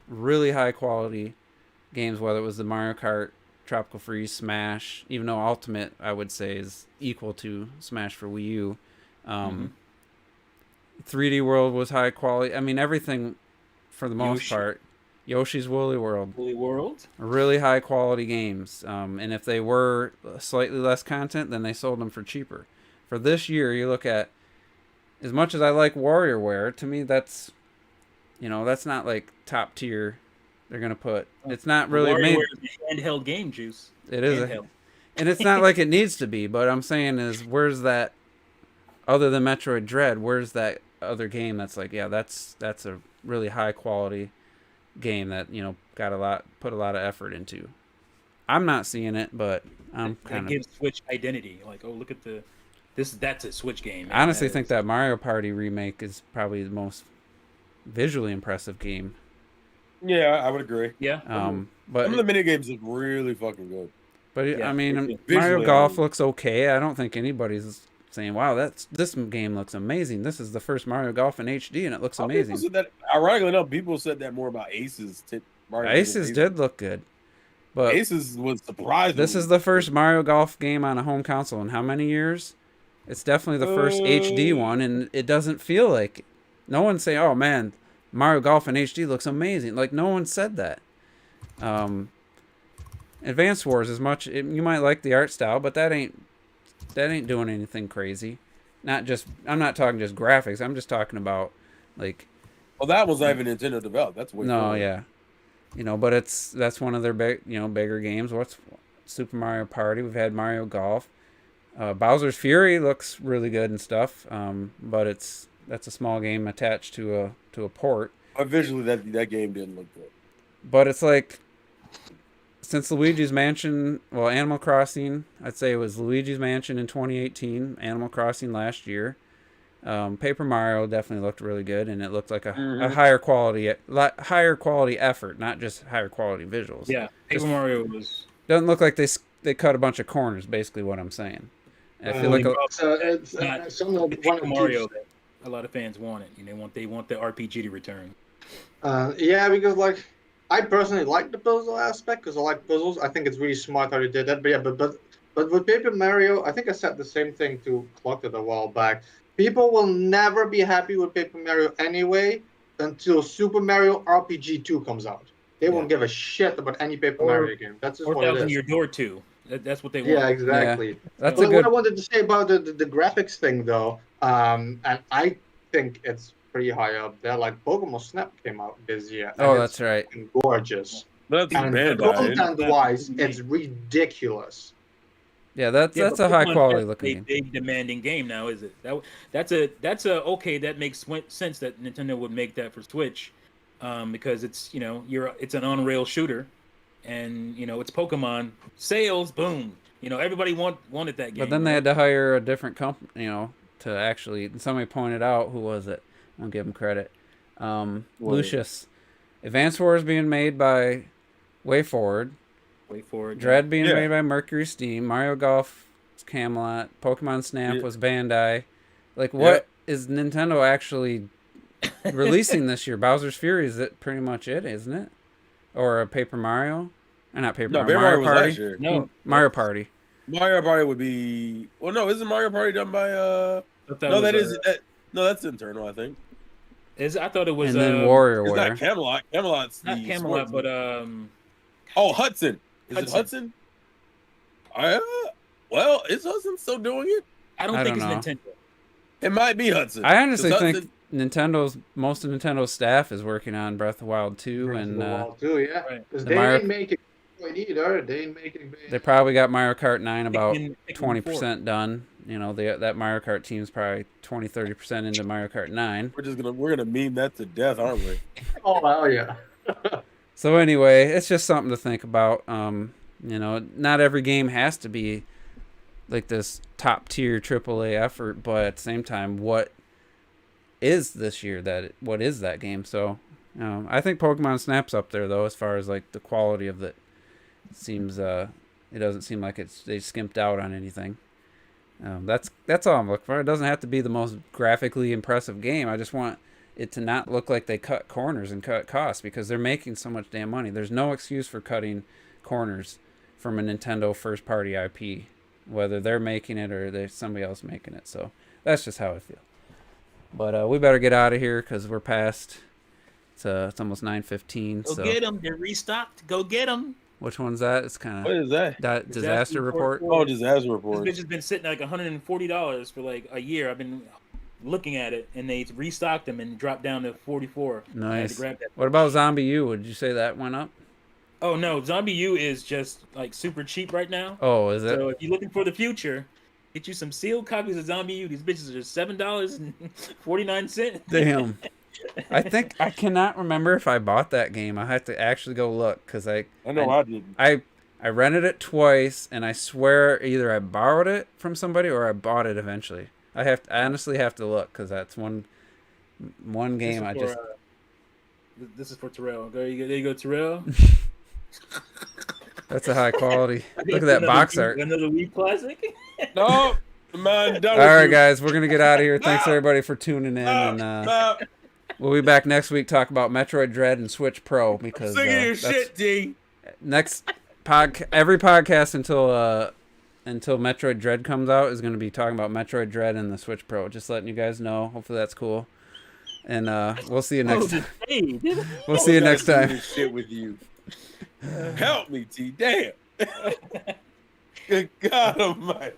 really high quality games, whether it was the Mario Kart, Tropical Freeze, Smash, even though Ultimate, I would say, is equal to Smash for Wii U. 3D World was high quality. I mean, everything for the most part. Yoshi's Woolly World. Really high quality games. And if they were slightly less content, then they sold them for cheaper. For this year, you look at, as much as I like WarioWare, to me that's not like top tier. They're gonna put. It's not really made. Handheld game juice. It is, and it's not like it needs to be. But I'm saying is, where's that? Other than Metroid Dread, where's that other game that's like, yeah, that's a really high quality game that put a lot of effort into. I'm not seeing it, but I'm kind of gives Switch identity. Like, oh, look at that's a Switch game. I honestly think that Mario Party remake is probably the most visually impressive game. Yeah, I would agree. Yeah. But some of the mini games look really fucking good. But Yeah, I mean, visually, Mario Golf looks okay. I don't think anybody's saying, "Wow, this game looks amazing." This is the first Mario Golf in HD, and it looks amazing. Ironically enough, people said that more about Aces. Aces did look good, but Aces was surprising. This is the first Mario Golf game on a home console in how many years? It's definitely the first HD one, and it doesn't feel like. No one's saying, "Oh man, Mario Golf in HD looks amazing. Like, no one said that. Advance Wars, you might like the art style, but that ain't doing anything crazy. I'm not talking just graphics. I'm just talking about like. Well, that was not even Nintendo developed. That's way. No, forward. yeah, but that's one of their bigger games. What's Super Mario Party? We've had Mario Golf. Bowser's Fury looks really good and stuff. But that's a small game attached to a port. Visually, that game didn't look good. But it's like, since Luigi's Mansion, Animal Crossing, I'd say it was Luigi's Mansion in 2018, Animal Crossing last year. Paper Mario definitely looked really good, and it looked like a higher quality effort, not just higher quality visuals. Yeah, Paper Mario was doesn't look like they cut a bunch of corners. Basically, what I'm saying. I feel like it's Paper Mario that a lot of fans want it. They want the RPG to return. Yeah, because like I personally like the puzzle aspect because I like puzzles. I think it's really smart how they did that. But yeah, but with Paper Mario, I think I said the same thing to Clocked a while back. People will never be happy with Paper Mario anyway until Super Mario RPG 2 comes out. They won't give a shit about any Paper Mario game. That's just what it is. Your Door 2. That's what they want. Yeah, exactly. Yeah, that's what I wanted to say about the graphics thing, though, and I think it's pretty high up there. Like Pokemon Snap came out this year. Oh, that's right. Gorgeous. That's and content-wise, it's ridiculous. Yeah, that's a high quality looking game. Big demanding game now, is it? That's a okay. That makes sense that Nintendo would make that for Switch, because it's it's an on-rail shooter, and it's Pokemon sales. Boom, everybody wanted that game. But then they had to hire a different company, to actually. Somebody pointed out, who was it? I'll give him credit. Lucius. Advance Wars being made by WayForward. Dread being made by Mercury Steam. Mario Golf Camelot. Pokemon Snap was Bandai. Like, what is Nintendo actually releasing this year? Bowser's Fury, is it pretty much it, isn't it? Or a Paper Mario? Not Paper Mario. Mario Party? No. Mario Party. Mario Party would be... Well, no, isn't Mario Party done by... No, that's internal, I think. I thought it was... And then WarioWare. It's not Camelot. Camelot's not Camelot, but... Oh, Hudson. Is it Hudson? Well, is Hudson still doing it? I don't think it's Nintendo. It might be Hudson. I honestly think most of Nintendo's staff is working on Breath of the Wild 2 and Wild 2, yeah. Because they didn't make it either. They didn't make it. They probably got Mario Kart 9 about 20% done. That Mario Kart team's probably 20-30% into Mario Kart 9. We're gonna meme that to death, aren't we? Oh hell yeah. So anyway, it's just something to think about. Not every game has to be like this top tier AAA effort, but at the same time, what is this year what is that game? So, I think Pokemon Snap's up there though, as far as like the quality of it. Seems it doesn't seem like they skimped out on anything. That's all I'm looking for. It doesn't have to be the most graphically impressive game. I just want it to not look like they cut corners and cut costs, because they're making so much damn money. There's no excuse for cutting corners from a Nintendo first party IP, whether they're making it or there's somebody else making it. So that's just how I feel. But we better get out of here because we're past. It's almost 9:15. Go get them. They're restocked. Go get them. Which one's that? It's kind of... What is that? That Disaster Report? Oh, Disaster Report. This bitch has been sitting at like $140 for like a year. I've been looking at it, and they restocked them and dropped down to $44. Nice. I had to grab that. What about Zombie U? Would you say that went up? Oh, no. Zombie U is just like super cheap right now. Oh, is it? So if you're looking for the future, get you some sealed copies of Zombie U. These bitches are just $7.49. Damn. I cannot remember if I bought that game. I have to actually go look, because I didn't. I rented it twice, and I swear either I borrowed it from somebody or I bought it eventually. I honestly have to look, because that's one game I just... This is for Terrell. There you go, Terrell. That's a high quality. Look at that box art. Another Wii classic. No, man. All right, guys, we're gonna get out of here. Thanks everybody for tuning in, and we'll be back next week talk about Metroid Dread and Switch Pro, because your shit, D. Next every podcast until Metroid Dread comes out is going to be talking about Metroid Dread and the Switch Pro. Just letting you guys know. Hopefully that's cool. And we'll see you next time. Hey, We'll see you next Gotta do time. this shit with you. Help me, T. Damn. Good God Almighty.